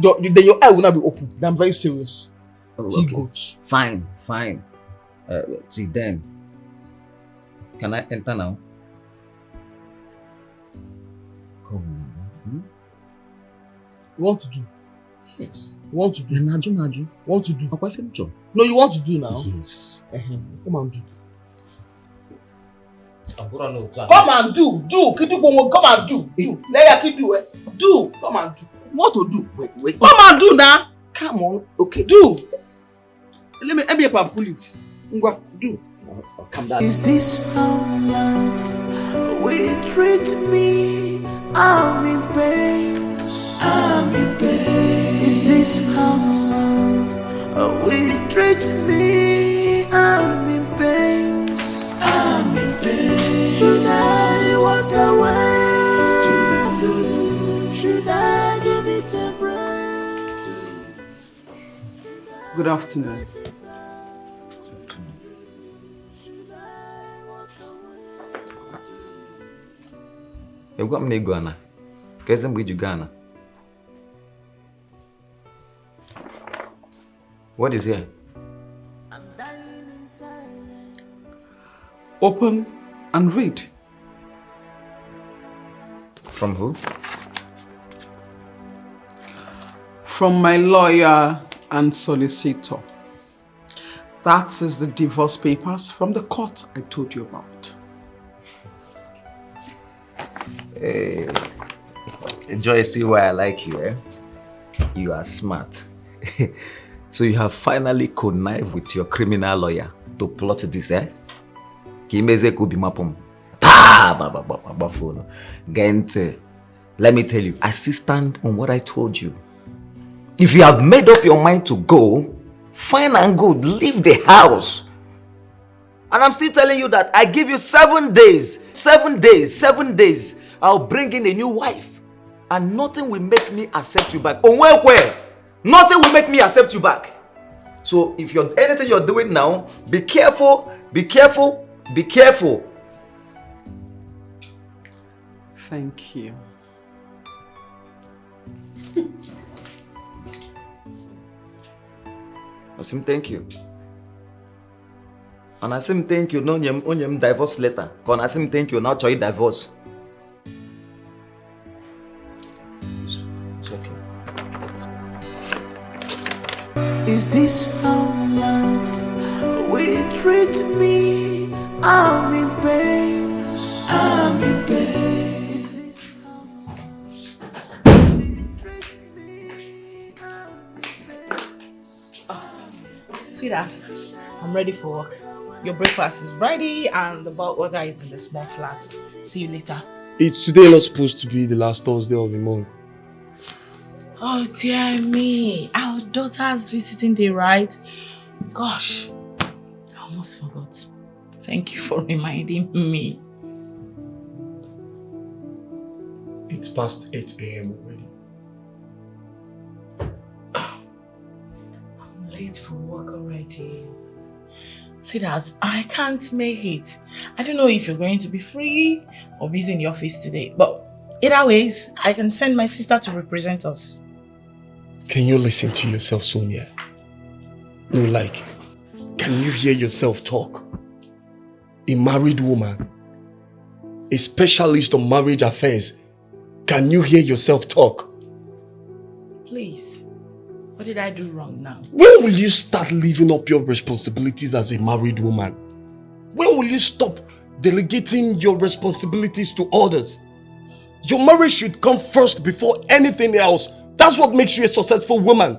Then your eye will not be open. I'm very serious. Oh, okay. Fine. See then. Can I enter now? Come on. You want to do? Yes. You want to do? Maju. Want to do? No, you want to do now? Yes. Come and do. Come and do. Come and do. Do. Come and do. What to do? Wait. Come and do now. Come on. Okay. Do. Let me pull it. Do. Calm down. Is this how love will treat me? I'm in pain. Is this how love will treat me? I'm in pain. Should I walk away? Should I give it a break? Good afternoon. You've got me Ghana. Guess I'm with you, Ghana. What is here? Open and read. From who? From my lawyer and solicitor. That is the divorce papers from the court I told you about. Hey, Joy, see why I like you, eh? You are smart. So you have finally connived with your criminal lawyer to plot this, eh? Kimeze kubi mapom. Gente. Let me tell you, I still stand on what I told you. If you have made up your mind to go, fine and good, leave the house. And I'm still telling you that I give you 7 days. 7 days. 7 days. I'll bring in a new wife. And nothing will make me accept you back. Where? Nothing will make me accept you back. So if anything you're doing now, be careful, be careful, be careful. Thank you. Asim, thank you. And Asim, thank you. No, onyem divorce letter. Kon Asim, thank you. Now try divorce. It's okay. Is this how love will treat me? I'm in pain. Is this how love will treat me? Sweetheart, I'm ready for work. Your breakfast is ready and the bulk water is in the small flask. See you later. It's today not supposed to be the last Thursday of the month. Oh dear me, our daughter's visiting day, right? Gosh, I almost forgot. Thank you for reminding me. It's past 8 a.m. already. I'm late for work already. Sweetheart, I can't make it. I don't know if you're going to be free or busy in the office today, but either ways, I can send my sister to represent us. Can you listen to yourself, Sonia? No, like, can you hear yourself talk? A married woman, a specialist on marriage affairs, can you hear yourself talk? Please, What did I do wrong now? When will you start living up your responsibilities as a married woman? When will you stop delegating your responsibilities to others? Your marriage should come first before anything else. That's what makes you a successful woman.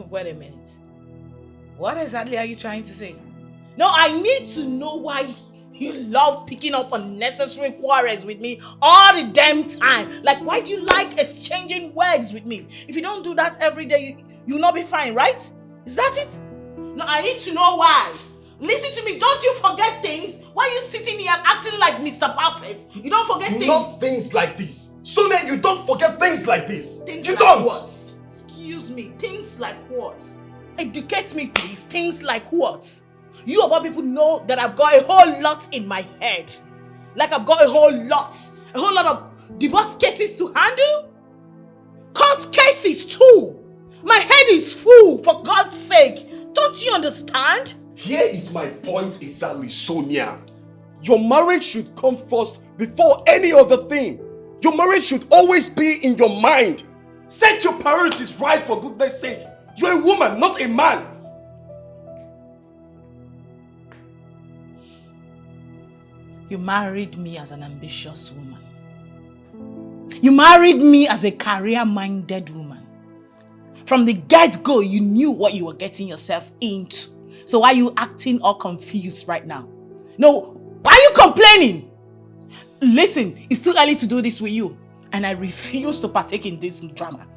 Wait a minute. What exactly are you trying to say? No, I need to know why you love picking up unnecessary quarrels with me all the damn time. Like, why do you like exchanging words with me? If you don't do that every day, you'll not be fine, right? Is that it? No, I need to know why. Listen to me, don't you forget things? Why are you sitting here acting like Mr. Perfect? You don't forget things. Not things like this. So then you don't forget things like this. Things you like don't. What? Excuse me, things like what? Educate me, please. Things like what? You of all people know that I've got a whole lot in my head. Like I've got a whole lot of divorce cases to handle. Court cases too. My head is full, for God's sake. Don't you understand? Here is my point exactly, Sonia. Your marriage should come first before any other thing. Your marriage should always be in your mind. Set your priorities right, for goodness sake. You're a woman, not a man. You married me as an ambitious woman. You married me as a career-minded woman. From the get-go, you knew what you were getting yourself into. So why are you acting all confused right now? No, why are you complaining? Listen, it's too early to do this with you. And I refuse to partake in this drama.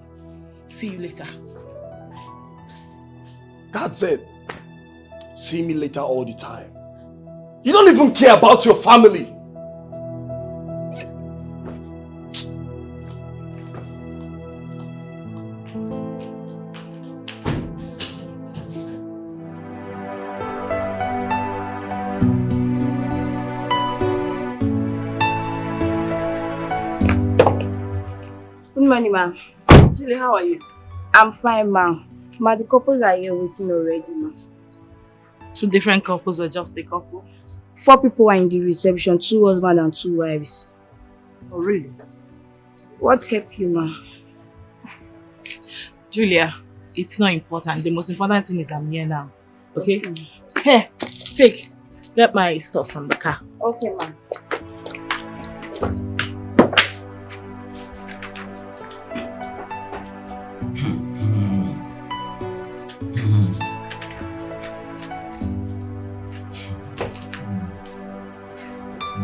See you later. That's it. See me later all the time. You don't even care about your family. Good morning, ma'am. Julie, how are you? I'm fine, ma'am. Ma, the couples are here waiting already, ma'am. 2 different couples or just a couple? 4 people are in the reception, 2 husbands and 2 wives. Oh, really? What kept you, ma'am? Julia, it's not important. The most important thing is I'm here now. Okay? Here, take. Get my stuff from the car. Okay, ma'am.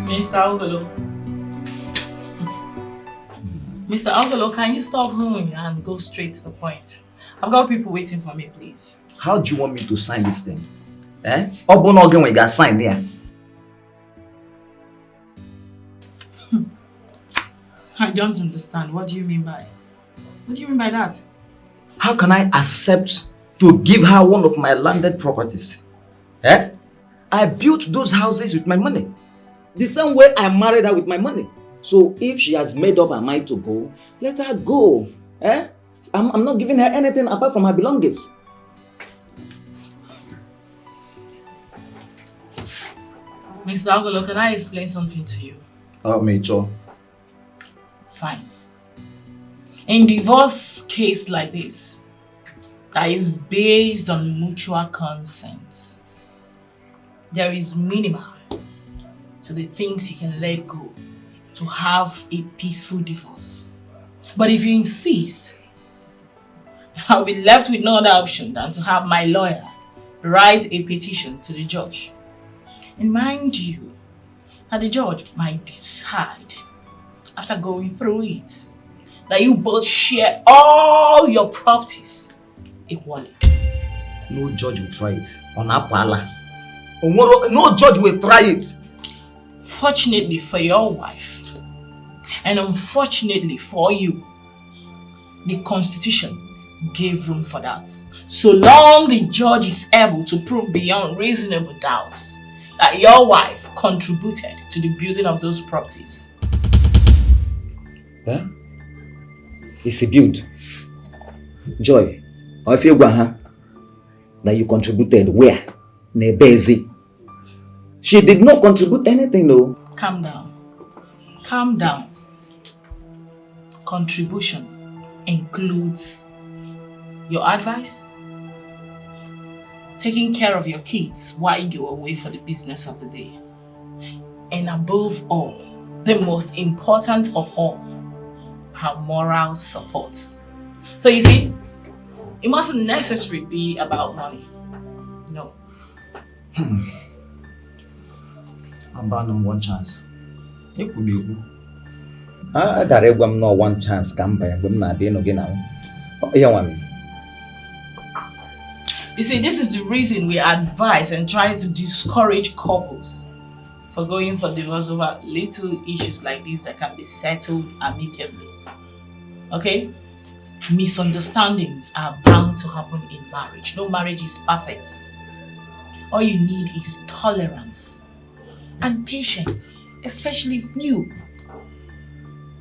Mr. Ogolo. Mr. Ogolo, can you stop hooing and go straight to the point? I've got people waiting for me, please. How do you want me to sign this thing? Eh? Open again when you got sign there. I don't understand. What do you mean by? What do you mean by that? How can I accept to give her one of my landed properties? Eh? I built those houses with my money. The same way I married her with my money. So if she has made up her mind to go, let her go. Eh? I'm not giving her anything apart from her belongings. Mr. Ogolo, can I explain something to you? Oh, Major. Fine. In divorce case like this, that is based on mutual consent, there is minimum to the things you can let go to have a peaceful divorce. But if you insist, I'll be left with no other option than to have my lawyer write a petition to the judge. And mind you, that the judge might decide, after going through it, that you both share all your properties equally. No judge will try it. On Apala. No judge will try it. Fortunately for your wife, and unfortunately for you, the Constitution gave room for that. So long the judge is able to prove beyond reasonable doubts that your wife contributed to the building of those properties. Huh? It's a build. Joy, I feel that you contributed where? Nebezi. She did not contribute anything though. Calm down. Calm down. Contribution includes your advice, taking care of your kids while you're away for the business of the day, and above all, the most important of all, her moral support. So you see, it mustn't necessarily be about money. No. I'm bound on one chance. It could be. I got a one no one chance come by and women are being again now. Oh, yeah, one. You see, this is the reason we advise and try to discourage couples for going for divorce over little issues like this that can be settled amicably. Okay? Misunderstandings are bound to happen in marriage. No marriage is perfect. All you need is tolerance and patience, especially if new.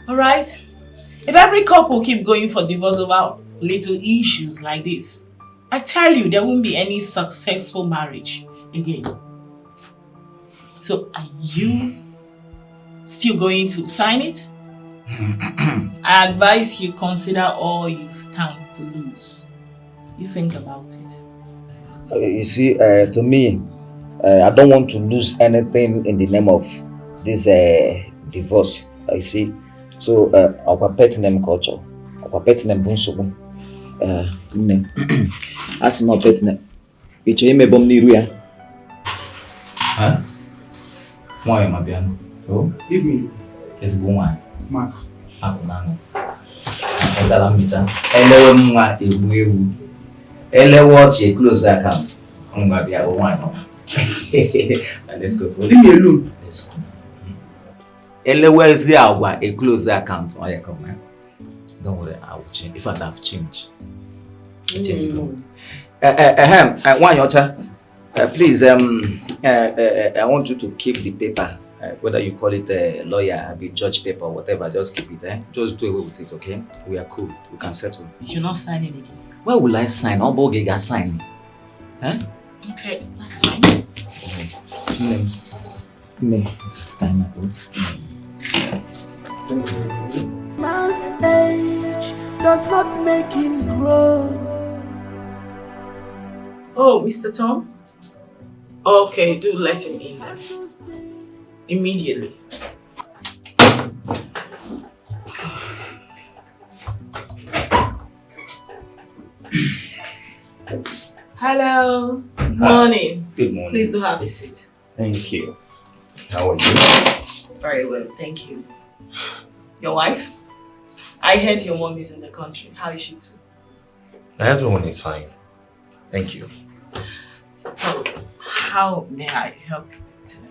Alright? If every couple keep going for divorce over little issues like this, I tell you, there won't be any successful marriage again. So, are you still going to sign it? I advise you consider all you stand to lose. You think about it. You see, to me, I don't want to lose anything in the name of this divorce. You see, so our pet name culture, our pet name bunsubu. As my pet name, it's a me bom niruya. Huh? Why am I being? Oh, give me. It's good. Mark. Aku nang. Dalam bicara. Elewe mga ibu. Elewe che close the account. Unga biya one. Let's go. Leave me alone. Let's go. Elewe is a close the account. Oh yeah, come on. Don't worry, I will change. If I have changed, I change it. One yacha. Please, I want you to keep the paper. Whether you call it a lawyer, a judge paper, or whatever, just keep it. Just do away with it, okay? We are cool. We can settle. You're not signing again. Where will I sign? Obo Giga sign. Huh? Okay, that's fine. Man's age does not make him grow. Oh, Mr. Tom? Okay, do let him in then. Immediately. Hello. Good morning. Good morning. Please do have a seat. Thank you. How are you? Very well, thank you. Your wife? I heard your mom is in the country. How is she too? Everyone is fine. Thank you. So, how may I help you today?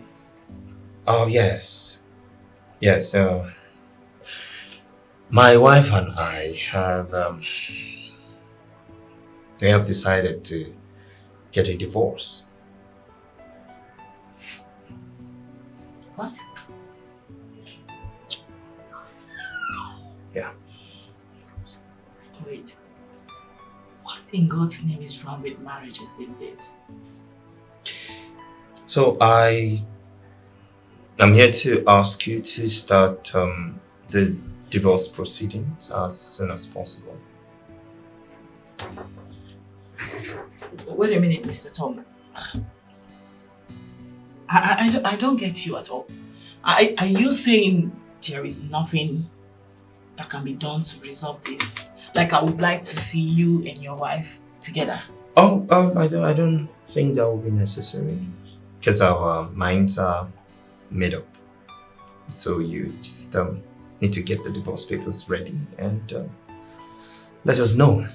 Oh, yes. Yes, my wife and I have, they have decided to get a divorce. What? Yeah. Wait. What in God's name is wrong with marriages these days? So I'm here to ask you to start the divorce proceedings as soon as possible. Wait a minute, Mr. Tom. I don't get you at all. Are you saying there is nothing that can be done to resolve this? Like I would like to see you and your wife together. Oh, I don't think that will be necessary because our minds are made up. So you just need to get the divorce papers ready and let us know.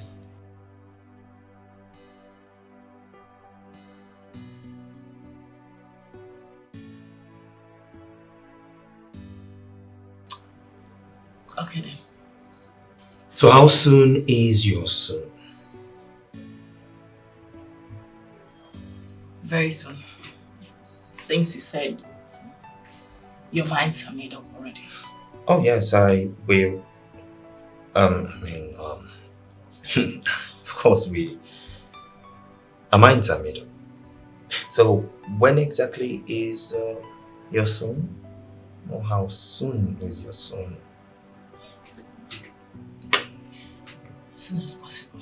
Okay then. So how soon is your soon? Very soon. Since you said your minds are made up already. Oh yes, I will. Of course our minds are made up. So when exactly is your soon? Or how soon is your soon? As soon as possible.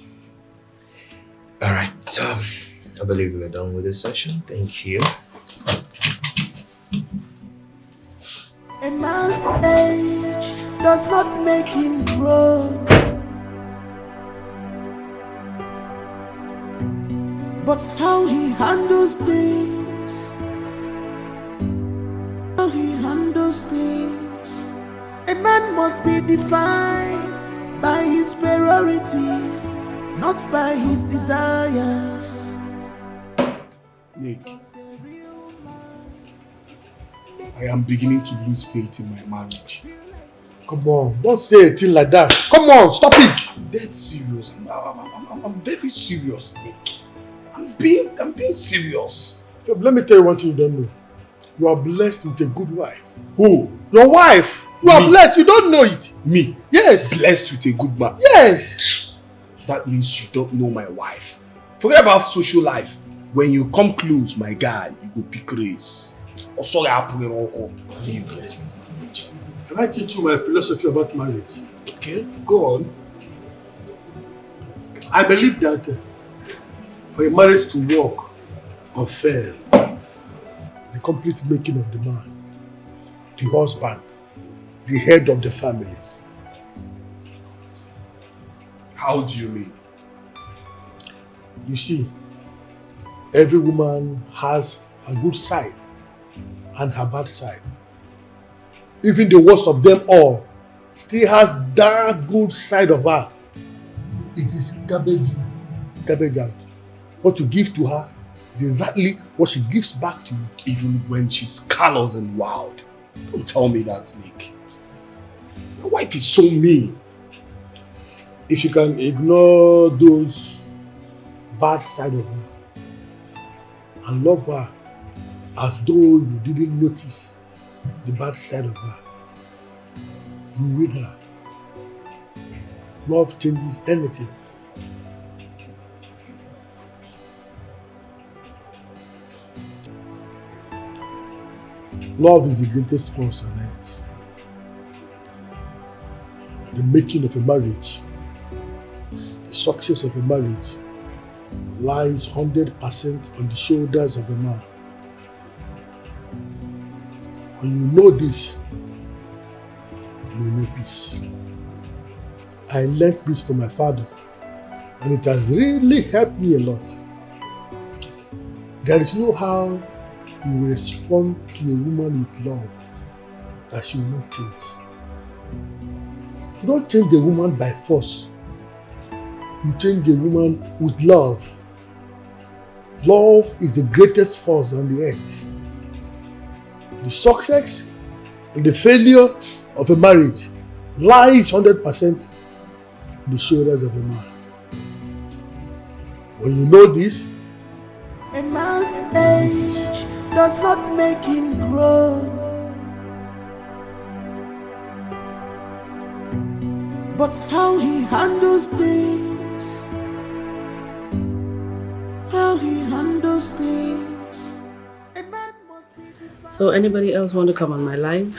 Alright, so I believe we're done with this session. Thank you. A man's age does not make him grow, but how he handles things, how he handles things. A man must be defined by his priorities, not by his desires. Nick, I am beginning to lose faith in my marriage. Come on, don't say a thing like that. Come on, stop it. I'm dead serious. I'm very serious, Nick. I'm being serious. Let me tell you one thing you don't know. You are blessed with a good wife. Who? Your wife. You are blessed. You don't know it. Me? Yes. Blessed with a good man. Yes. That means you don't know my wife. Forget about social life. When you come close, my guy, you go pick race. Oh, sorry, I'm being blessed. Can I teach you my philosophy about marriage? Okay, go on. I believe that for a marriage to work or fail, it's a complete making of the man, the husband, the head of the family. How do you mean? You see, every woman has a good side and her bad side. Even the worst of them all still has that good side of her. It is garbage out. What you give to her is exactly what she gives back to you. Even when she's callous and wild. Don't tell me that, Nick. My wife is so mean. If you can ignore those bad side of her and love her as though you didn't notice the bad side of her, you win her. Love changes anything. Love is the greatest force on earth. The making of a marriage, the success of a marriage lies 100% on the shoulders of a man. When you know this, you will know peace. I learned this from my father, and it has really helped me a lot. There is no how you will respond to a woman with love that she will not change. You don't change a woman by force. You change a woman with love. Love is the greatest force on the earth. The success and the failure of a marriage lies 100% on the shoulders of a man. When you know this, a man's age does not make him grow, but how he handles things, how he handles things. So anybody else want to come on my live?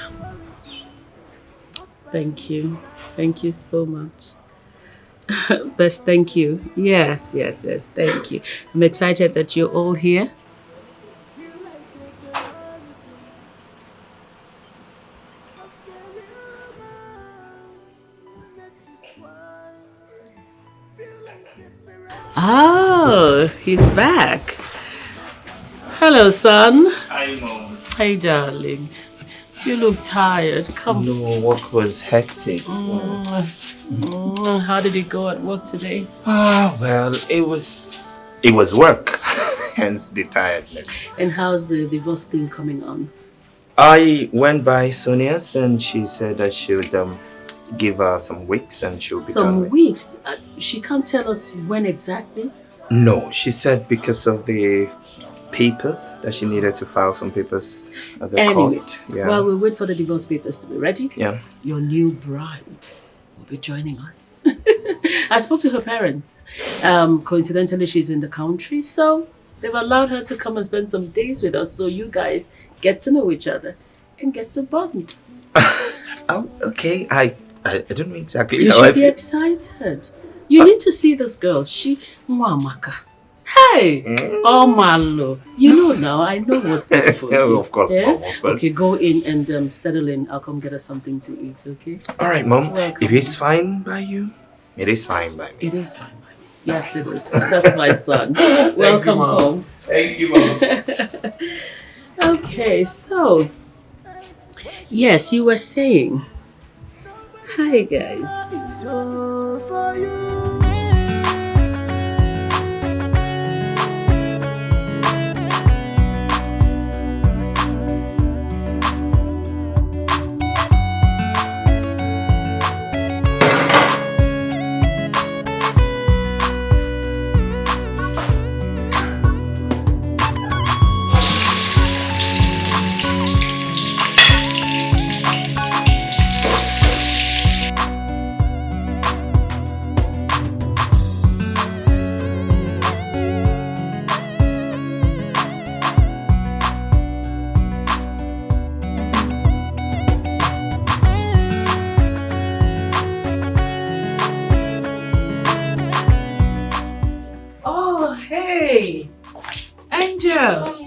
Thank you. Thank you so much. Best thank you. Yes, thank you. I'm excited that you're all here. Oh, he's back. Hello, son. Hi, Mom. Hey, darling. You look tired. Come. No, work was hectic. How did it go at work today? Well, it was work, hence the tiredness. And how's the divorce thing coming on? I went by Sonia's and she said that she would give her some weeks and she'll be done. Some weeks? She can't tell us when exactly? No, she said because of the papers that she needed to file some papers at the court. Yeah. While we wait for the divorce papers to be ready, your new bride will be joining us. I spoke to her parents. Coincidentally, she's in the country, so they've allowed her to come and spend some days with us so you guys get to know each other and get to bond. Oh, okay. I don't know exactly You how should be excited. You need to see this girl. She, Mamaka. Hey, oh Malo. You know now. I know what's good for you. Of course, yeah? Mom. Of course. Okay, go in and settle in. I'll come get us something to eat. Okay. All right, Mom. Welcome. If it's fine by you, it is fine by me. It is fine. Yes, it is. That's my son. Welcome home. Thank you, Mom. Okay, so yes, you were saying. Hi, guys.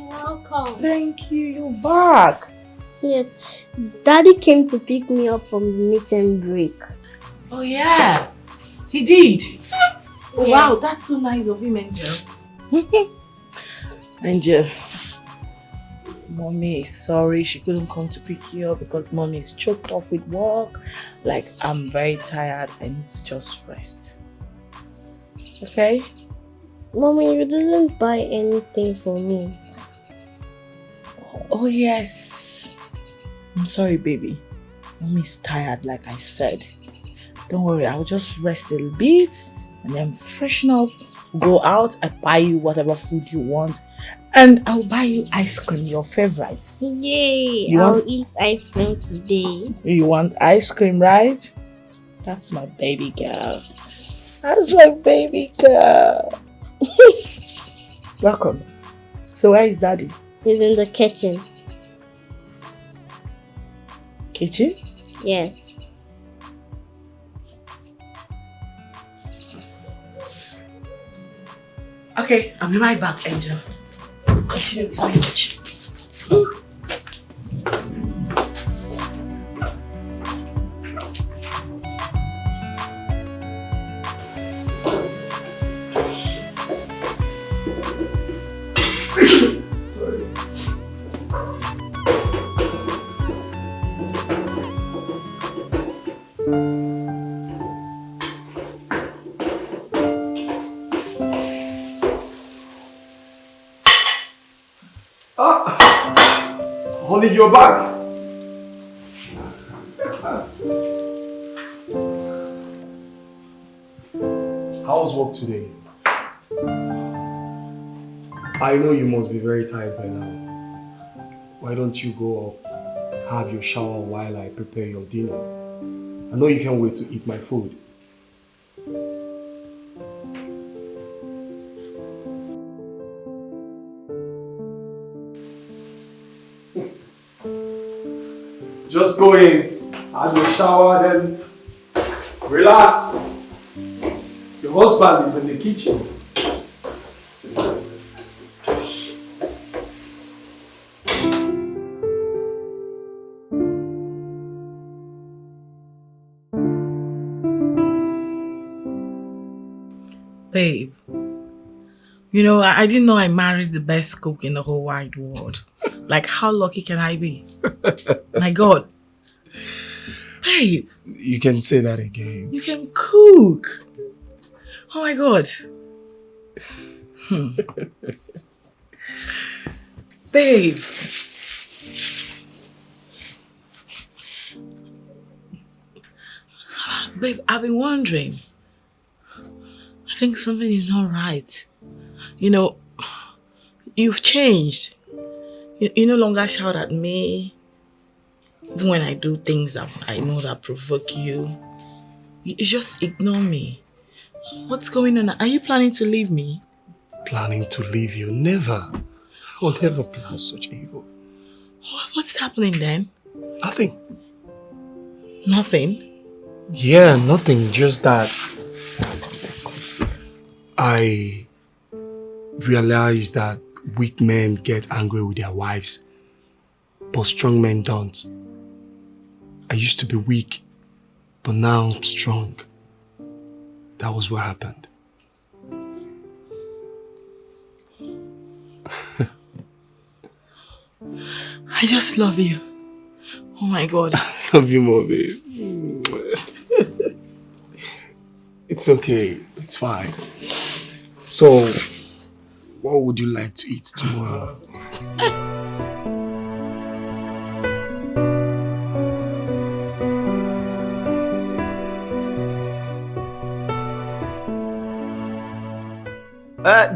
Welcome. Thank you. You're back. Yes. Daddy came to pick me up from the meeting break. Oh yeah, he did. Oh Yes. wow, that's so nice of him, Angel. Angel, Mommy is sorry she couldn't come to pick you up because Mommy is choked up with work. Like, I'm very tired. I need to just rest. Okay? Mommy, you didn't buy anything for me. Oh yes. I'm sorry, baby. Mommy's tired, like I said. Don't worry, I'll just rest a little bit and then freshen up. Go out, I buy you whatever food you want, and I'll buy you ice cream, your favorite. Yay! I'll eat ice cream today. You want ice cream, right? That's my baby girl. That's my baby girl. Welcome. So where is Daddy? He's in the kitchen. Kitchen? Yes. Okay, I'll be right back, Angel. Continue with my watch. Sorry. Honey, you're back. How was work today? I know you must be very tired by now. Why don't you go up, have your shower while I prepare your dinner? I know you can't wait to eat my food. Just go in, have your shower, then relax. Your husband is in the kitchen. Babe, you know, I didn't know I married the best cook in the whole wide world. Like, how lucky can I be? My God. Babe. You can say that again. You can cook. Oh my God. Babe. Babe, I've been wondering. I think something is not right. You know, you've changed. You no longer shout at me. Even when I do things that I know that provoke you. You just ignore me. What's going on? Are you planning to leave me? Planning to leave you? Never. I will never plan such evil. What's happening then? Nothing. Nothing? Yeah, nothing. Just that I realized that weak men get angry with their wives, but strong men don't. I used to be weak, but now I'm strong. That was what happened. I just love you. Oh my God. I love you more, babe. It's okay. It's fine. So, what would you like to eat tomorrow?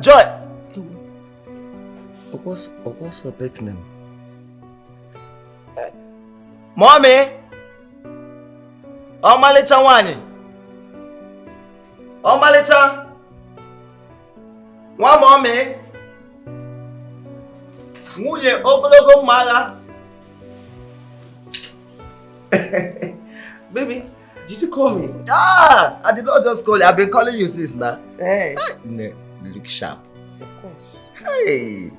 Joy! What's her pet name? Mommy! Omaleta wani! Omaleta! One mommy! Nwunye ogologo mara! Baby, did you call me? Ah! I did not just call you. I've been calling you since now. Hey! You look sharp. Of course. Hey!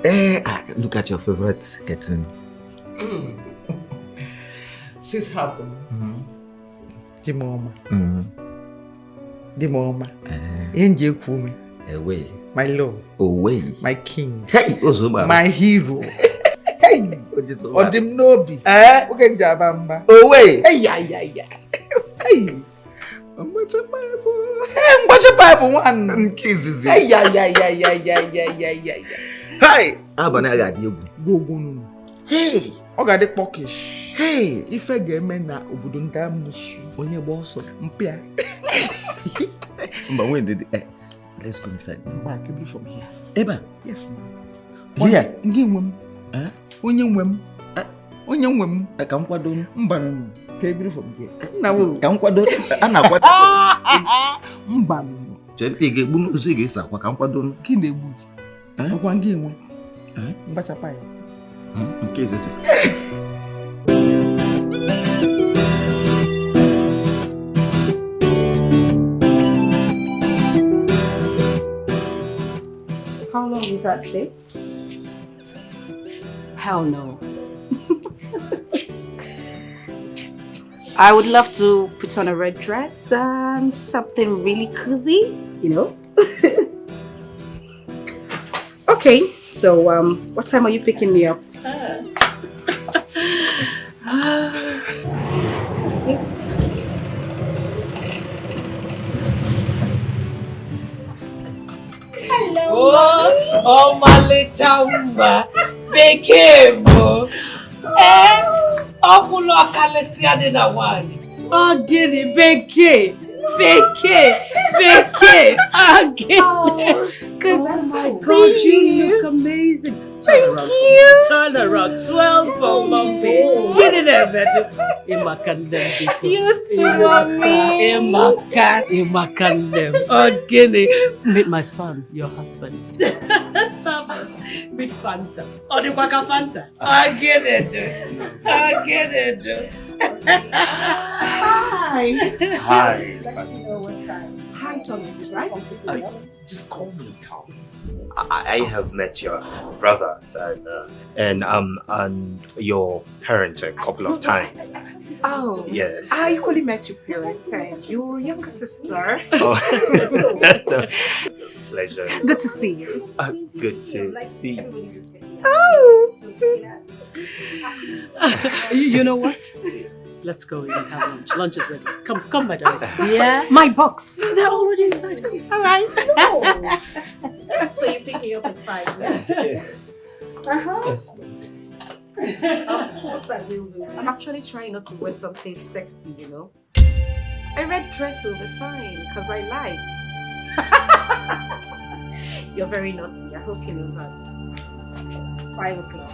Hey! Look at your favorite cartoon. Sweetheart. The mama. Angel Kumi. Away. My love. Away. My king. Hey! Ozuma. My hero. Hey! Odim Nobi. Okay, Jabamba. Away. Hey, yeah. Hey! What's a Bible one? Kisses. Hey, yeah. Hey! Abanaga Diogu. Go. Hey! Oga de pokish. Hey! Ife game na obodo nda musu. Onye gba ọsọ. Mpia. But when did let's go inside. Mba, kebi from here. Eba. Yes. Here. Ngi nwem. Onye nwem. Onye nwem. Ka nkwado mba no. Kebi from here. Na wo. Ka nkwado ana kwado. Mba no. Chen ige bu ụzọ ige sa kwa ka nkwado. Ki na-egbu. Okwa ngi nwe. Mbacha pa ya. Nke izizi. How long will that take? Hell no. I would love to put on a red dress, something really cozy, you know? Okay, so what time are you picking me up? Oh, my little Umba. Bekebo. Okulo akalesia de na wani. Oh, gini, beke. Good to see you. You look amazing. Thank you. Turn around. 12 for mommy. Get it there, baby. Imakandem. You too, mommy. Imakandem. Oh, Guinea. Meet my son, your husband. Meet Fanta. Oh, the Waka Fanta. I get it. Hi. Hi. Let me know what time. Hi, Thomas, right? Just call me Tom. I have met your brothers and your parents a couple of times. Oh, yes. I equally met your parents and your younger sister. Oh, that's a pleasure. Good to see you. Good to see you. Oh. You know what? Let's go in and have lunch. Lunch is ready. Come, my darling. Yeah. My box. They're already inside. All right. So you pick me up at 5, right? Yes. Of course I will. I'm actually trying not to wear something sexy, you know. A red dress will be fine, because I like. You're very naughty. I hope you know that. 5 o'clock.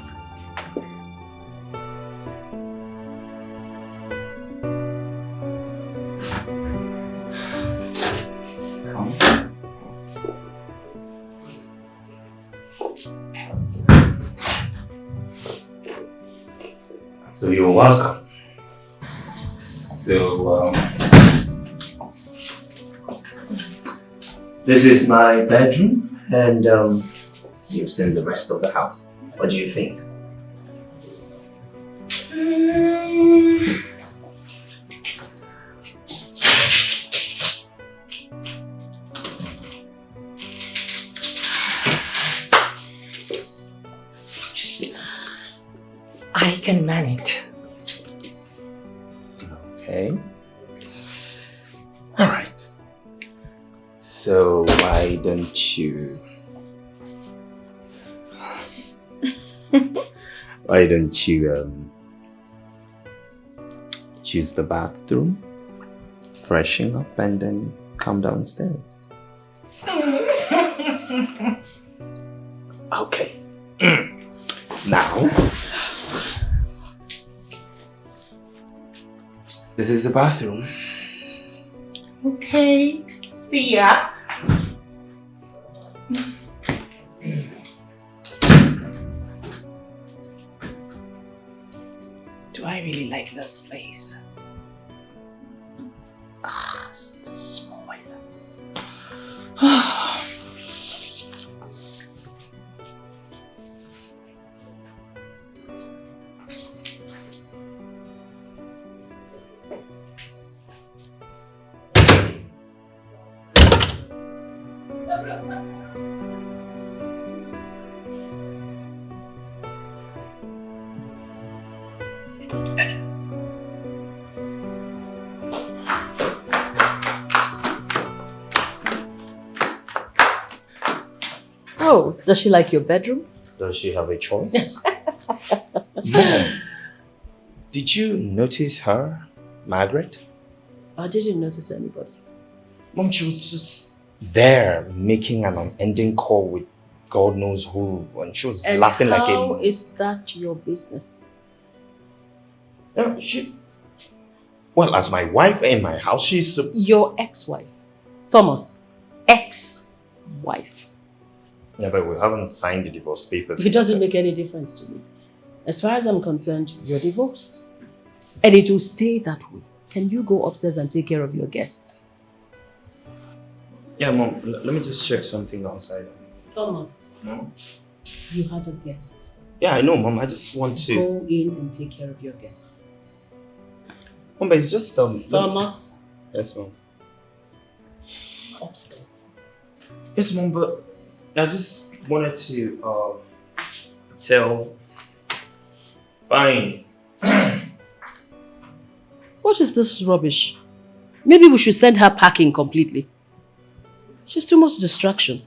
So you're welcome. So This is my bedroom, and you've seen the rest of the house. What do you think? I can manage. Okay. All right. So why don't you use the bathroom, freshen up, and then come downstairs? Okay. Now, this is the bathroom. Okay. See ya. Do I really like this place? It's too small. Oh, does she like your bedroom? Does she have a choice? Mom, did you notice her, Margaret? I didn't notice anybody. Mom, she was just there making an unending call with God knows who, and she was laughing like a... How is that your business? Yeah, well, as my wife in my house, she's... Your ex-wife. Thomas, ex-wife. Yeah, but we haven't signed the divorce papers. It doesn't make any difference to me. As far as I'm concerned, you're divorced. And it will stay that way. Can you go upstairs and take care of your guests? Yeah, Mom, let me just check something outside. Thomas, No? you have a guest. Yeah, I know, Mom. I just want to... Go in and take care of your guest. Mom, but it's just... Thomas. Yes, Mom. Upstairs. Yes, Mom, but I just wanted to tell... Fine. What is this rubbish? Maybe we should send her packing completely. She's too much distraction.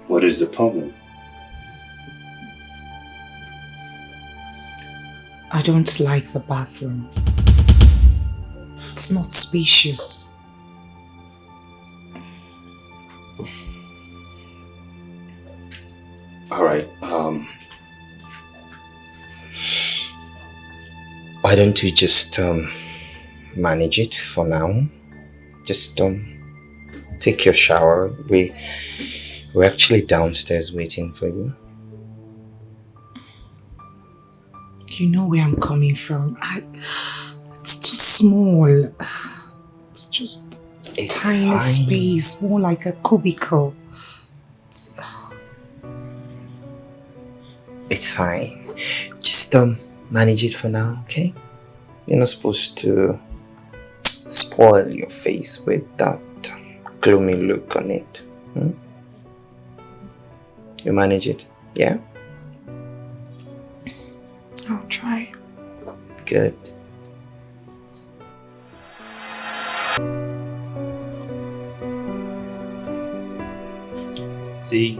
What is the problem? I don't like the bathroom. It's not spacious. All right. Why don't you just manage it for now? Just take your shower. We're actually downstairs waiting for you. You know where I'm coming from. It's too small. It's just a tiny fine. space, more like a cubicle. It's fine. Just manage it for now, okay? You're not supposed to spoil your face with that gloomy look on it. You manage it, yeah? I'll try. Good. See,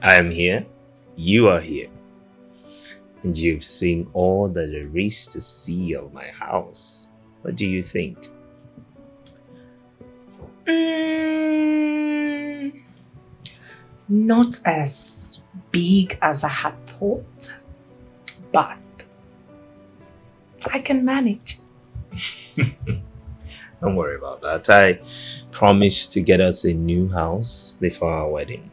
I am here, you are here, and you've seen all that there is to see of my house. What do you think? Not as big as I had thought, but I can manage. Don't worry about that. I promised to get us a new house before our wedding.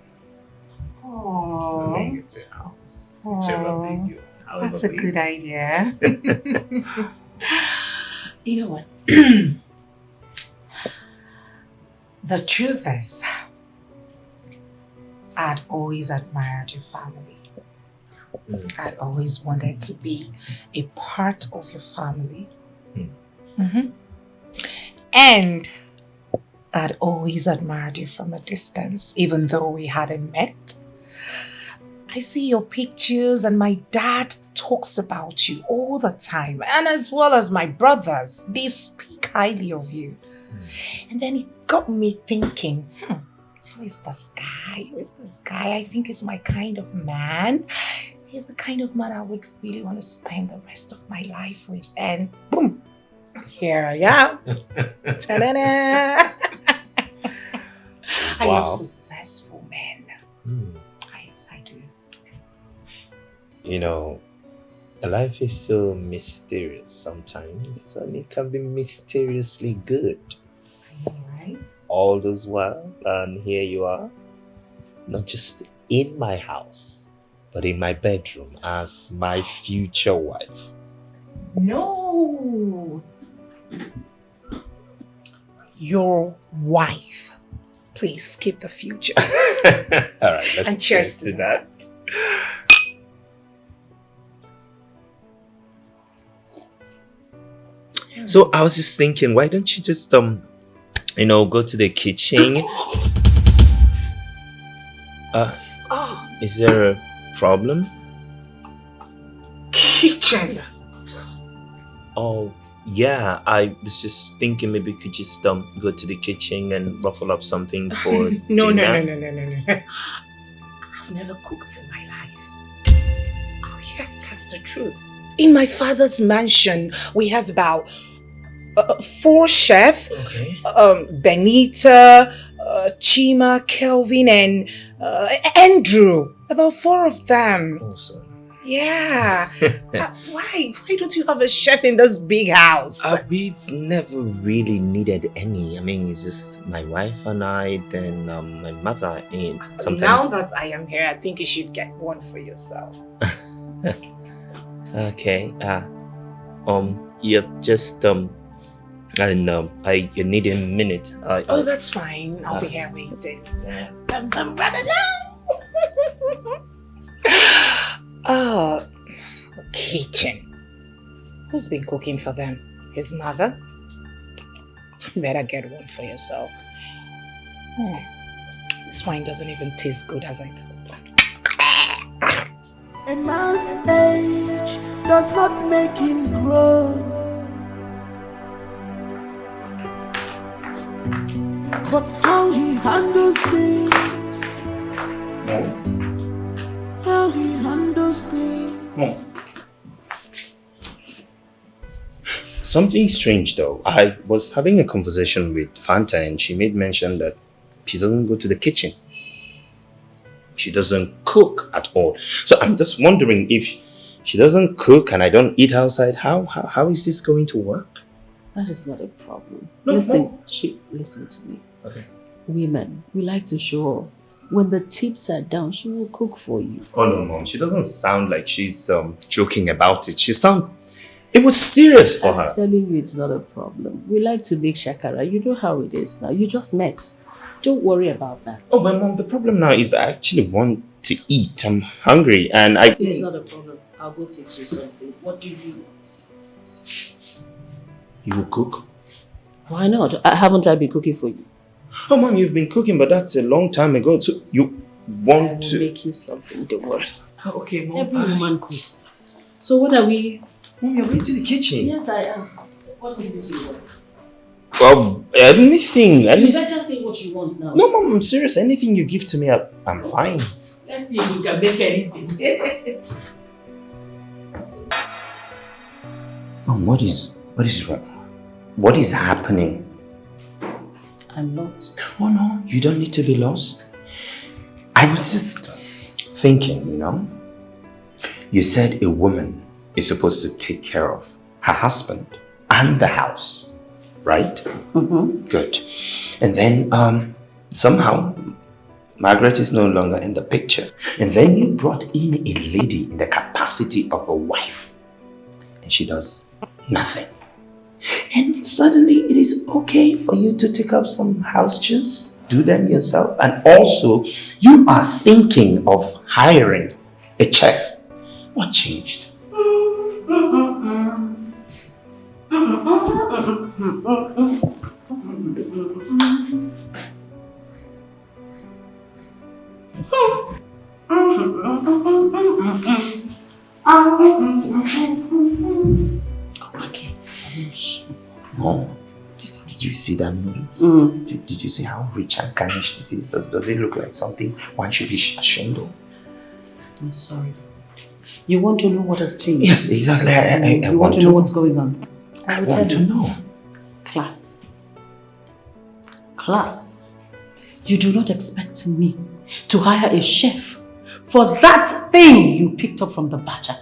Oh, It's a house. That's a good idea. You know what? The truth is, I'd always admired your family. I'd always wanted to be a part of your family. And I'd always admired you from a distance, even though we hadn't met. I see your pictures and my dad talks about you all the time, and as well as my brothers, they speak highly of you. And then it got me thinking, who is this guy? Who is this guy? I think he's my kind of man. He's the kind of man I would really want to spend the rest of my life with. And boom, here I am. Ta-da-da. I love successful men. Yes, I do. You know, life is so mysterious sometimes, and it can be mysteriously good. Right? All those while, and here you are, not just in my house, but in my bedroom as my future wife. No. Your wife. Please skip the future. All right, let's and cheers to that. So I was just thinking, why don't you just go to the kitchen? Is there a problem? Kitchen. Oh yeah, I was just thinking maybe we could just go to the kitchen and ruffle up something for No. dinner. I've never cooked in my life. Oh yes, that's the truth. In my father's mansion, we have about 4 chefs. Okay. Benita, Chima, Kelvin, and Andrew. About 4 of them. Awesome. Yeah. Why don't you have a chef in this big house? We've never really needed any. I mean, it's just my wife and I, then my mother, and sometimes. Now that I am here, I think you should get one for yourself. Okay. Yeah, just I know. You need a minute. Oh, that's fine. I'll be here waiting. Yeah. Oh, kitchen. Who's been cooking for them? His mother? You better get one for yourself. This wine doesn't even taste good as I thought. A man's age does not make him grow, but how he handles things. How he handles things. Something strange though. I was having a conversation with Fanta and she made mention that she doesn't go to the kitchen. She doesn't cook at all. So I'm just wondering, if she doesn't cook and I don't eat outside, how is this going to work? That is not a problem. No. Listen to me. Okay. Women, we like to show off. When the tips are down, she will cook for you. Oh no, Mom. She doesn't sound like she's joking about it. It was serious for her. I'm telling you, it's not a problem. We like to make shakara. You know how it is now. You just met. Don't worry about that. Oh, but Mom, the problem now is that I actually want to eat. I'm hungry and It's not a problem. I'll go fix you something. What do you want? You will cook? Why not? Haven't I been cooking for you? Oh, Mom, you've been cooking, but that's a long time ago. So you want to make you something, don't worry. Okay, Mom. Every woman cooks. So what are we? Mom, you're going to the kitchen. Yes, I am. What is it you want? Well, anything. You better say what you want now. No, Mom, I'm serious. Anything you give to me, I'm fine. Let's see if we can make anything. Mom, what is wrong? What is happening? I'm lost. Oh no, you don't need to be lost. I was just thinking, you said a woman is supposed to take care of her husband and the house, right? Mm-hmm. Good. And then somehow Margaret is no longer in the picture. And then you brought in a lady in the capacity of a wife. And she does nothing. And suddenly it is okay for you to take up some house chores, do them yourself. And also, you are thinking of hiring a chef. What changed? Come again. Mom, did you see that noodles? Did you see how rich and garnished it is? Does it look like something one should be ashamed of? I'm sorry. You want to know what has changed? Yes, exactly. I you want to know what's going on? I want to know. Class. Class. You do not expect me to hire a chef for that thing you picked up from the badger.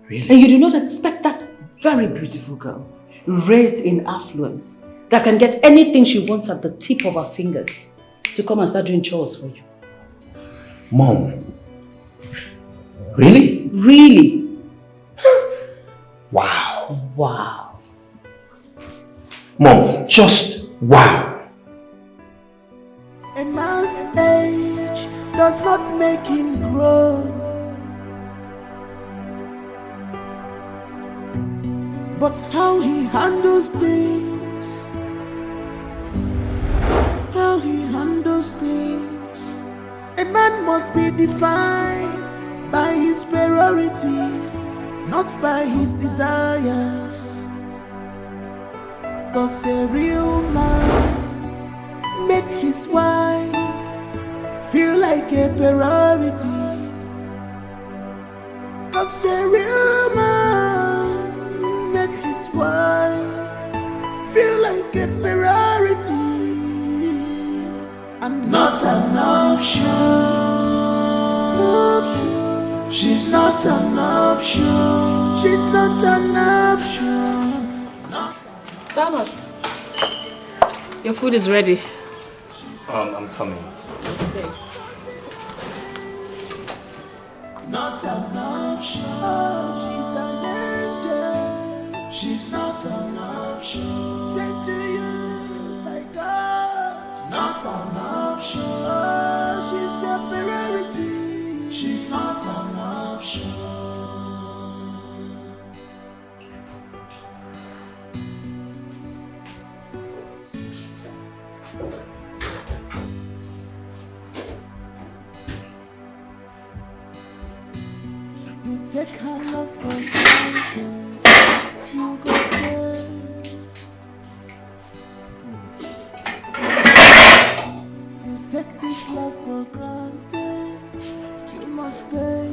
Really? And you do not expect that very beautiful girl, raised in affluence, that can get anything she wants at the tip of her fingers, to come and start doing chores for you. Mom. Really? Really? Wow. Wow. Mom, just wow. A man's age does not make him grow, but how he handles things, how he handles things. A man must be defined by his priorities, not by his desires. 'Cause a real man make his wife feel like a priority. 'Cause a real man make his wife feel like a priority and not an option. She's not an option. She's not an option. VOWS, your food is ready. I'm coming. Okay. Not an option. She's an angel. She's not an option. Say to you, my God. Not an option. She's your priority. She's not an option. You take her love for granted. You go there. You take this love for granted. You must pay.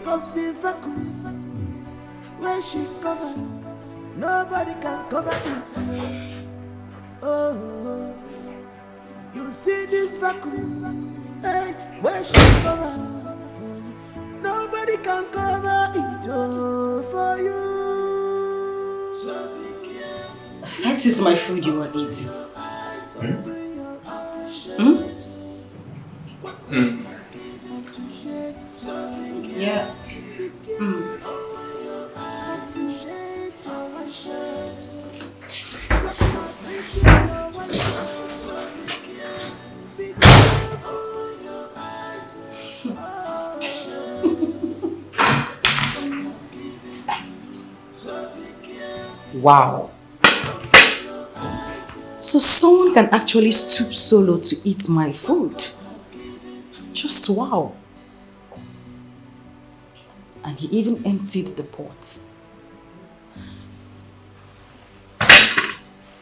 'Cause the vacuum where she covered, nobody can cover it. Oh, you see this vacuum. Hey, where she cover, nobody can cover it for you. So be careful. That is my food you are eating. Yeah. Wow. So someone can actually stoop solo to eat my food. Just wow. And he even emptied the pot.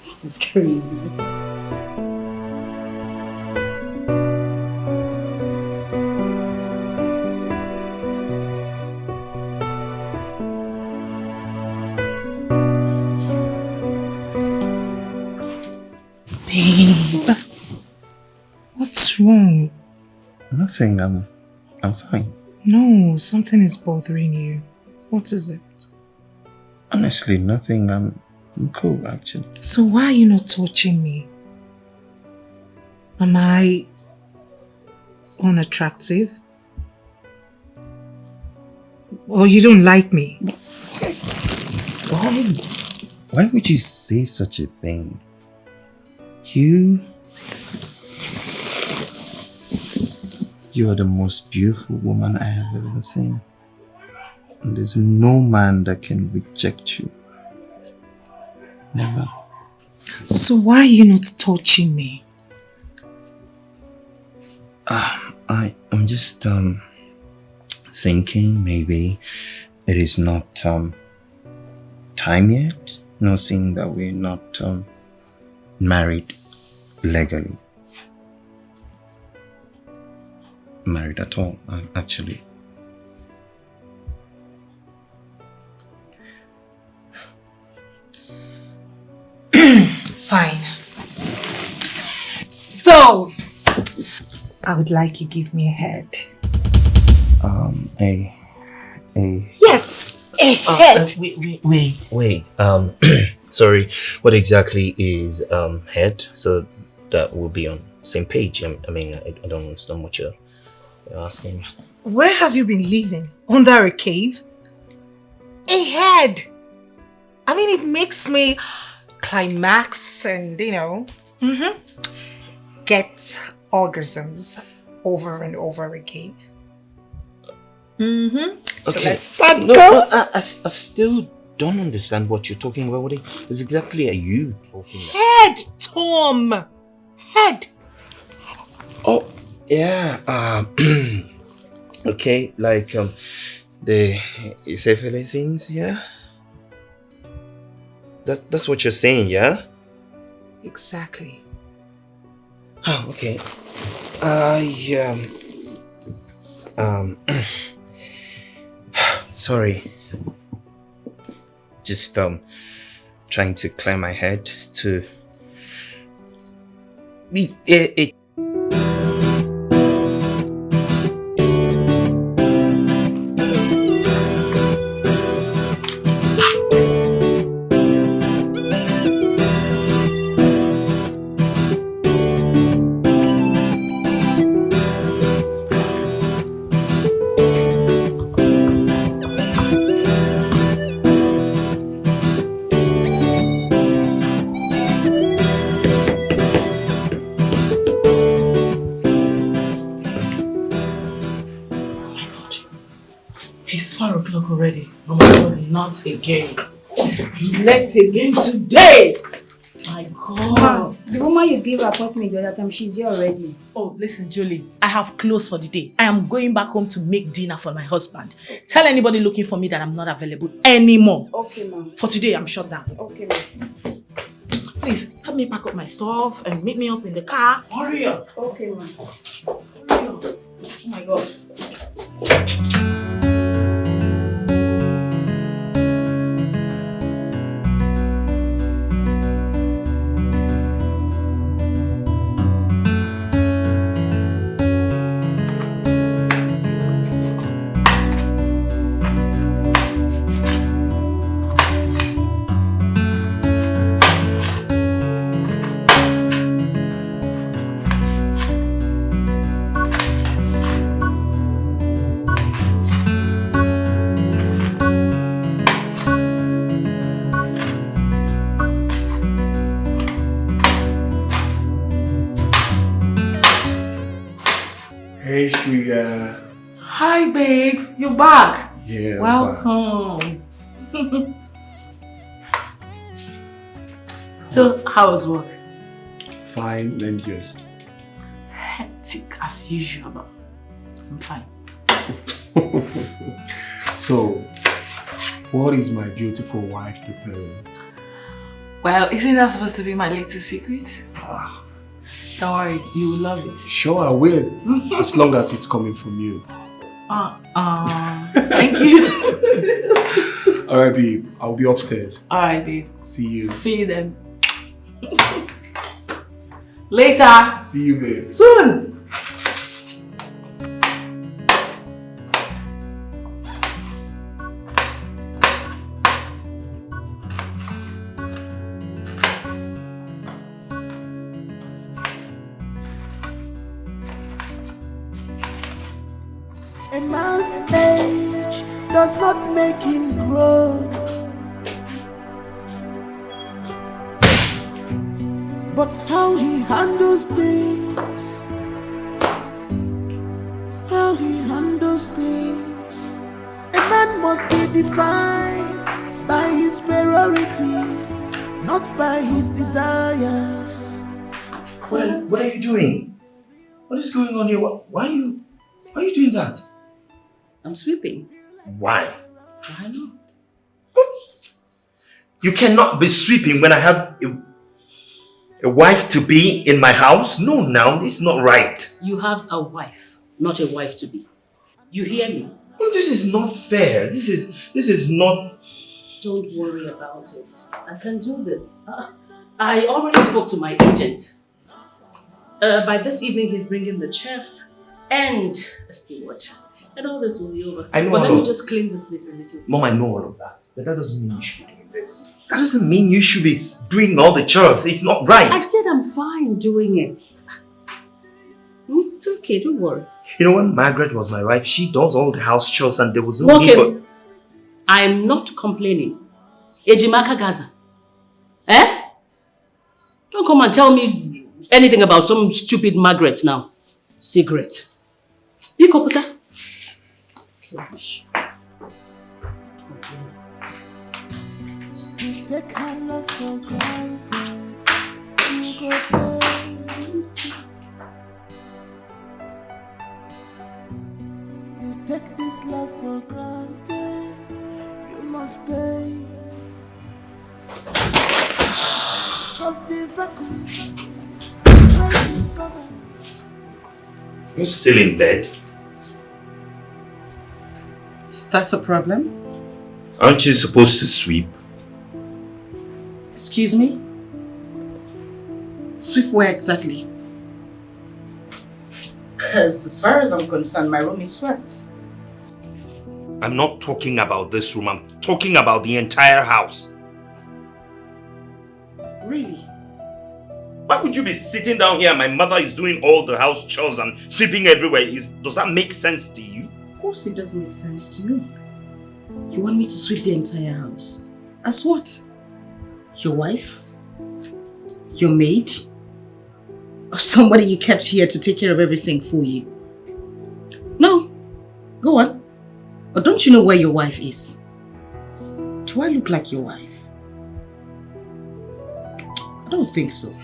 This is crazy. Babe, what's wrong? Nothing, I'm fine. No, something is bothering you. What is it? Honestly, nothing. I'm cool, actually. So why are you not touching me? Am I unattractive? Or you don't like me? Why would you say such a thing? You are the most beautiful woman I have ever seen. And there's no man that can reject you. Never. So why are you not touching me? I'm just thinking maybe it is not time yet. No, seeing that we're not married legally. Married at all, actually. Fine. So, I would like you to give me a head. Yes, a head. Wait. Sorry. What exactly is head? So that we'll be on the same page. I mean, I don't understand what you're asking. Where have you been living? Under a cave? A head. I mean, it makes me climax and, get orgasms over and over again. So let's start. I still don't understand what you're talking about. What exactly are you talking about? Head, Tom. Head. Oh, yeah. Okay, like the escalates things, yeah. That's what you're saying, yeah? Exactly. Oh, okay. Sorry. Just trying to clear my head to be it. It's 4 o'clock already. Oh my God, not again. Not again today. My God. Ma, the woman you gave appointment the other time, she's here already. Oh, listen, Julie. I have closed for the day. I am going back home to make dinner for my husband. Tell anybody looking for me that I'm not available anymore. Okay, ma. For today, I'm shut down. Okay, ma. Please, help me pack up my stuff and meet me up in the car. Hurry up. Okay, ma. Hurry up. Oh my God. Hey, sweetheart. Hi, babe. You're back. Yeah. Welcome. So, how was work? Fine, then yours. Hectic as usual, but I'm fine. So, what is my beautiful wife preparing? Well, isn't that supposed to be my little secret? Don't worry, you will love it. Sure, I will. As long as it's coming from you. Thank you. Alright, babe. I'll be upstairs. Alright, babe. See you. See you then. Later. See you, babe. Soon. A man's age does not make him grow, but how he handles things, how he handles things. A man must be defined by his priorities, not by his desires. What are you doing? What is going on here? Why are you doing that? I'm sweeping. Why? Why not? You cannot be sweeping when I have a wife to be in my house? No, now, it's not right. You have a wife, not a wife to be. You hear me? This is not fair. This is not... Don't worry about it. I can do this. I already spoke to my agent. By this evening, he's bringing the chef and a steward. And all this will be over. I know. But let me just clean this place a little bit. Mom, I know all of that. But that doesn't mean you should be doing this. That doesn't mean you should be doing all the chores. It's not right. I said I'm fine doing it. It's okay, don't worry. You know, when Margaret was my wife, she does all the house chores and there was no need for... I'm not complaining. Ejimaka Gaza. Eh? Don't come and tell me anything about some stupid Margaret now. Cigarette. You Koputa? Trash. You take her love for granted. You go pay. You take this love for granted. You must pay. Cause the vacuum will cover. You're still in bed? Is that a problem? Aren't you supposed to sweep? Excuse me? Sweep where exactly? Because as far as I'm concerned, my room is swept. I'm not talking about this room. I'm talking about the entire house. Really? Why would you be sitting down here and my mother is doing all the house chores and sweeping everywhere? Does that make sense to you? Of course it doesn't make sense to me. You want me to sweep the entire house? As what? Your wife? Your maid? Or somebody you kept here to take care of everything for you? No. Go on. Or don't you know where your wife is? Do I look like your wife? I don't think so.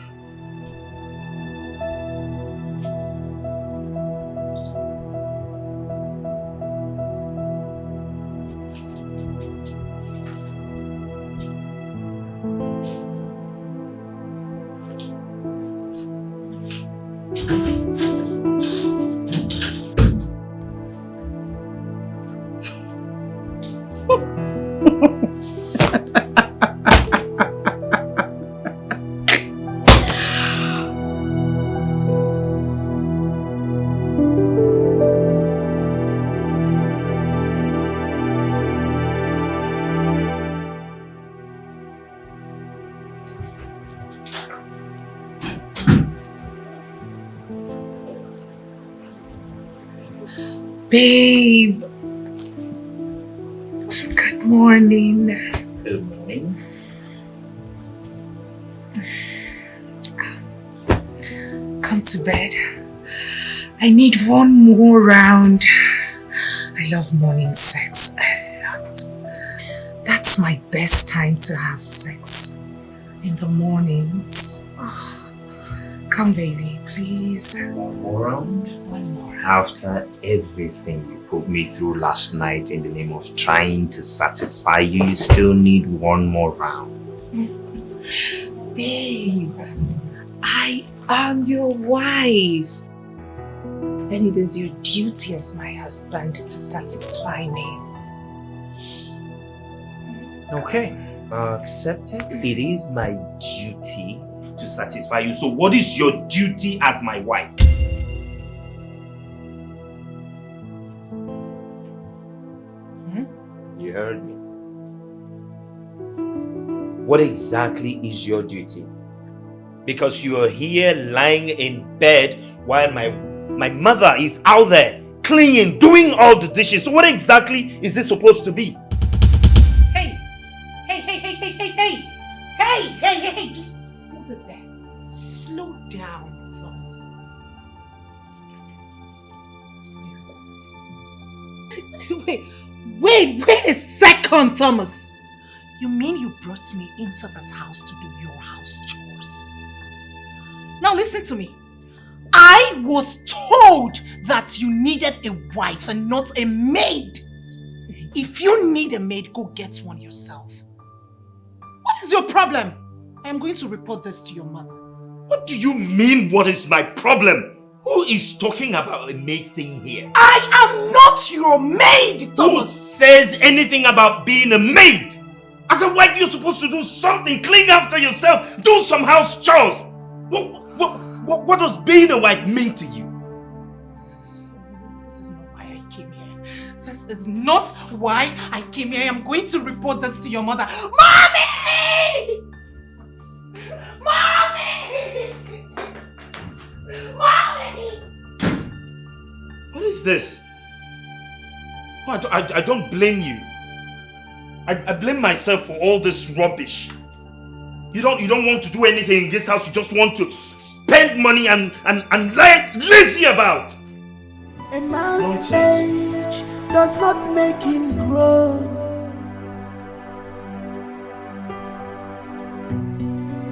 Babe. Good morning. Good morning. Come to bed. I need one more round. I love morning sex a lot. That's my best time to have sex. In the mornings. Oh, come baby, please. One more round? One more. After everything you put me through last night in the name of trying to satisfy you, you still need one more round. Babe, I am your wife. And it is your duty as my husband to satisfy me. Okay, accepted. It is my duty to satisfy you. So what is your duty as my wife? You heard me. What exactly is your duty? Because you are here lying in bed while my mother is out there cleaning, doing all the dishes. So what exactly is this supposed to be? Hey, just hold it there. Slow down, Thomas. Wait a second, Thomas. You mean you brought me into this house to do your house chores? Now listen to me. I was told that you needed a wife and not a maid. If you need a maid, go get one yourself. What is your problem? I am going to report this to your mother. What do you mean, what is my problem? Who is talking about a maid thing here? I am not your maid, Thomas! Who says anything about being a maid? As a wife, you're supposed to do something, clean after yourself, do some house chores. What does being a wife mean to you? This is not why I came here. This is not why I came here. I am going to report this to your mother. Mommy! Mommy! Mommy! What is this? Oh, I don't blame you. I blame myself for all this rubbish. You don't want to do anything in this house. You just want to spend money and lie lazy about. A man's age does not make him grow,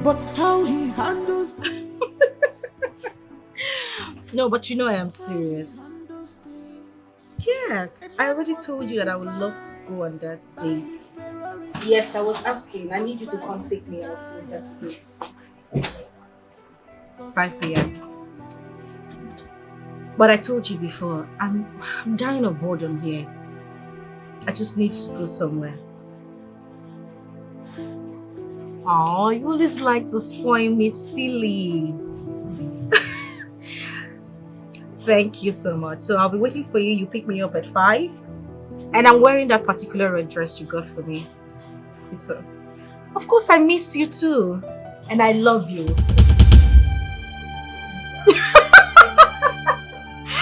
but how he handles things. No, but you know I am serious. Yes, I already told you that I would love to go on that date. Yes, I was asking. I need you to come take me out later today. 5 p.m. But I told you before, I'm dying of boredom here. I just need to go somewhere. Oh, you always like to spoil me, silly. Thank you so much. So I'll be waiting for you. You pick me up at 5. And I'm wearing that particular red dress you got for me. It's of course, I miss you too. And I love you.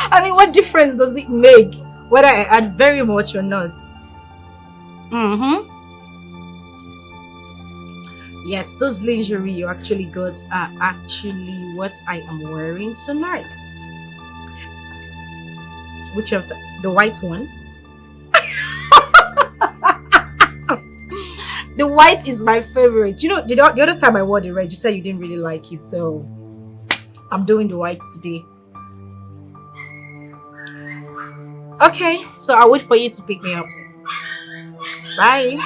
I mean, what difference does it make whether I add very much or not? Yes, those lingerie you actually got are actually what I am wearing tonight. Which of the white one? The white is my favorite. You know, the other time I wore the red, you said you didn't really like it, so I'm doing the white today. Okay, so I'll wait for you to pick me up. Bye.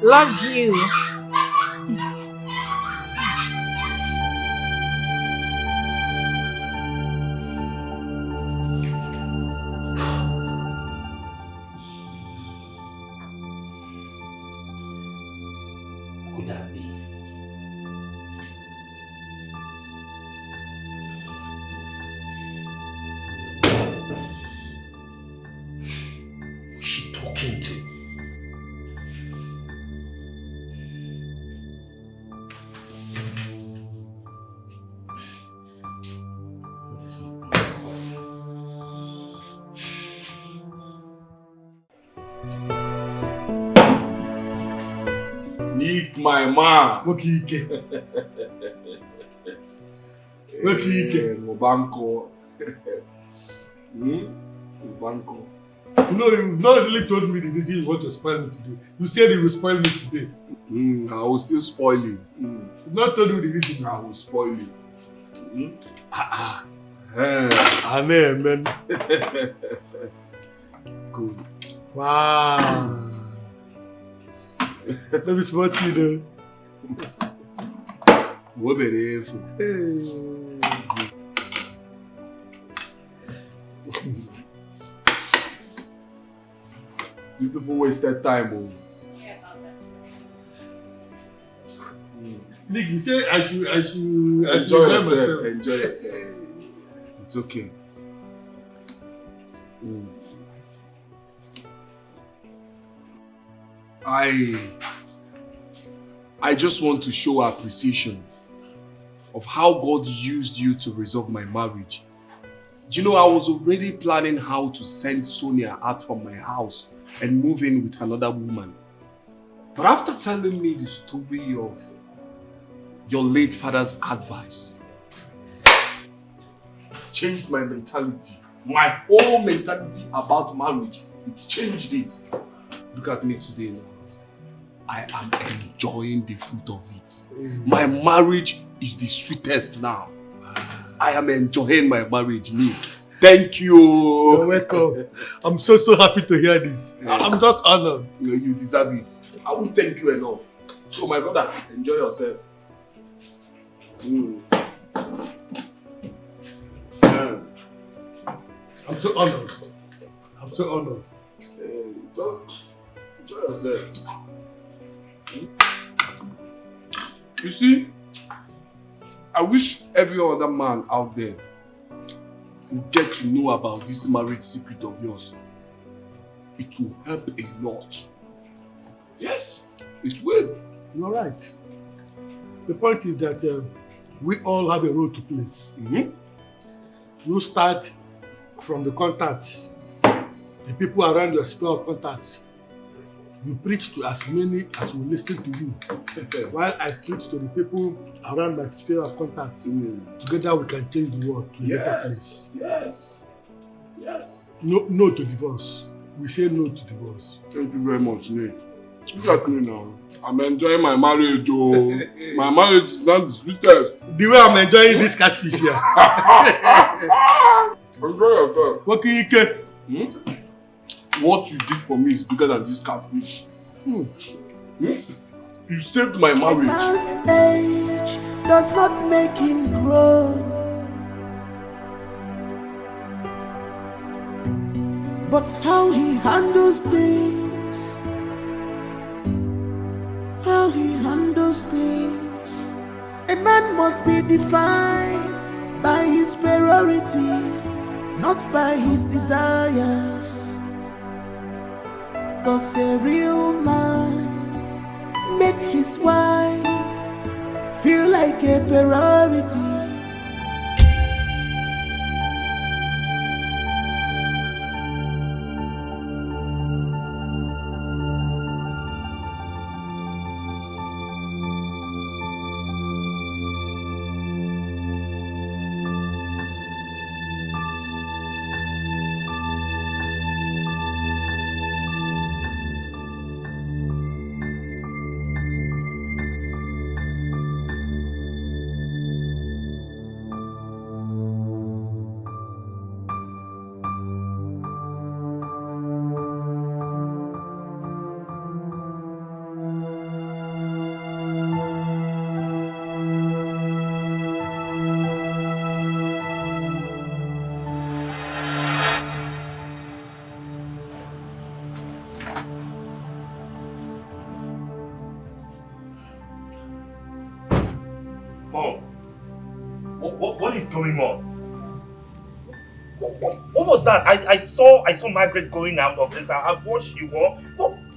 Love you. Could that be? Who's she talking to? Nick, my man. Wakike. Wakike. Mobanko. Mobanko. You know, you've not really told me the reason you want to spoil me today. You said you will spoil me today. I will still spoil you. You've not told me the reason. I will spoil you. Amen. Good. Wow. Let me spot you though. What be there? You people wasted time. Nick, you say I should enjoy yourself. Enjoy yourself. It's okay. I just want to show appreciation of how God used you to resolve my marriage. You know, I was already planning how to send Sonia out from my house and move in with another woman. But after telling me the story of your late father's advice, it changed my mentality. My whole mentality about marriage, it changed it. Look at me today now. I am enjoying the fruit of it. My marriage is the sweetest now. I am enjoying my marriage, Nick. Thank you. You're welcome. I'm so happy to hear this. Yeah. I'm just honored. You deserve it. I won't thank you enough. So my brother, enjoy yourself. Yeah. I'm so honored. I'm so honored. Just enjoy yourself. You see, I wish every other man out there would get to know about this marriage secret of yours. It will help a lot. Yes, it will. You're right. The point is that we all have a role to play. You start from the contacts, the people around your sphere of contacts. You preach to as many as will listen to you, while I preach to the people around my sphere of contacts. Together we can change the world to a better place. Yes. No to divorce. We say no to divorce. Thank you very much, Nate. Look at me now. I'm enjoying my marriage, oh. My marriage is not the sweetest. The way I'm enjoying this catfish here. Enjoy yourself. What can you get? What you did for me is bigger than this catfish. You saved my marriage. Man's age does not make him grow, but how he handles things, how he handles things. A man must be defined by his priorities, not by his desires. 'Cause a real man make his wife feel like a priority. What is going on? What was that? I saw Margaret going out of this house. What she wore?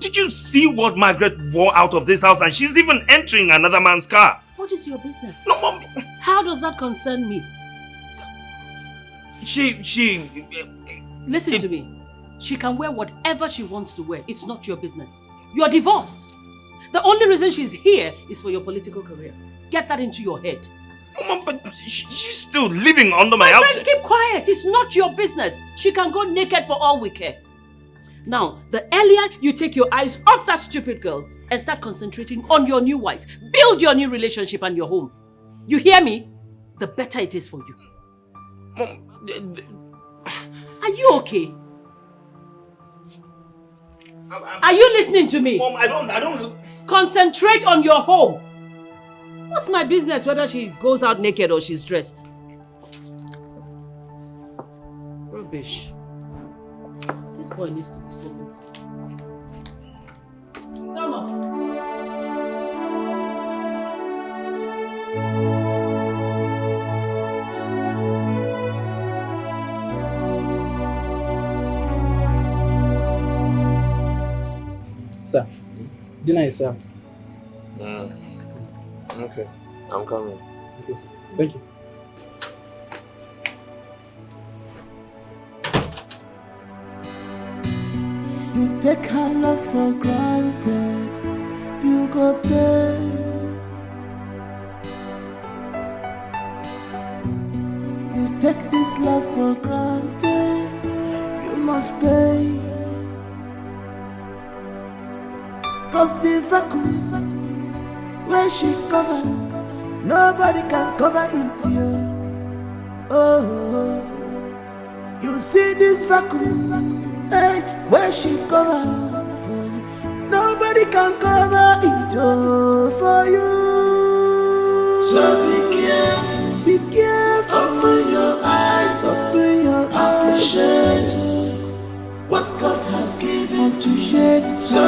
Did you see what Margaret wore out of this house? And she's even entering another man's car. What is your business? No, Mom. How does that concern me? Listen to me. She can wear whatever she wants to wear. It's not your business. You're divorced. The only reason she's here is for your political career. Get that into your head. Mom, but she's still living under my house. My friend, keep quiet. It's not your business. She can go naked for all we care. Now, the earlier you take your eyes off that stupid girl and start concentrating on your new wife, build your new relationship and your home. You hear me? The better it is for you. Mom, are you okay? Are you listening to me? Mom, I don't... Concentrate on your home. What's my business whether she goes out naked or she's dressed? Rubbish. This boy needs to be stopped. Thomas. Sir, dinner is served. Okay, I'm coming. Okay, sir. Thank you. take her love for granted, you go pay. You take this love for granted, you must pay. Cause the vacuum where she cover, nobody can cover it, yeah. Oh, you see this vacuum, hey, where she cover, nobody can cover it, oh, for you. So be careful, open your eyes, appreciate what God has given to you. So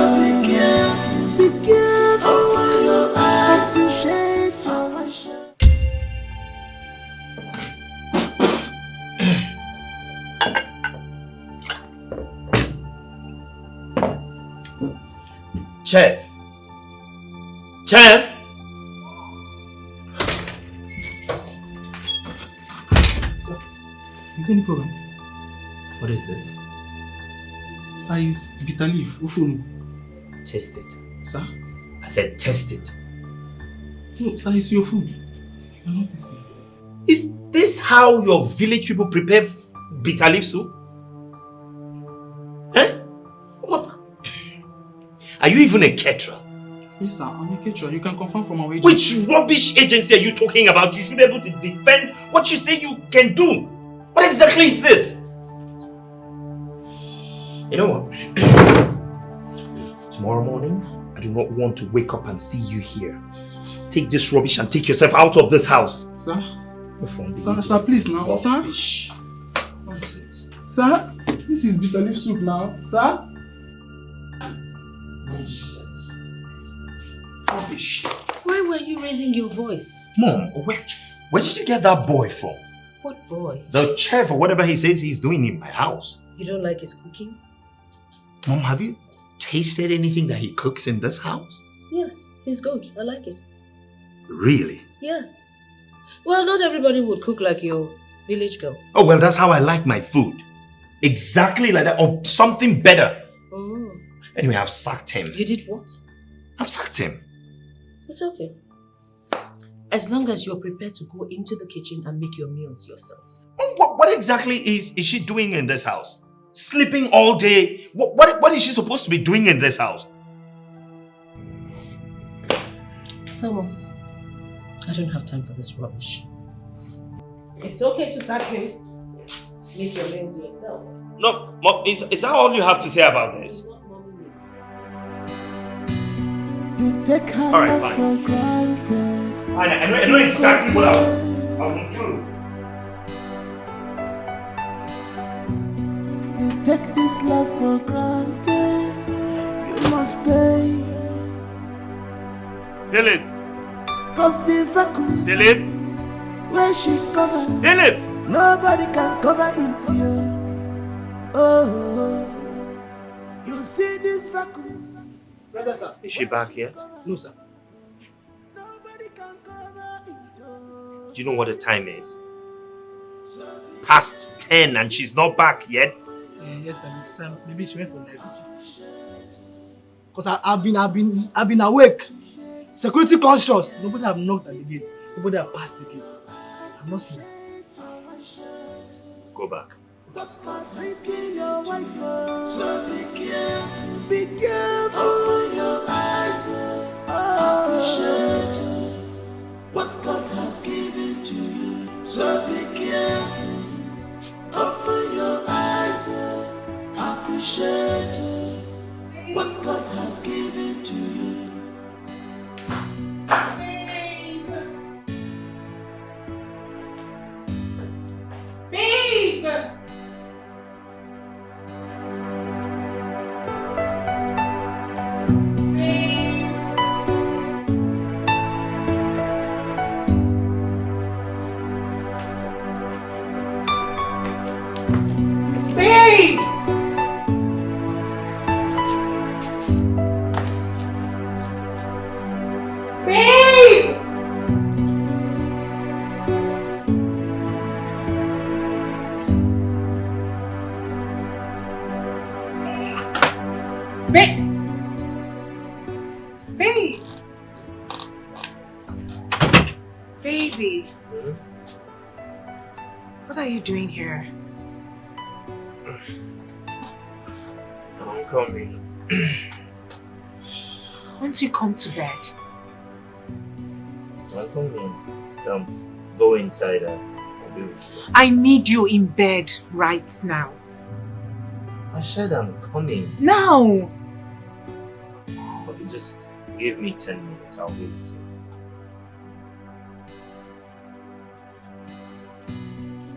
be careful, open your eyes, appreciate your worship. Chef! Chef! Sir, is there any problem? What is this? Sir, it's bitter leaf. Ufunu. Taste it. Sir? I said test it. No, sir, it's your food. You're not tasting. Is this how your village people prepare bitter leaf soup? Eh? What? Are you even a caterer? Yes, sir, I'm a caterer. You can confirm from our agency. Which rubbish agency are you talking about? You should be able to defend what you say you can do. What exactly is this? You know what? Tomorrow morning, I do not want to wake up and see you here. Take this rubbish and take yourself out of this house. Sir? Sir, please now. Rubbish. Sir? Nonsense. Sir? This is bitter leaf soup now. Sir? Nonsense. Rubbish. Why were you raising your voice? Mom, where did you get that boy from? What boy? The chef or whatever he says he's doing in my house. You don't like his cooking? Mom, have you tasted anything that he cooks in this house? Yes, he's good. I like it. Really? Yes. Well, not everybody would cook like your village girl. Oh, well, that's how I like my food. Exactly like that, or something better. Oh. Anyway, I've sacked him. You did what? I've sacked him. It's okay. As long as you're prepared to go into the kitchen and make your meals yourself. What exactly is she doing in this house? Sleeping all day? What is she supposed to be doing in this house? Thomas, I don't have time for this rubbish. It's okay to sack him. Make your meals yourself. No, Mom, is that all you have to say about this? You take her Alright, love fine. for granted. Fine, I know exactly what I will do. You take this love for granted, you must pay. Philip! Cause the vacuum Philip! where she cover, Philip! nobody can cover it, yeah. Oh, you see this vacuum. Brother, sir. Is she back yet? No, sir. Do you know what the time is? Past 10 and she's not back yet? Yes, sir. Maybe she went for the because I've been awake. Security conscious. Nobody have knocked at the gate. Nobody have passed the gate. I've not seen her. Go back. Stop risking your wife. So be careful. Open your eyes. Appreciate what God has given to you. So be careful. Open your eyes. Appreciate what God has given to you. Babe! Babe! Babe! What are you doing here? I'm coming. Won't you come to bed? I'm coming. Just go inside and I'll be with you. I need you in bed right now. I said I'm coming. Now! Okay, just give me 10 minutes. I'll be with you.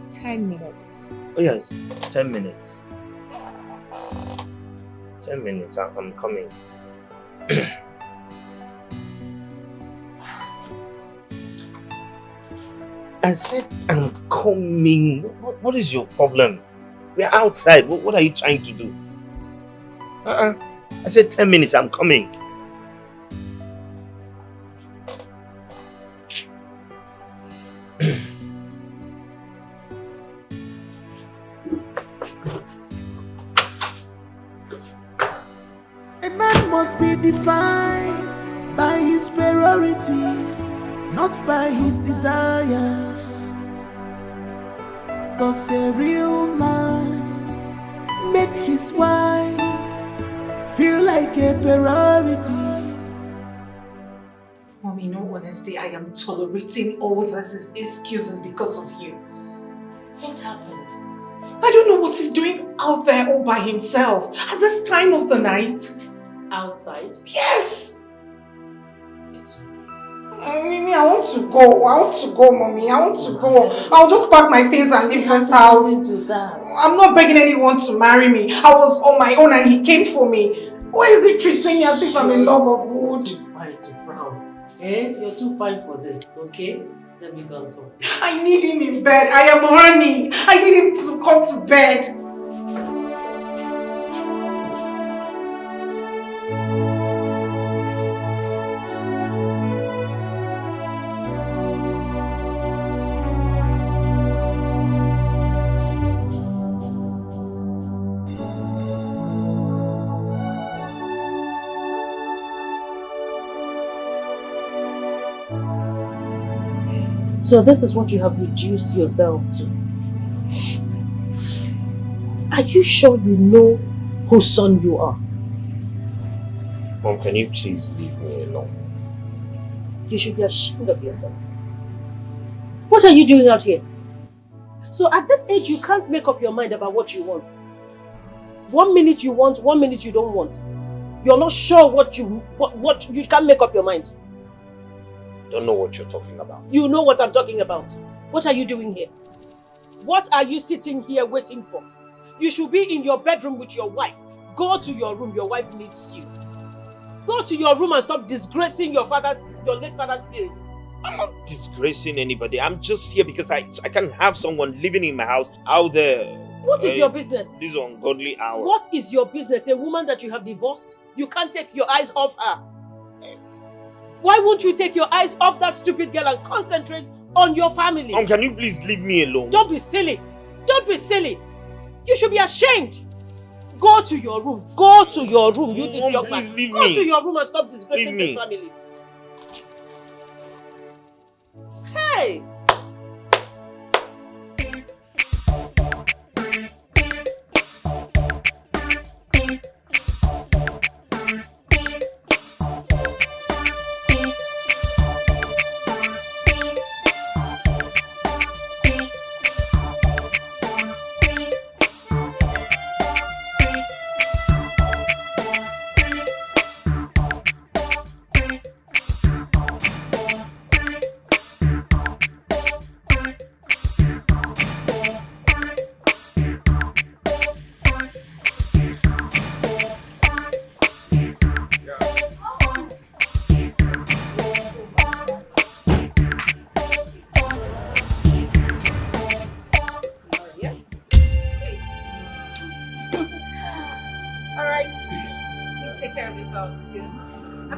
$10. Oh yes, 10 minutes. 10 minutes, I'm coming. I said I'm coming. What is your problem? We're outside. What are you trying to do? I said 10 minutes, I'm coming. A man must be defined by his priorities, not by his desires. 'Cause a real man make his wife feel like a priority. Mommy, in all honesty, I am tolerating all these excuses because of you. What happened? I don't know what he's doing out there all by himself at this time of the night. Outside? Yes! Mimi, I want to go. Mommy. I want to go. I'll just pack my things and leave this house. I'm not begging anyone to marry me. I was on my own and he came for me. Why is he treating me as if I'm a log of wood? You're too fine to frown. You're too fine for this, okay? Let me go and talk to you. I need him in bed. I am horny. I need him to come to bed. So this is what you have reduced yourself to. Are you sure you know whose son you are? Mom, can you please leave me alone? You should be ashamed of yourself. What are you doing out here? So at this age, you can't make up your mind about what you want. 1 minute you want, 1 minute you don't want. You're not sure what you can't make up your mind. Don't know what you're talking about. You know what I'm talking about. What are you doing here? What are you sitting here waiting for? You should be in your bedroom with your wife. Go to your room, your wife needs you. Go to your room and stop disgracing your late father's spirit. I'm not disgracing anybody. I'm just here because I can't have someone living in my house out there. What is your business? This ungodly hour. What is your business? A woman that you have divorced? You can't take your eyes off her. Why won't you take your eyes off that stupid girl and concentrate on your family? Mom, can you please leave me alone? Don't be silly. Don't be silly. You should be ashamed. Go to your room. Go to your room. You this young man. Go to your room and stop disgracing this family. Hey!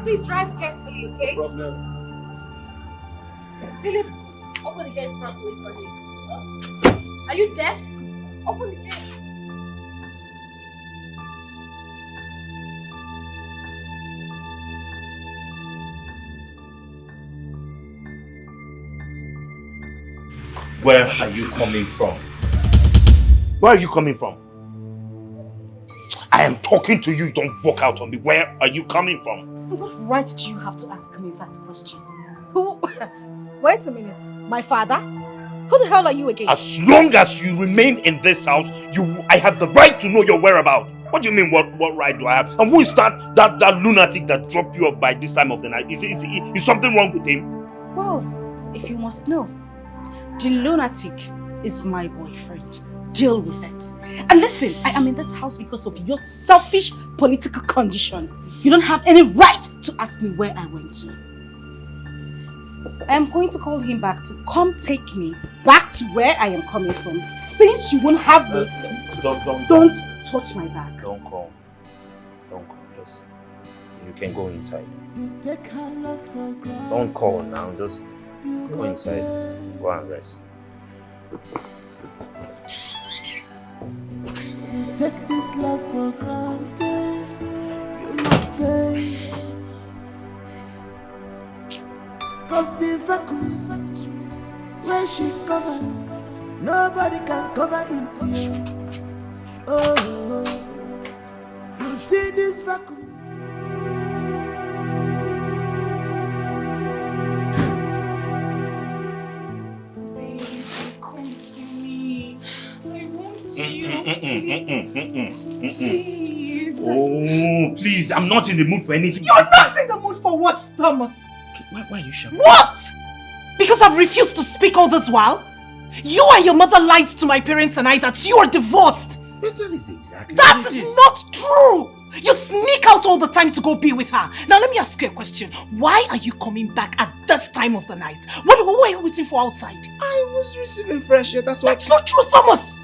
Please drive carefully, okay? No problem. Philip, open the gate properly for me. Are you deaf? Open the gate. Where are you coming from? Where are you coming from? I am talking to you, don't walk out on me. Where are you coming from? What right do you have to ask me that question? Who? Wait a minute. My father? Who the hell are you again? As long as you remain in this house, I have the right to know your whereabouts. What do you mean, what right do I have? And who is that lunatic that dropped you off by this time of the night? Is something wrong with him? Well, if you must know, the lunatic is my boyfriend. Deal with it. And listen, I am in this house because of your selfish political condition. You don't have any right to ask me where I went to. I am going to call him back to come take me back to where I am coming from. Since you won't have me, don't touch my back. Don't call. Just, you can go inside. Don't call now. Just go inside. Go and rest. You take this love for granted. You must pay. 'Cause the vacuum where she covered, nobody can cover it. Oh, you see this vacuum. Baby, come to me. I want you. Please. Oh, please, I'm not in the mood for anything. You're not in the mood for what, Thomas? Why are you shouting? What? Because I've refused to speak all this while? You and your mother lied to my parents and I that you are divorced. That is exactly That is not true. You sneak out all the time to go be with her. Now let me ask you a question. Why are you coming back at this time of the night? What were you waiting for outside? I was receiving fresh air, that's why. That's not true, Thomas.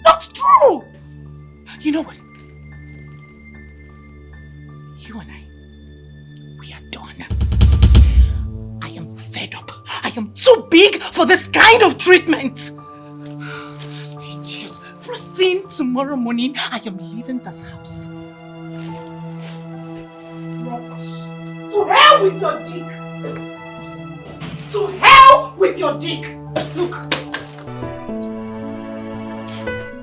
Not true. You know what? You and I, we are done. I am fed up. I am too big for this kind of treatment. Idiot. First thing tomorrow morning, I am leaving this house. Rubbish. To hell with your dick. To hell with your dick. Look.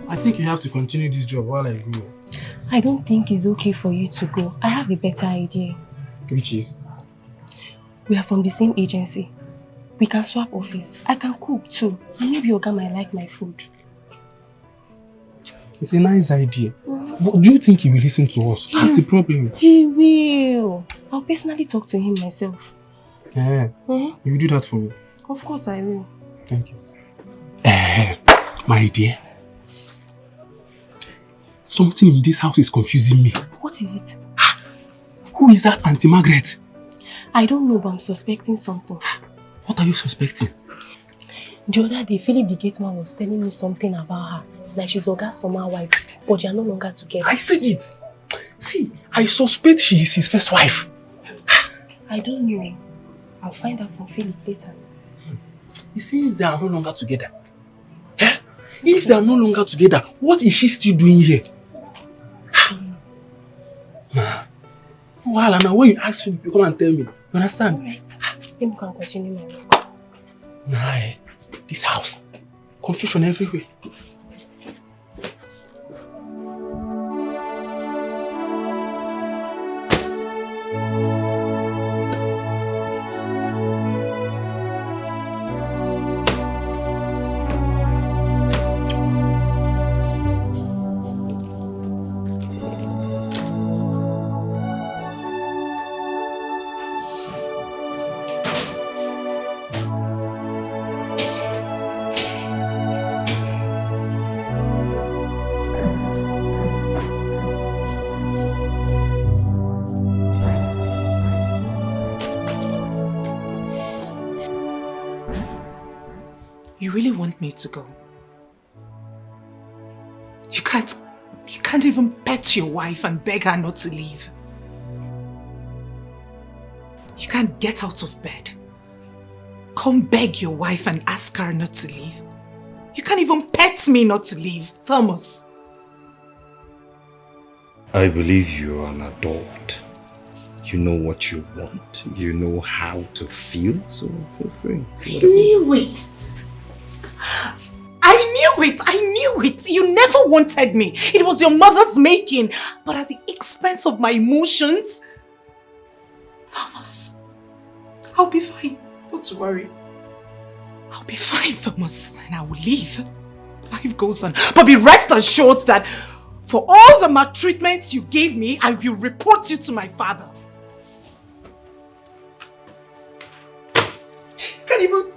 I think you have to continue this job while I go. I don't think it's okay for you to go. I have a better idea. Which is? We are from the same agency. We can swap office. I can cook too. And maybe Oga might like my food. It's a nice idea. But do you think he will listen to us? That's the problem. He will. I'll personally talk to him myself. Yeah. You will do that for me? Of course I will. Thank you. My dear. Something in this house is confusing me. What is it? Who is that Auntie Margaret? I don't know, but I'm suspecting something. What are you suspecting? The other day, Philip the gate man was telling me something about her. It's like she's Oga's former wife, but they are no longer together. I see it. See, I suspect she is his first wife. I don't know. I'll find out from Philip later. It seems they are no longer together. If they are no longer together, what is she still doing here? Well, now when you ask Philip, you come and tell me. You understand? Alright. Then we can continue my work. Nah, this house. Confusion everywhere. You really want me to go? You can't even pet your wife and beg her not to leave. You can't get out of bed. Come beg your wife and ask her not to leave. You can't even pet me not to leave, Thomas. I believe you are an adult. You know what you want. You know how to feel, so feel free. I knew it! I knew it. You never wanted me. It was your mother's making, but at the expense of my emotions. Thomas, I'll be fine. Don't worry. I'll be fine, Thomas, and I will leave. Life goes on. But be rest assured that for all the maltreatment you gave me, I will report you to my father. Can't even...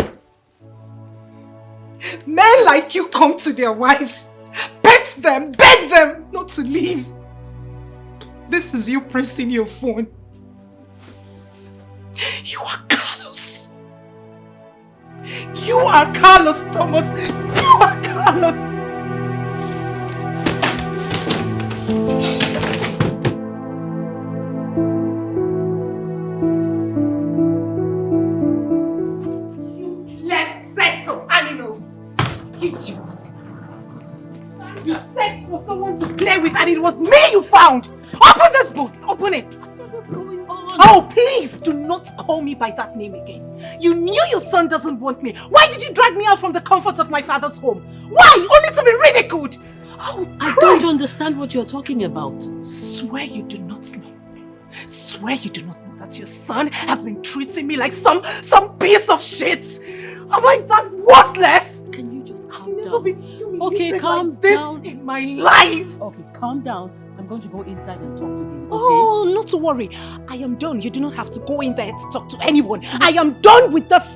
Men like you come to their wives, pet them, beg them not to leave. This is you pressing your phone. You are callous. You are callous, Thomas. You are callous. Useless set of animals. Idiots. You searched for someone to play with and it was me you found. Open this book. Open it. What's going on? Oh, please do not call me by that name again. You knew your son doesn't want me. Why did you drag me out from the comfort of my father's home? Why? Only to be ridiculed. Oh, I don't understand what you're talking about. Swear you do not know. Swear you do not know that your son has been treating me like some piece of shit. Am I that worthless? Can you just calm I've never down? been humiliated Okay, calm like this down. in my life. Okay, calm down. I'm going to go inside and talk to him, okay? Oh, not to worry. I am done. You do not have to go in there to talk to anyone. I am done with this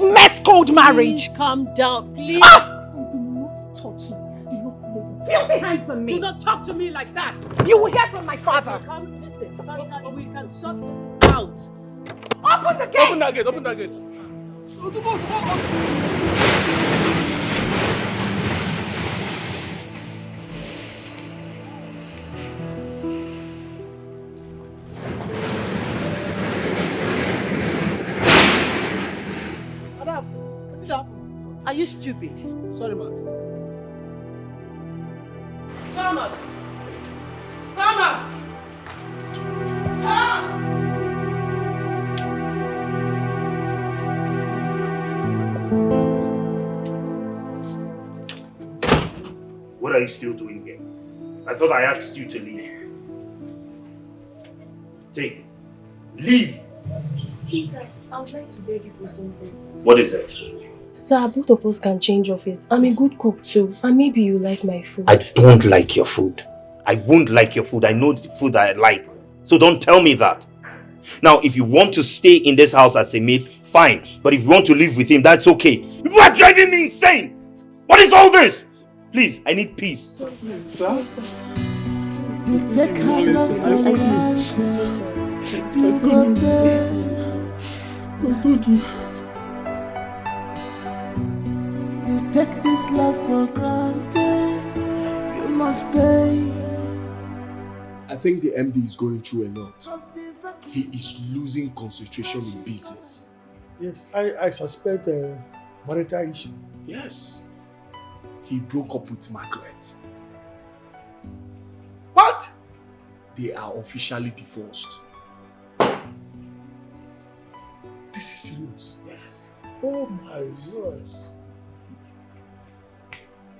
mess called marriage. Please calm down, please. Ah! Do not touch me. Do not lay filthy hands on me. Do not talk to me like that. You will hear from my father. Come, listen. Sometimes we can sort this out. Open the gate. Open that gate. Open that gate. Madam, what is happening? Are you stupid? Sorry, ma'am. Thomas! Thomas! What are you still doing here? I thought I asked you to leave. Take. Leave! Please, sir, I'm trying to beg you for something. What is it? Sir, both of us can change office. I'm a good cook too, and maybe you like my food. I don't like your food. I won't like your food. I know the food that I like. So don't tell me that. Now, if you want to stay in this house as a maid, fine. But if you want to live with him, that's okay. You are driving me insane! What is all this? Please, I need peace. Sir? You take her love for granted. You go there. You take this love for granted. You must pay. I think the MD is going through a lot. He is losing concentration in business. Yes, I suspect a marital issue. Yes. He broke up with Margaret. What? They are officially divorced. This is serious. Yes. Oh my word.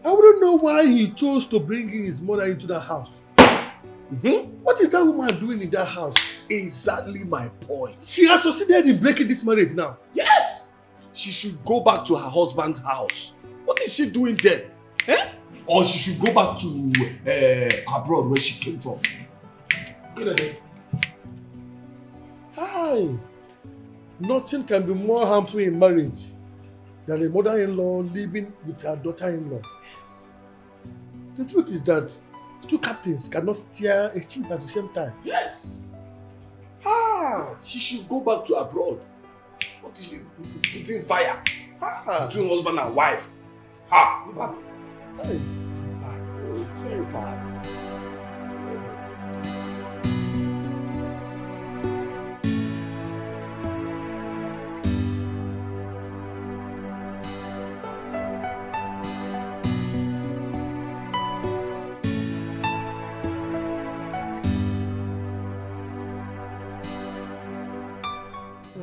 I wouldn't know why he chose to bring in his mother into that house. What is that woman doing in that house? Exactly my point. She has succeeded in breaking this marriage now. Yes! She should go back to her husband's house. What is she doing there? Eh? Or she should go back to abroad where she came from. Good idea. Hi. Nothing can be more harmful in marriage than a mother-in-law living with her daughter-in-law. Yes. The truth is that two captains cannot steer a ship at the same time. Yes. She should go back to abroad. What is she putting fire between husband and wife? Hey, this is bad. Oh, it's very bad.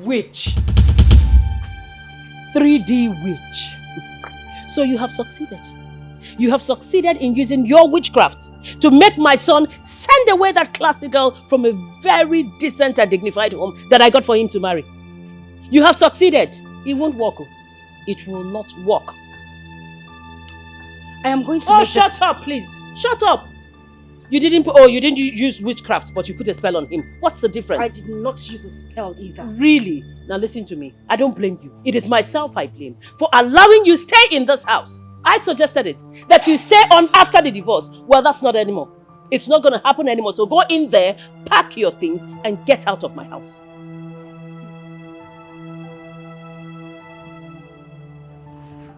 Witch. 3D witch. So you have succeeded. You have succeeded in using your witchcraft to make my son send away that classy girl from a very decent and dignified home that I got for him to marry. You have succeeded. It won't work. It will not work. I am going to make this... shut up, please. Shut up. You didn't use witchcraft, but you put a spell on him. What's the difference? I did not use a spell either. Really? Now listen to me. I don't blame you. It is myself I blame for allowing you stay in this house. I suggested it. That you stay on after the divorce. Well, that's not anymore. It's not going to happen anymore. So go in there, pack your things, and get out of my house.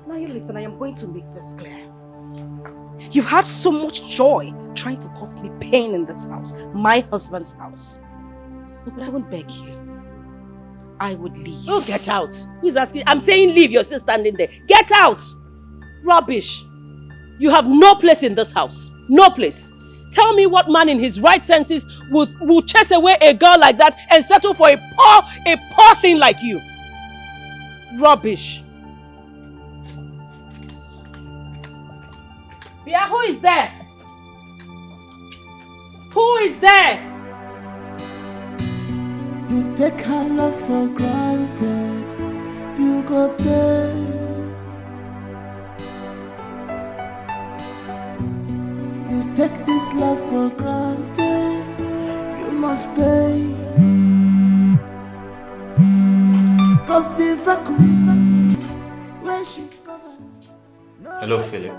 Now you listen, I am going to make this clear. You've had so much joy trying to cause me pain in this house, my husband's house. But I won't beg you. I would leave. Oh, get out. Who's asking? I'm saying leave. You're still standing there. Get out. Rubbish. You have no place in this house. No place. Tell me what man in his right senses will chase away a girl like that and settle for a poor thing like you. Rubbish. Bia, who is there? Who is there? You take her love for granted. You go pay. You take this love for granted. You must pay. Cause the vacuum where she covered. Hello, Philip.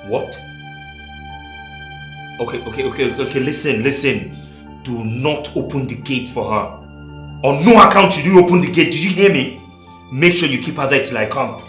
What? Okay, listen. Do not open the gate for her. On no account should you open the gate. Did you hear me? Make sure you keep her there till I come.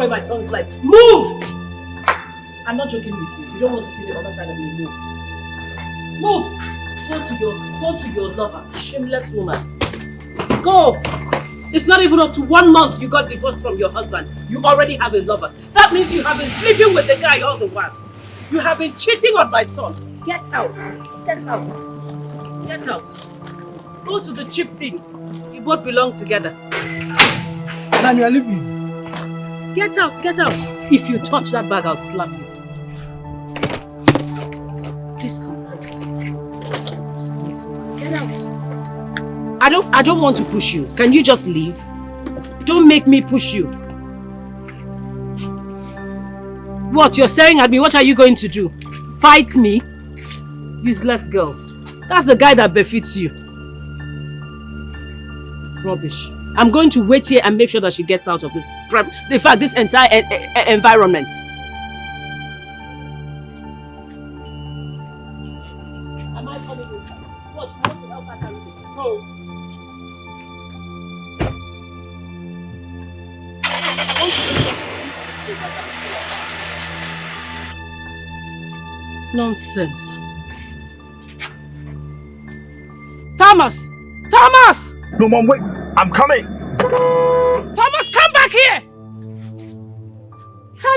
My son's life. Move! I'm not joking with you. You don't want to see the other side of me. Move. Go to your lover. Shameless woman. Go! It's not even up to 1 month you got divorced from your husband. You already have a lover. That means you have been sleeping with the guy all the while. You have been cheating on my son. Get out. Get out. Get out. Go to the cheap thing. You both belong together. Nan, you are leaving. Get out. If you touch that bag, I'll slap you. Please come. Please. Get out. I don't want to push you. Can you just leave? Don't make me push you. What? You're staring at me. What are you going to do? Fight me? Useless girl. That's the guy that befits you. Rubbish. I'm going to wait here and make sure that she gets out of this, in fact, this entire environment. Am I coming with her? What? You want to help her carry this? No. Nonsense. Thomas! No, Mom, wait. I'm coming. Thomas, come back here!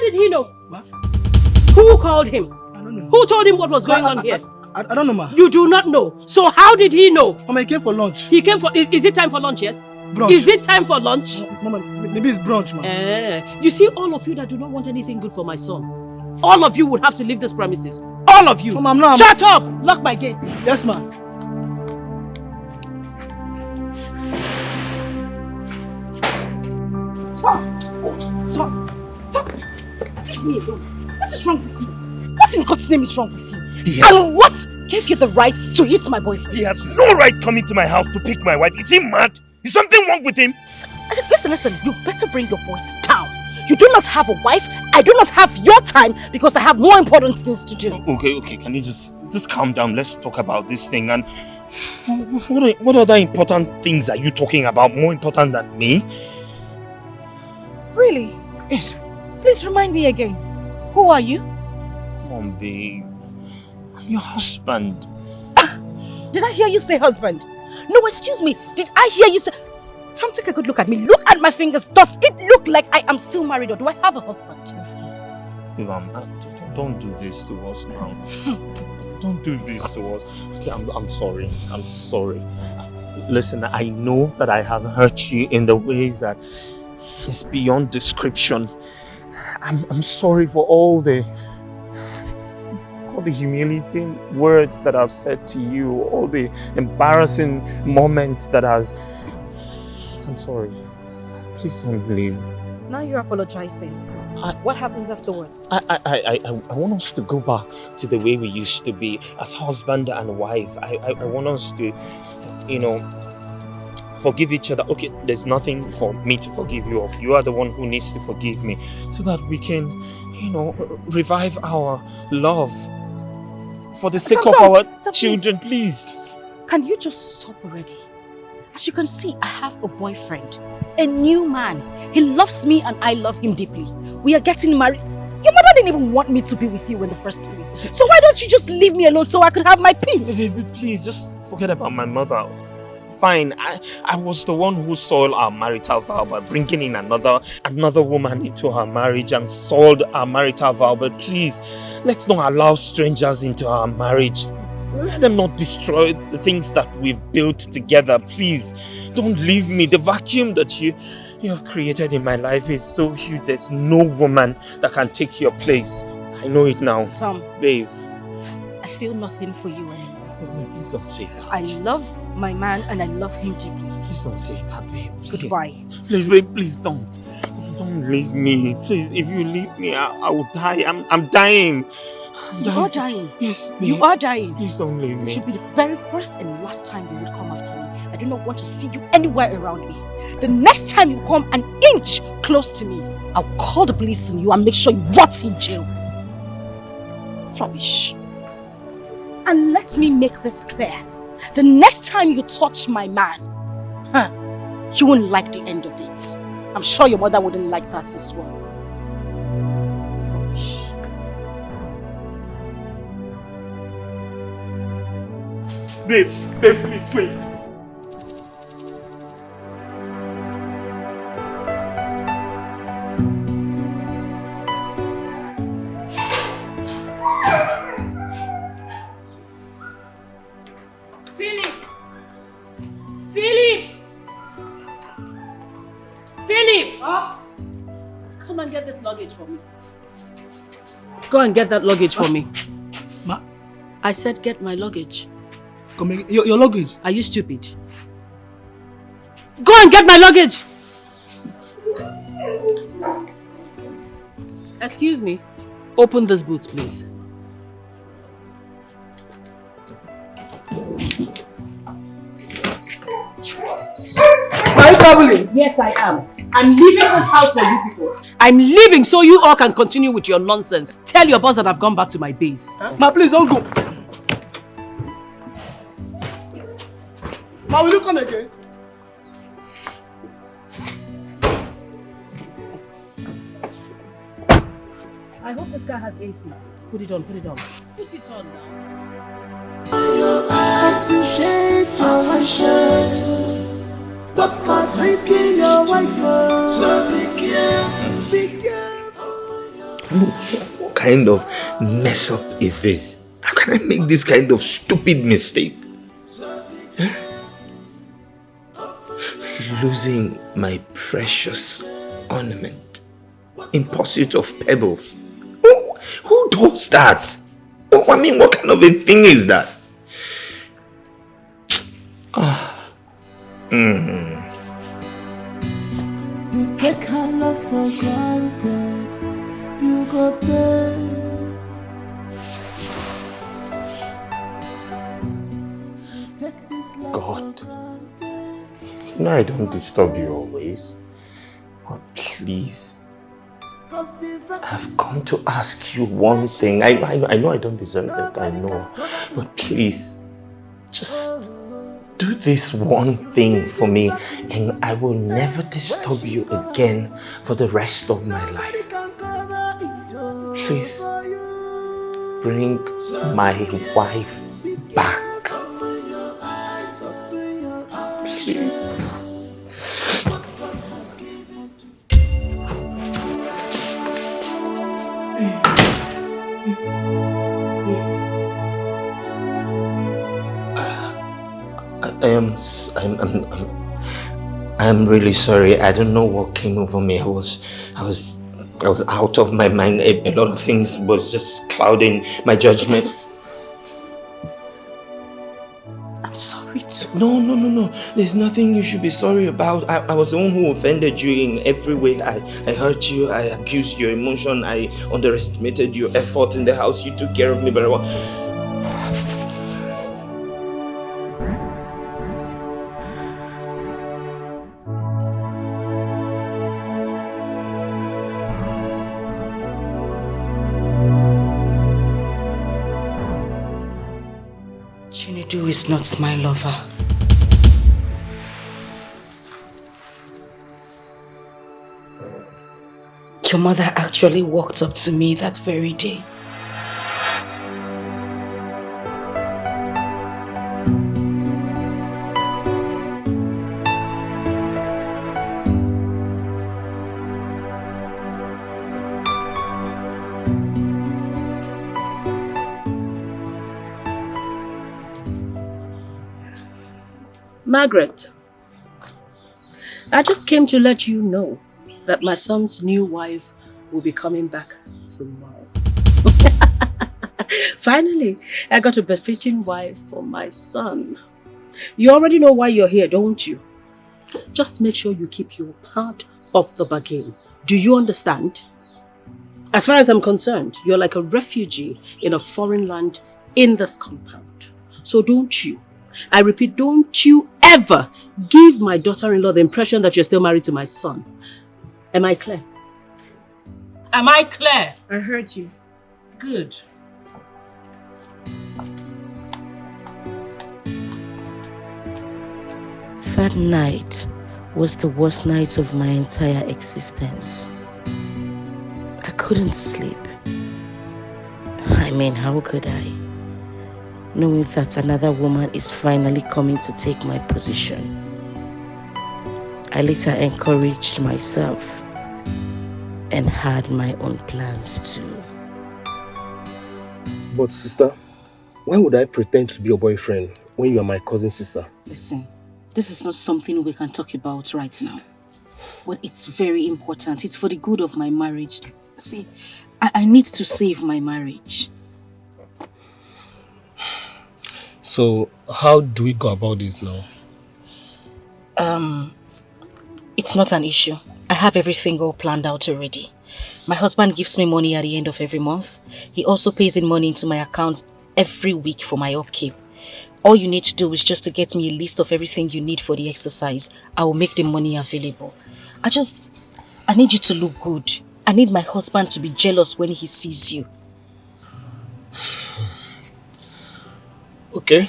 did he know? What? Who called him? I don't know. Who told him what was going on here? I don't know, ma. You do not know. So how did he know? Mama, he came for lunch. He came for... Is it time for lunch yet? Brunch. Is it time for lunch? Mama, maybe it's brunch, ma. You see, all of you that do not want anything good for my son, all of you would have to leave this premises. All of you. Mama, I'm not... Shut up! Lock my gates. Yes, ma. Stop! Leave me alone. What is wrong with you? What in God's name is wrong with you? And what gave you the right to hit my boyfriend? He has no right coming to my house to pick my wife. Is he mad? Is something wrong with him? Listen, you better bring your voice down. You do not have a wife. I do not have your time because I have more important things to do. Okay, can you just calm down? Let's talk about this thing. And what other important things are you talking about? More important than me? Really? Yes. Please remind me again. Who are you? Come on, babe. I'm your husband. Did I hear you say husband? No, excuse me. Did I hear you say... Tom, take a good look at me. Look at my fingers. Does it look like I am still married or do I have a husband? Babe, don't do this to us now. Don't do this to us. Okay, I'm sorry. I'm sorry. Listen, I know that I have hurt you in the ways that is beyond description. I'm sorry for all the humiliating words that I've said to you, all the embarrassing moments that I'm sorry. Please don't leave. Now you're apologizing. What happens afterwards? I want us to go back to the way we used to be as husband and wife. I want us to, forgive each other. Okay, there's nothing for me to forgive you of. You are the one who needs to forgive me so that we can, revive our love for the sake of our children, please. Can you just stop already? As you can see, I have a boyfriend, a new man. He loves me and I love him deeply. We are getting married. Your mother didn't even want me to be with you in the first place. So why don't you just leave me alone so I could have my peace? Please, just forget about my mother. Fine, I was the one who soiled our marital vow by bringing in another woman into our marriage and soiled our marital vow. But please, let's not allow strangers into our marriage. Let them not destroy the things that we've built together. Please, don't leave me. The vacuum that you have created in my life is so huge. There's no woman that can take your place. I know it now. Tom. Babe. I feel nothing for you anymore. Please don't say that. I love my man and I love him deeply. Please don't say that, babe. Please. Goodbye. Please, babe, please don't. Don't leave me. Please, if you leave me, I will die. I'm dying. You are dying. Yes, babe. You are dying. Please don't leave me. This should be the very first and last time you would come after me. I do not want to see you anywhere around me. The next time you come an inch close to me, I'll call the police on you and make sure you rot in jail. Rubbish. And let me make this clear. The next time you touch my man, you won't like the end of it. I'm sure your mother wouldn't like that as well. Rubbish. Babe, please wait. Philip! Come and get this luggage for me. Go and get that luggage for me. Ma? I said get my luggage. Come again. Your luggage? Are you stupid? Go and get my luggage! Excuse me. Open this boot, please. Are you traveling? Yes, I am. I'm leaving this house for you people. I'm leaving so you all can continue with your nonsense. Tell your boss that I've gone back to my base. Ma, please don't go. Ma, will you come again? I hope this car has AC. Put it on, put it on. Put it on now. Your eyes, you shade on my shirt. Stop risking your wife. So be careful, be careful. What kind of mess up is this? How can I make this kind of stupid mistake? Losing my precious ornament in pursuit of pebbles. Who does that? I mean, what kind of a thing is that? You take her love for granted. You go pay. God, you know I don't disturb you always, but please, I've come to ask you one thing. I know I don't deserve it, I know, but please, just do this one thing for me and I will never disturb you again for the rest of my life. Please, bring my wife back. I'm really sorry. I don't know what came over me. I was out of my mind. A lot of things was just clouding my judgment. I'm sorry too. No. There's nothing you should be sorry about. I was the one who offended you in every way. I hurt you. I abused your emotion. I underestimated your effort in the house. You took care of me very well. Chinedu is not my lover. Your mother actually walked up to me that very day. Margaret, I just came to let you know that my son's new wife will be coming back tomorrow. Finally, I got a befitting wife for my son. You already know why you're here, don't you? Just make sure you keep your part of the bargain. Do you understand? As far as I'm concerned, you're like a refugee in a foreign land in this compound. So don't you, I repeat, don't you ever give my daughter-in-law the impression that you're still married to my son. Am I clear? Am I clear? I heard you. Good. That night was the worst night of my entire existence. I couldn't sleep. I mean, how could I? Knowing that another woman is finally coming to take my position. I later encouraged myself and had my own plans too. But sister, why would I pretend to be your boyfriend when you are my cousin sister? Listen, this is not something we can talk about right now. But it's very important. It's for the good of my marriage. See, I need to save my marriage. So, how do we go about this now? It's not an issue. I have everything all planned out already. My husband gives me money at the end of every month. He also pays in money into my account every week for my upkeep. All you need to do is just to get me a list of everything you need for the exercise. I will make the money available. I need you to look good. I need my husband to be jealous when he sees you. Okay.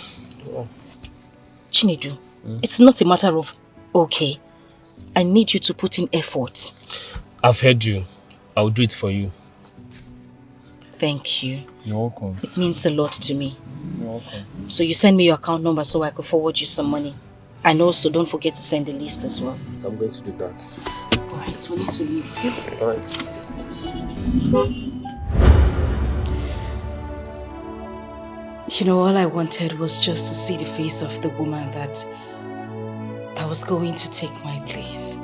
Chinedu, it's not a matter of okay. I need you to put in effort. I've heard you. I'll do it for you. Thank you. You're welcome. It means a lot to me. You're welcome. So you send me your account number so I could forward you some money. And also don't forget to send the list as well. So I'm going to do that. Alright, so we need to leave, okay? Alright. You know, all I wanted was just to see the face of the woman that was going to take my place.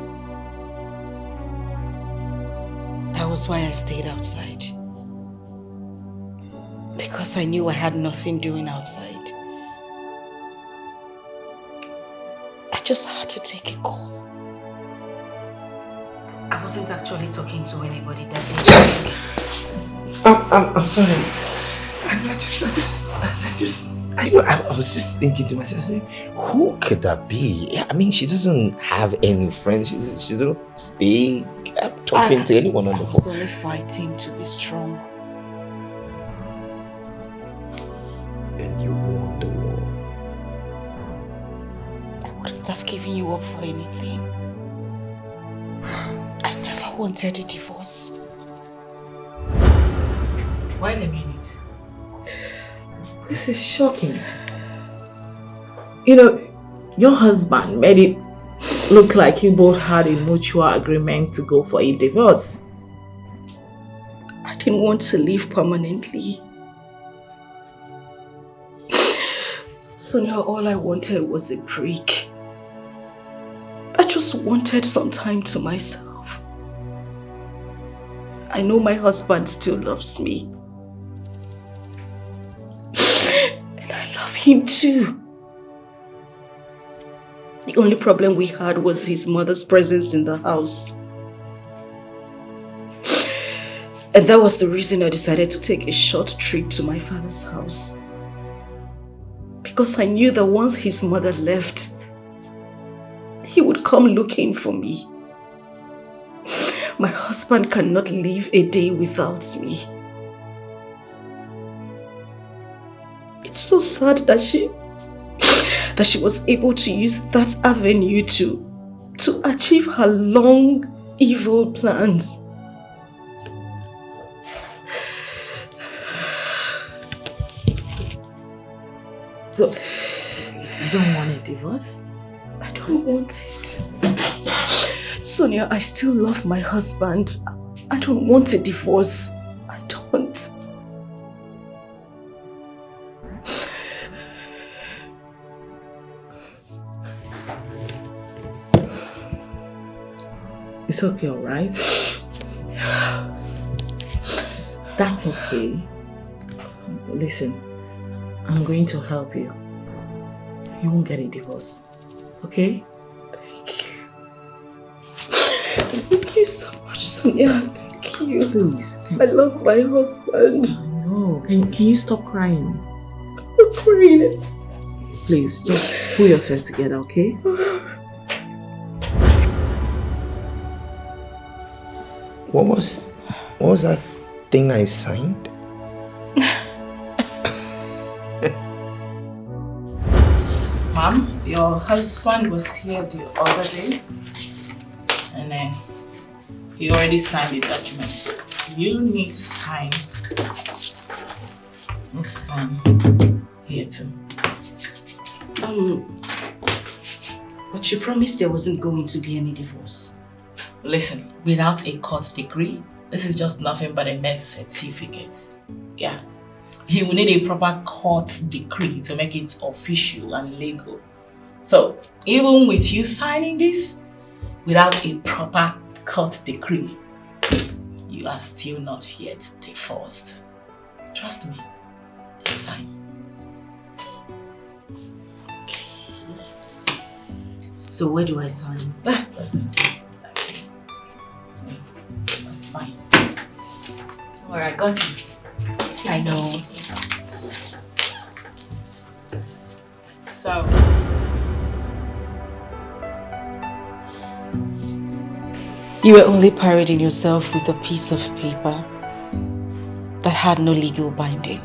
That was why I stayed outside. Because I knew I had nothing doing outside. I just had to take a call. I wasn't actually talking to anybody that day. Yes! I'm sorry. I was just thinking to myself, who could that be? I mean, she doesn't have any friends. She doesn't stay talking to anyone on the phone. I was only fighting to be strong. And you won the war. I wouldn't have given you up for anything. I never wanted a divorce. Wait a minute. This is shocking. You know, your husband made it look like you both had a mutual agreement to go for a divorce. I didn't want to live permanently. So now all I wanted was a break. I just wanted some time to myself. I know my husband still loves me. And I love him too. The only problem we had was his mother's presence in the house. And that was the reason I decided to take a short trip to my father's house. Because I knew that once his mother left, he would come looking for me. My husband cannot live a day without me. It's so sad that she was able to use that avenue to achieve her long, evil plans. So, you don't want a divorce? I don't want it. Sonia, I still love my husband. I don't want a divorce. I don't. It's okay, alright? That's okay. Listen, I'm going to help you. You won't get a divorce. Okay? Thank you. Thank you so much, Sonia. Thank you. Please. I love my husband. I know. Can you stop crying? I'm crying. Please, just pull yourself together, okay? What was that thing I signed? Mom, your husband was here the other day and then he already signed the document, so you need to sign. Let's sign here too. But you promised there wasn't going to be any divorce. Listen, without a court degree, this is just nothing but a mere certificate. Yeah. He will need a proper court decree to make it official and legal. So, even with you signing this, without a proper court decree, you are still not yet divorced. Trust me. Just sign. So where do I sign? Just sign. That's fine. Alright, I got you. I know. So, you were only parading yourself with a piece of paper that had no legal binding.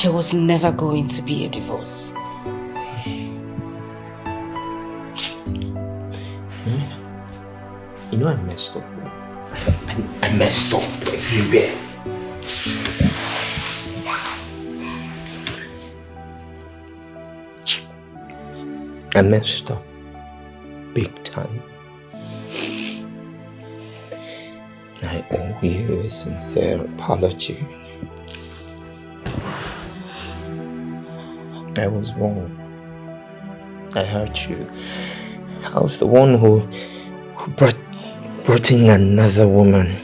There was never going to be a divorce. You know I messed up. I messed up everywhere. I messed up big time. I I owe you a sincere apology. I was wrong. I hurt you. I was the one who brought in another woman.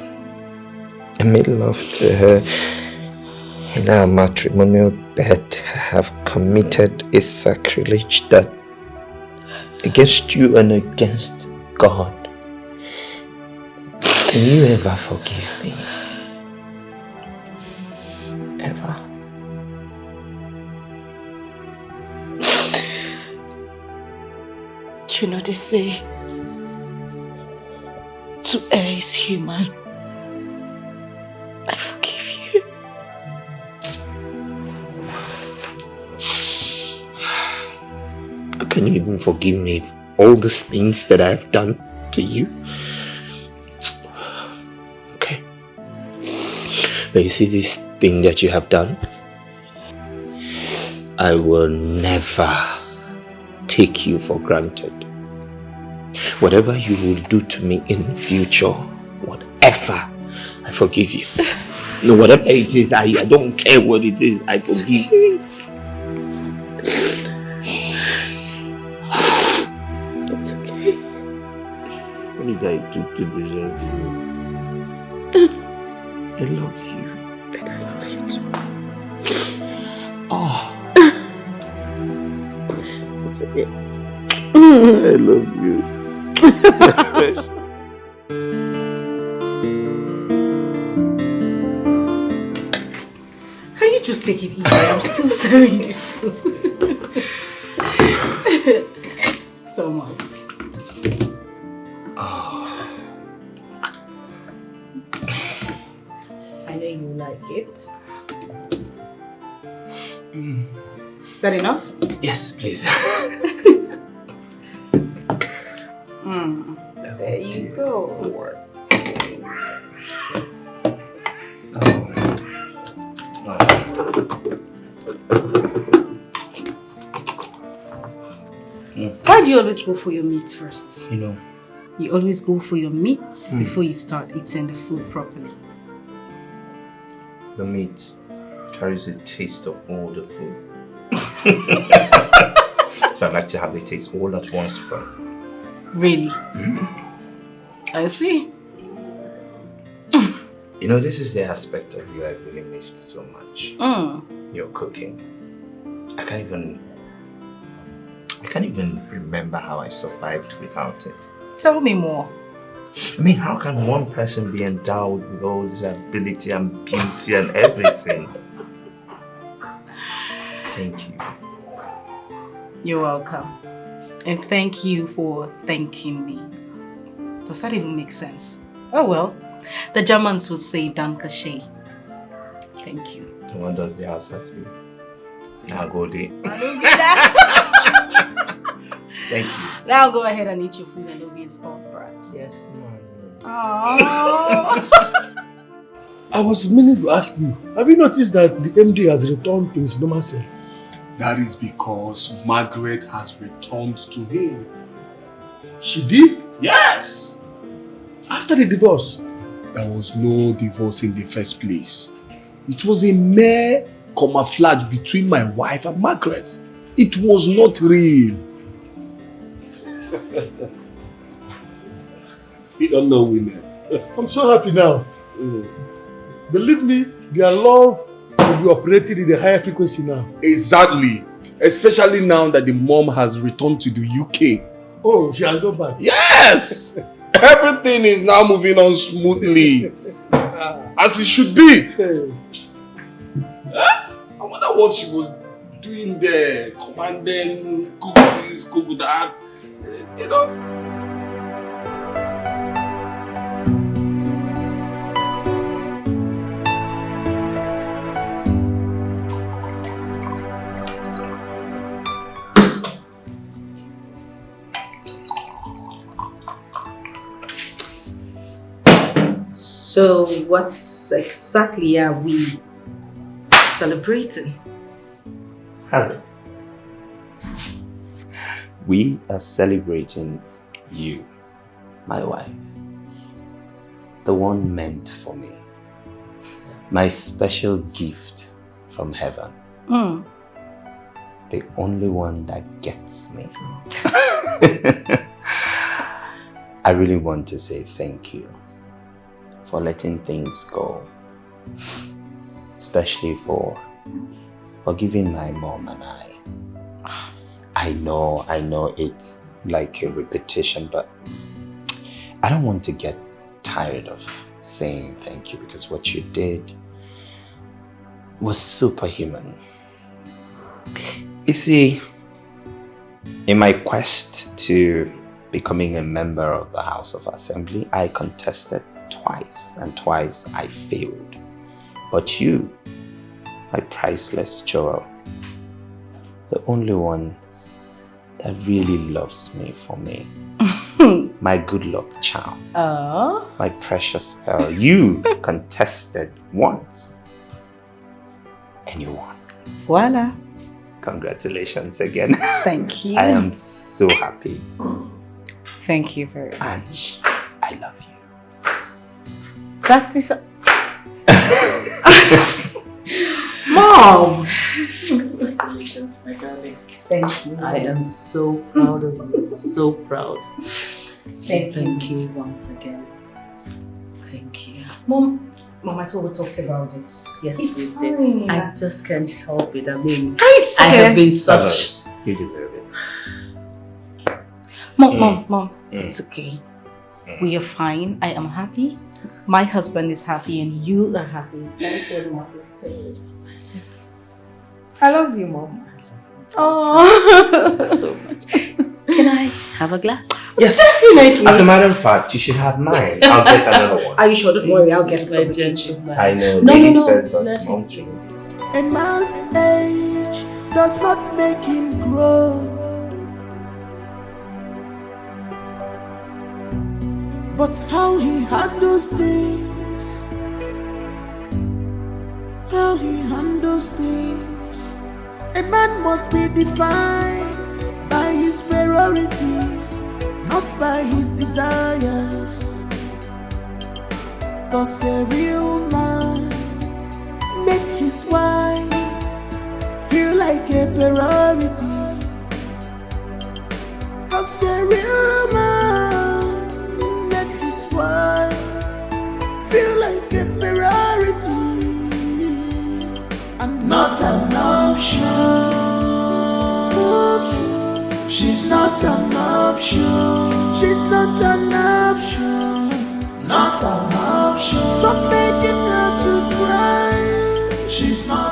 I made love to her in our matrimonial bed. I have committed a sacrilege that against you and against God. Can you ever forgive me? Ever? You know, they say to err is human. I forgive you. How can you even forgive me for all these things that I've done to you? Okay. But you see this thing that you have done? I will never take you for granted. Whatever you will do to me in future, whatever, I forgive you. No, whatever it is, I don't care what it is, I forgive you. It's okay. What did I do to deserve you? I love you. And I love you too. Oh. It's okay. I love you. Can you just take it easy? I'm still serving the food. Thomas. Oh. I know you like it. Is that enough? Yes, please. There you go. Why do you always go for your meats first? You know. You always go for your meats before you start eating the food properly. The meat carries a taste of all the food. So I'd like to have the taste all at once from. Really? I see. You know, this is the aspect of you I really missed so much. Your cooking. I can't even remember how I survived without it. Tell me more. I mean, how can one person be endowed with all this ability and beauty and everything? Thank you. You're welcome. And thank you for thanking me. Does that even make sense? Oh well, the Germans would say Danke schön. Thank you. And what does the house say? Now go there. Thank you. Now go ahead and eat your food and don't be a spoiled brat. Yes, ma'am. Aww. I was meaning to ask you, have you noticed that the MD has returned to his normal self? That is because Margaret has returned to him. She did? Yes! After the divorce? There was no divorce in the first place. It was a mere camouflage between my wife and Margaret. It was not real. You don't know women. I'm so happy now. Believe me, their love will be operating in a higher frequency now. Exactly. Especially now that the mom has returned to the UK. Oh, she has gone back? Yes! Everything is now moving on smoothly. As it should be. I wonder what she was doing there. Commanding, cook this, cook that. You know? So what exactly are we celebrating? Harry. We are celebrating you, my wife. the one meant for me. My special gift from heaven. The only one that gets me. I really want to say thank you for letting things go. Especially for forgiving my mom and I. I know it's like a repetition, but I don't want to get tired of saying thank you because what you did was superhuman. You see, in my quest to becoming a member of the House of Assembly, I contested twice, and twice I failed. But you, my priceless Joel, the only one that really loves me for me, my good luck charm, my precious pearl, you contested once, and you won. Voila. Congratulations again. Thank you. I am so happy. Thank you very much. I love you. That is... Mom! Congratulations, my darling. Thank you. I am so proud of you. So proud. Thank you once again. Thank you. Mom, I thought we talked about this. Yes, It's we fine. did. I just can't help it. I mean, I have been such... You deserve it. Mom, it's okay. We are fine. I am happy. My husband is happy and you are happy. That's what matters to me. I love you, Mom. Oh, so much. Can I have a glass? Yes. Definitely. As a matter of fact, you should have mine. I'll get another one. Are you sure? Don't worry, I'll get it from the kitchen. I know. No. First, but Mom too. A man's age does not make him grow, but how he handles things, how he handles things. A man must be defined by his priorities, not by his desires. 'Cause a real man make his wife feel like a priority. 'Cause a real man make his wife feel like a priority and not an option. She's not an option. She's not an option. Not an option. Stop making her to cry. She's not